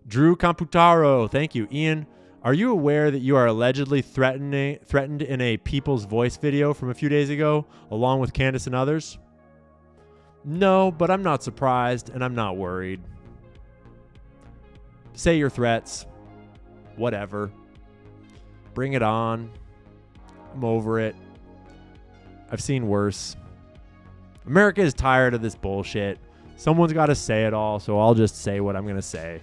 Drew Computaro, thank you. Ian, are you aware that you are allegedly threatened in a People's Voice video from a few days ago, along with Candace and others? No, but I'm not surprised and I'm not worried. Say your threats. Whatever. Bring it on. I'm over it. I've seen worse. America is tired of this bullshit. Someone's got to say it all, so I'll just say what I'm going to say.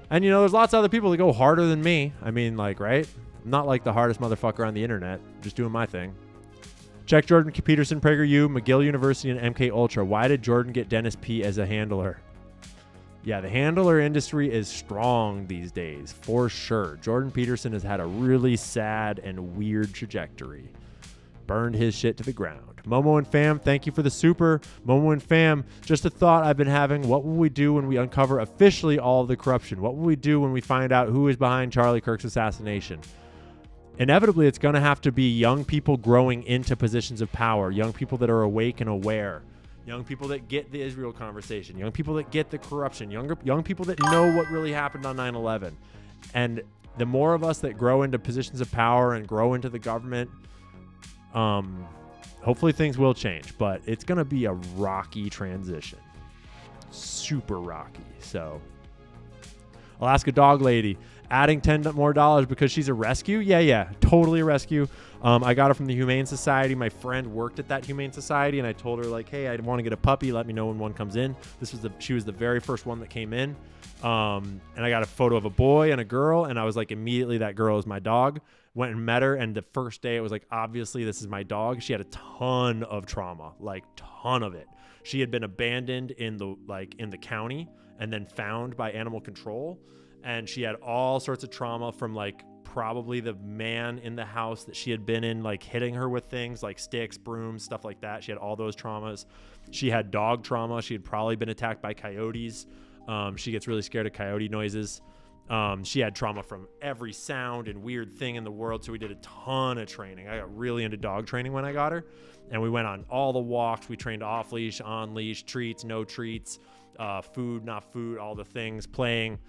And, there's lots of other people that go harder than me. I mean, right? I'm not like the hardest motherfucker on the internet. I'm just doing my thing. Check Jordan Peterson, PragerU, McGill University, and MK Ultra. Why did Jordan get Dennis P as a handler? Yeah, the handler industry is strong these days, for sure. Jordan Peterson has had a really sad and weird trajectory. Burned his shit to the ground. Momo and Fam, thank you for the super. Momo and Fam, just a thought I've been having. What will we do when we uncover officially all of the corruption? What will we do when we find out who is behind Charlie Kirk's assassination? Inevitably, it's going to have to be young people growing into positions of power, young people that are awake and aware, young people that get the Israel conversation, young people that get the corruption, young people that know what really happened on 9/11. And the more of us that grow into positions of power and grow into the government, hopefully things will change, but it's going to be a rocky transition. Super rocky. So, Alaska Dog Lady, adding $10 more because she's a rescue? Yeah, totally a rescue. I got her from the Humane Society. My friend worked at that Humane Society, and I told her, hey, I want to get a puppy. Let me know when one comes in. She was the very first one that came in. And I got a photo of a boy and a girl, and I was like, immediately, that girl is my dog. Went and met her, and the first day it was like, obviously this is my dog. She had a ton of trauma, ton of it. She had been abandoned in the county and then found by animal control, and she had all sorts of trauma from probably the man in the house that she had been in, hitting her with things like sticks, brooms, stuff like that. She had all those traumas. She had dog trauma. She had probably been attacked by coyotes. She gets really scared of coyote noises. She had trauma from every sound and weird thing in the world, so we did a ton of training. I got really into dog training when I got her, and we went on all the walks. We trained off leash, on leash, treats, no treats, food, not food, all the things, playing.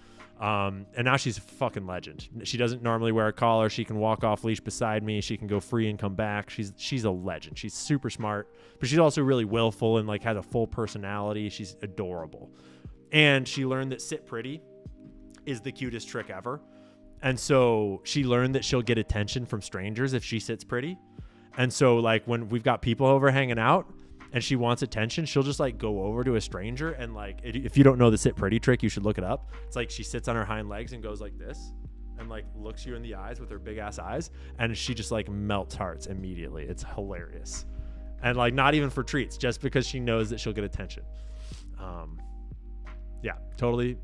And now she's a fucking legend. She doesn't normally wear a collar. She can walk off leash beside me. She can go free and come back. She's a legend. She's super smart, but she's also really willful and has a full personality. She's adorable. And she learned that sit pretty is the cutest trick ever. And so she learned that she'll get attention from strangers if she sits pretty. And so when we've got people over hanging out and she wants attention, she'll just go over to a stranger and if you don't know the sit pretty trick, you should look it up. It's she sits on her hind legs and goes like this and looks you in the eyes with her big ass eyes, and she just melts hearts immediately. It's hilarious. And not even for treats, just because she knows that she'll get attention. Yeah, totally.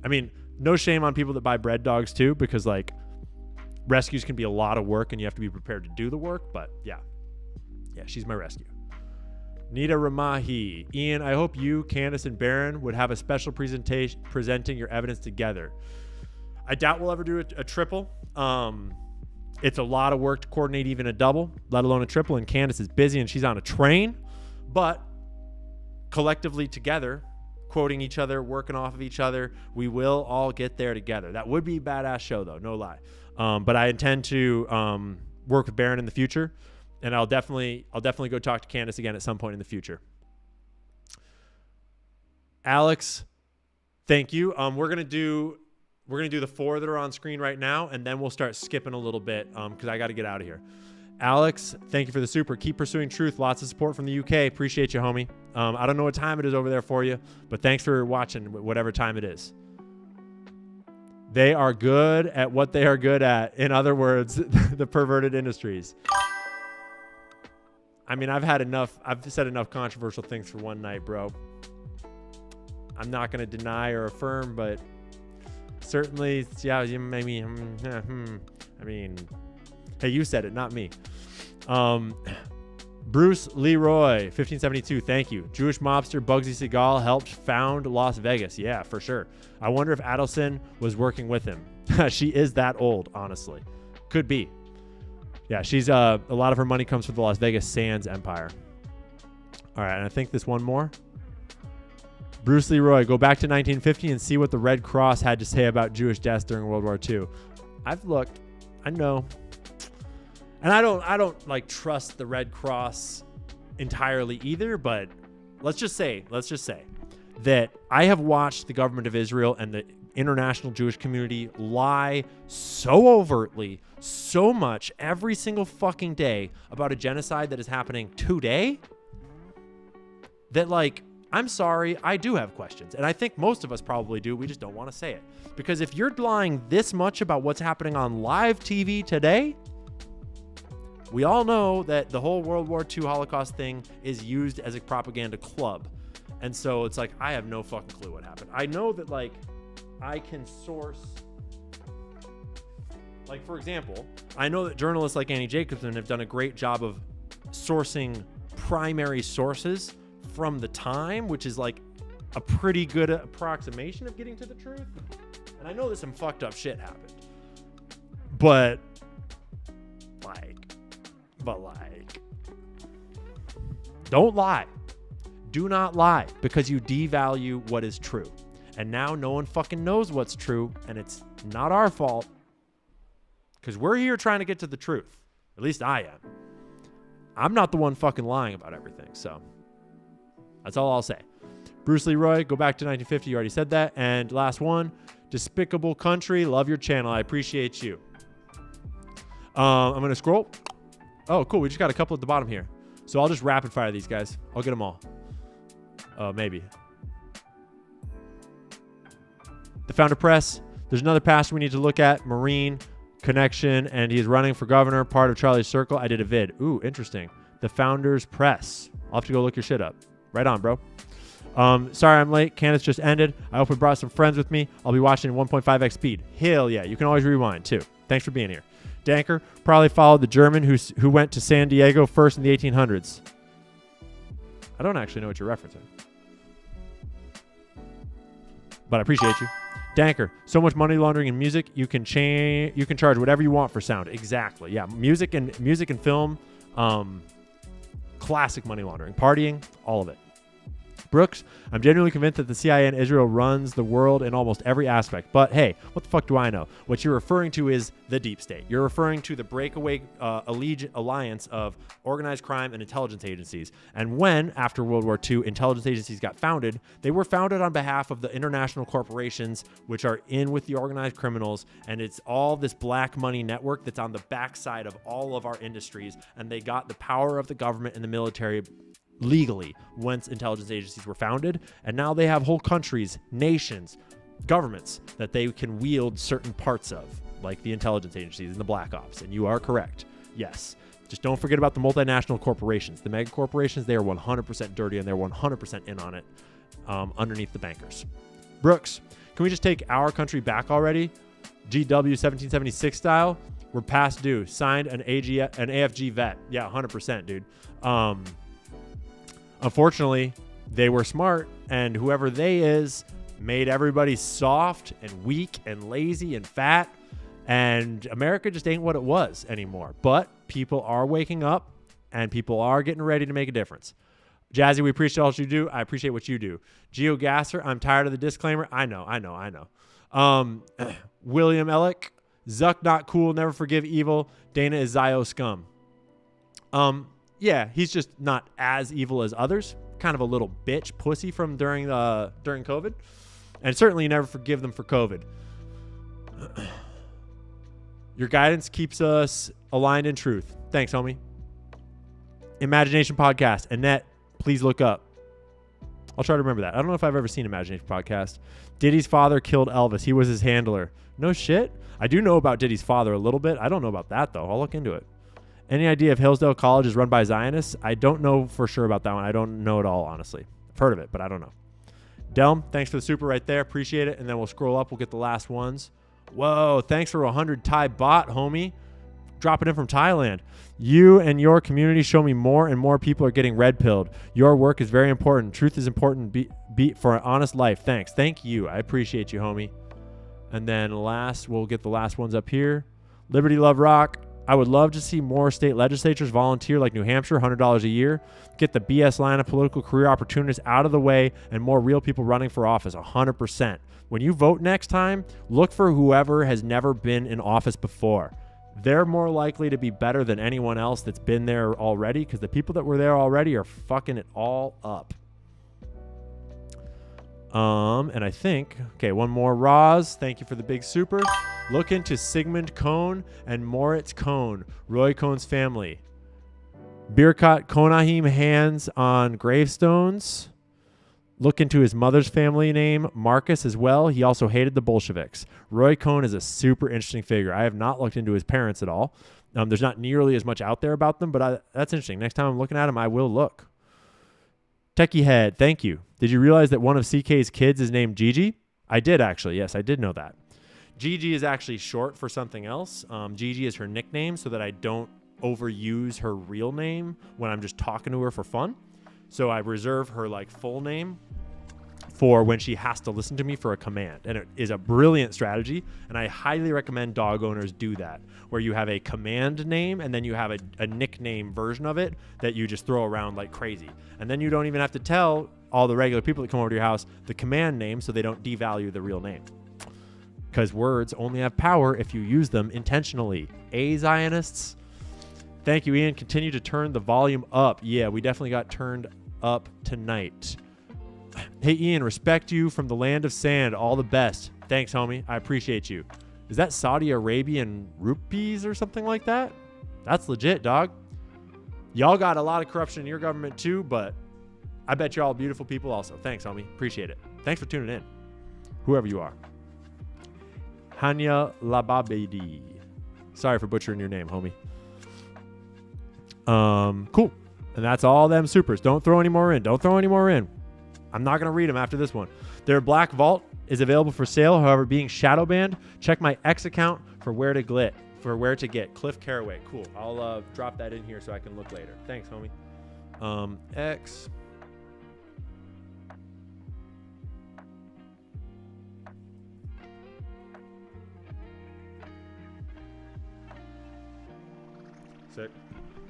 I mean, no shame on people that buy bred dogs too, because rescues can be a lot of work and you have to be prepared to do the work. But yeah, she's my rescue. Nita Ramahi, Ian, I hope you, Candace, and Baron would have a special presentation presenting your evidence together. I doubt we'll ever do a triple. It's a lot of work to coordinate even a double, let alone a triple. And Candace is busy and she's on a train, but collectively together, quoting each other, working off of each other, we will all get there together. That would be a badass show though, no lie. But I intend to work with Baron in the future, and I'll definitely go talk to Candace again at some point in the future. Alex, thank you. We're gonna do the 4 that are on screen right now, and then we'll start skipping a little bit because I got to get out of here. Alex, thank you for the super. Keep pursuing truth. Lots of support from the UK. Appreciate you, homie. I don't know what time it is over there for you, but thanks for watching whatever time it is. They are good at what they are good at. In other words, the perverted industries. I mean, I've said enough controversial things for one night, bro. I'm not going to deny or affirm, but certainly, yeah, maybe, I mean, hey, you said it, not me. Bruce Leroy, 1572, thank you. Jewish mobster Bugsy Siegel helped found Las Vegas. Yeah, for sure. I wonder if Adelson was working with him. She is that old, honestly. Could be. Yeah, she's a lot of her money comes from the Las Vegas Sands empire. All right, and I think this one more. Bruce Leroy, go back to 1950 and see what the Red Cross had to say about Jewish deaths during World War II. I've looked. I know. And I don't like trust the Red Cross entirely either, but let's just say that I have watched the government of Israel and the international Jewish community lie so overtly, so much every single fucking day about a genocide that is happening today that, like, I'm sorry, I do have questions. And I think most of us probably do. We just don't want to say it. Because if you're lying this much about what's happening on live TV today, we all know that the whole World War II Holocaust thing is used as a propaganda club. And so it's like, I have no fucking clue what happened. I know that, like, I can source, like, for example, I know that journalists like Annie Jacobson have done a great job of sourcing primary sources from the time, which is like a pretty good approximation of getting to the truth. And I know that some fucked up shit happened. But don't lie. Do not lie, because you devalue what is true. And now no one fucking knows what's true, and it's not our fault, because we're here trying to get to the truth. At least I am. I'm not the one fucking lying about everything, so that's all I'll say. Bruce Leroy, go back to 1950. You already said that. And last one, Despicable Country, love your channel. I appreciate you. I'm going to scroll. Oh, cool. We just got a couple at the bottom here. So I'll just rapid fire these guys. I'll get them all. Maybe. The Founder Press. There's another pastor we need to look at. Marine connection. And he's running for governor. Part of Charlie's Circle. I did a vid. Ooh, interesting. The Founders Press. I'll have to go look your shit up. Right on, bro. Sorry I'm late. Candace just ended. I hope I brought some friends with me. I'll be watching 1.5x speed. Hell yeah. You can always rewind too. Thanks for being here. Danker probably followed the German who went to San Diego first in the 1800s. I don't actually know what you're referencing, but I appreciate you. Danker, so much money laundering in music. You can charge whatever you want for sound. Exactly. Yeah. Music and film. Classic money laundering. Partying. All of it. Brooks, I'm genuinely convinced that the CIA in Israel runs the world in almost every aspect. But hey, what the fuck do I know? What you're referring to is the deep state. You're referring to the breakaway alliance of organized crime and intelligence agencies. And when, after World War II, intelligence agencies got founded, they were founded on behalf of the international corporations, which are in with the organized criminals. And it's all this black money network that's on the backside of all of our industries. And they got the power of the government and the military legally once intelligence agencies were founded, and now they have whole countries, nations, governments that they can wield certain parts of, like the intelligence agencies and the black ops. And you are correct. Yes. Just don't forget about the multinational corporations. The mega corporations, they are 100% dirty, and they're 100% in on it underneath the bankers. Brooks, can we just take our country back already? GW 1776 style? We're past due. Signed an AFG vet. Yeah, 100%, dude. Unfortunately, they were smart, and whoever they is made everybody soft and weak and lazy and fat, and America just ain't what it was anymore. But people are waking up, and people are getting ready to make a difference. Jazzy, we appreciate all you do. I appreciate what you do. GeoGasser, I'm tired of the disclaimer. I know. William Ellick, Zuck not cool, never forgive evil. Dana is Zio scum. Yeah, he's just not as evil as others. Kind of a little bitch pussy from during COVID. And certainly you never forgive them for COVID. Your guidance keeps us aligned in truth. Thanks, homie. Imagination Podcast. Annette, please look up. I'll try to remember that. I don't know if I've ever seen Imagination Podcast. Diddy's father killed Elvis. He was his handler. No shit. I do know about Diddy's father a little bit. I don't know about that, though. I'll look into it. Any idea if Hillsdale College is run by Zionists? I don't know for sure about that one. I don't know at all, honestly. I've heard of it, but I don't know. Delm, thanks for the super right there. Appreciate it. And then we'll scroll up. We'll get the last ones. Whoa, thanks for 100 Thai bot, homie. Dropping in from Thailand. You and your community show me more and more people are getting red pilled. Your work is very important. Truth is important be for an honest life. Thanks. Thank you. I appreciate you, homie. And then last, we'll get the last ones up here. Liberty Love Rock. I would love to see more state legislatures volunteer like New Hampshire, $100 a year. Get the BS line of political career opportunities out of the way and more real people running for office, 100%. When you vote next time, look for whoever has never been in office before. They're more likely to be better than anyone else that's been there already because the people that were there already are fucking it all up. And I think, okay, one more. Roz, thank you for the big super. Look into Sigmund Cohn and Moritz Cohn, Roy Cohn's family. Birkat Konahim hands on gravestones. Look into his mother's family name, Marcus, as well. He also hated the Bolsheviks. Roy Cohn is a super interesting figure. I have not looked into his parents at all. There's not nearly as much out there about them, but that's interesting. Next time I'm looking at him, I will look. Techie Head, thank you. Did you realize that one of CK's kids is named Gigi? I did, actually. Yes, I did know that. Gigi is actually short for something else. Gigi is her nickname so that I don't overuse her real name when I'm just talking to her for fun. So I reserve her like full name for when she has to listen to me for a command. And it is a brilliant strategy. And I highly recommend dog owners do that, where you have a command name and then you have a nickname version of it that you just throw around like crazy. And then you don't even have to tell all the regular people that come over to your house the command name so they don't devalue the real name. Because words only have power if you use them intentionally. Zionists. Thank you, Ian. Continue to turn the volume up. Yeah, we definitely got turned up tonight. Hey, Ian, respect you from the land of sand. All the best. Thanks, homie. I appreciate you. Is that Saudi Arabian rupees or something like that? That's legit, dog. Y'all got a lot of corruption in your government too, but I bet you're all beautiful people also. Thanks, homie. Appreciate it. Thanks for tuning in. Whoever you are. Hanya Lababedi. Sorry for butchering your name, homie. Cool. And that's all them supers. Don't throw any more in. Don't throw any more in. I'm not going to read them after this one. Their Black Vault is available for sale. However, being shadow banned, check my X account for where to get. Cliff Caraway. Cool. I'll drop that in here so I can look later. Thanks, homie. X.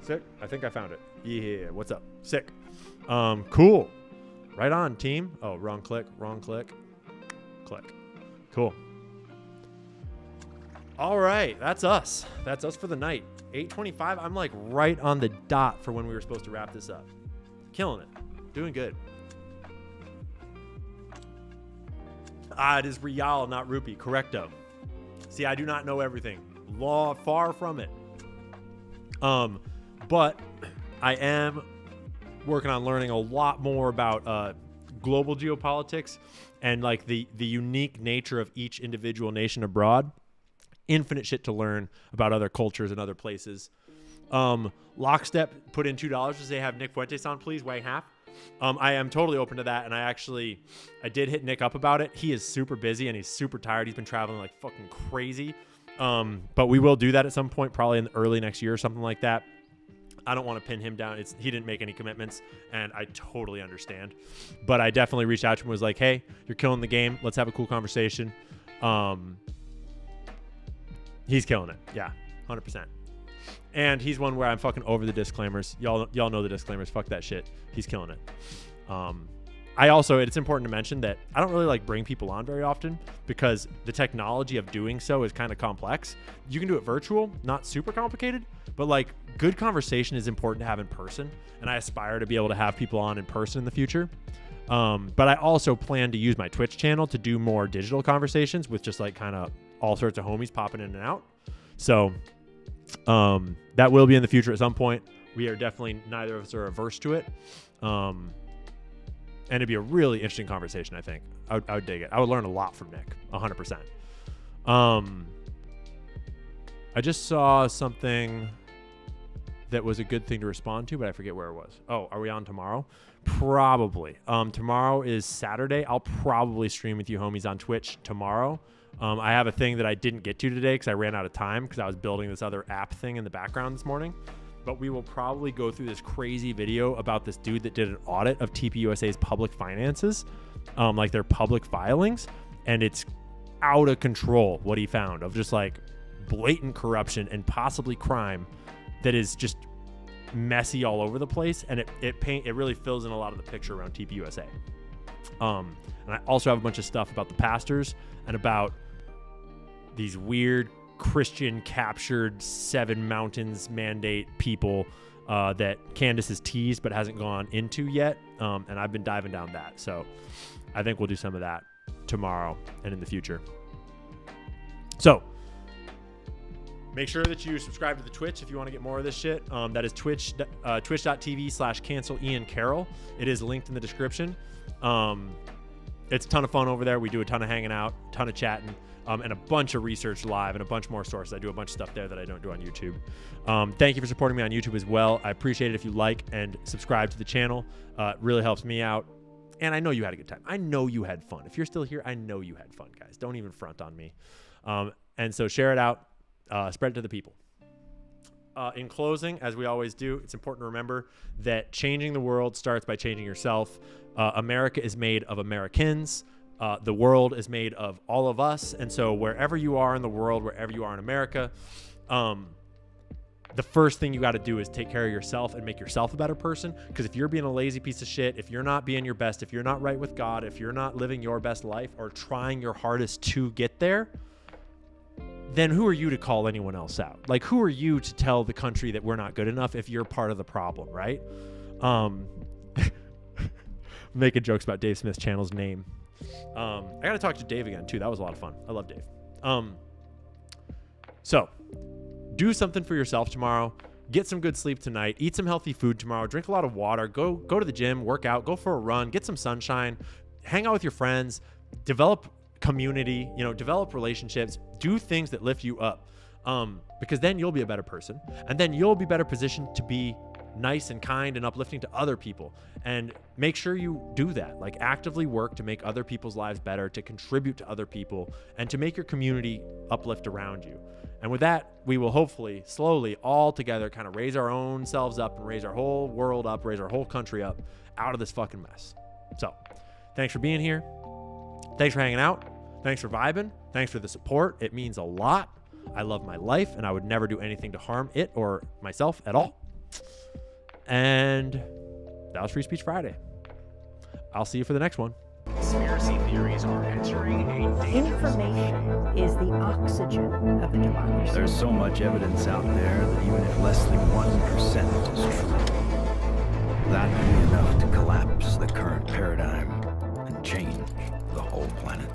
Sick. I think I found it. Yeah. What's up? Sick. Cool. Right on, team. Oh, wrong click. Click. Cool. All right. That's us. That's us for the night. 8:25. I'm like right on the dot for when we were supposed to wrap this up. Killing it. Doing good. It is Rial, not rupee. Correcto. See, I do not know everything. Far from it. But I am working on learning a lot more about global geopolitics and like the unique nature of each individual nation abroad. Infinite shit to learn about other cultures and other places. Lockstep put in $2 to say have Nick Fuentes on, please. Way half. I am totally open to that, and I did hit Nick up about it. He is super busy and he's super tired. He's been traveling like fucking crazy. But we will do that at some point, probably in the early next year or something like that. I don't want to pin him down. He didn't make any commitments, and I totally understand. But I definitely reached out to him and was like, hey, you're killing the game. Let's have a cool conversation. He's killing it. Yeah, 100%. And he's one where I'm fucking over the disclaimers. Y'all know the disclaimers. Fuck that shit. He's killing it. It's important to mention that I don't really like bring people on very often because the technology of doing so is kind of complex. You can do it virtual, not super complicated, but like good conversation is important to have in person. And I aspire to be able to have people on in person in the future. But I also plan to use my Twitch channel to do more digital conversations with just like kind of all sorts of homies popping in and out. So that will be in the future at some point. We are definitely, neither of us are averse to it. And it'd be a really interesting conversation, I think. I would dig it. I would learn a lot from Nick, 100%. I just saw something that was a good thing to respond to, but I forget where it was. Oh, are we on tomorrow? Probably. Tomorrow is Saturday. I'll probably stream with you homies on Twitch tomorrow. I have a thing that I didn't get to today because I ran out of time because I was building this other app thing in the background this morning. But we will probably go through this crazy video about this dude that did an audit of TPUSA's public finances, like their public filings. And it's out of control what he found of just like blatant corruption and possibly crime that is just messy all over the place. And it really fills in a lot of the picture around TPUSA. And I also have a bunch of stuff about the pastors and about these weird Christian captured Seven Mountains mandate people that Candace has teased but hasn't gone into yet. And I've been diving down that. So I think we'll do some of that tomorrow and in the future. So make sure that you subscribe to the Twitch if you want to get more of this shit. That is twitch.tv/cancel Ian Carroll. It is linked in the description. It's a ton of fun over there. We do a ton of hanging out, ton of chatting, and a bunch of research live and a bunch more sources. I do a bunch of stuff there that I don't do on YouTube. Thank you for supporting me on YouTube as well. I appreciate it if you like and subscribe to the channel. It really helps me out. And I know you had a good time. I know you had fun. If you're still here, I know you had fun, guys. Don't even front on me. And so share it out. Spread it to the people. In closing, as we always do, it's important to remember that changing the world starts by changing yourself. America is made of Americans. The world is made of all of us. And so wherever you are in the world, wherever you are in America, the first thing you got to do is take care of yourself and make yourself a better person. Because if you're being a lazy piece of shit, if you're not being your best, if you're not right with God, if you're not living your best life or trying your hardest to get there, then who are you to call anyone else out? Like, who are you to tell the country that we're not good enough if you're part of the problem, right? Making jokes about Dave Smith's channel's name. I got to talk to Dave again, too. That was a lot of fun. I love Dave. So do something for yourself tomorrow. Get some good sleep tonight. Eat some healthy food tomorrow. Drink a lot of water. Go to the gym, work out, go for a run, get some sunshine, hang out with your friends, develop community, develop relationships, do things that lift you up. Because then you'll be a better person, and then you'll be better positioned to be nice and kind and uplifting to other people. And make sure you do that. Like, actively work to make other people's lives better, to contribute to other people, and to make your community uplift around you. And with that, we will hopefully slowly all together kind of raise our own selves up and raise our whole world up, raise our whole country up out of this fucking mess. So thanks for being here. Thanks for hanging out. Thanks for vibing. Thanks for the support. It means a lot. I love my life, and I would never do anything to harm it or myself at all. And that was Free Speech Friday. I'll see you for the next one. Conspiracy theories are entering a dangerous Information is the oxygen of the democracy. There's so much evidence out there that even if less than 1% is true, that would be enough to collapse the current paradigm and change the whole planet.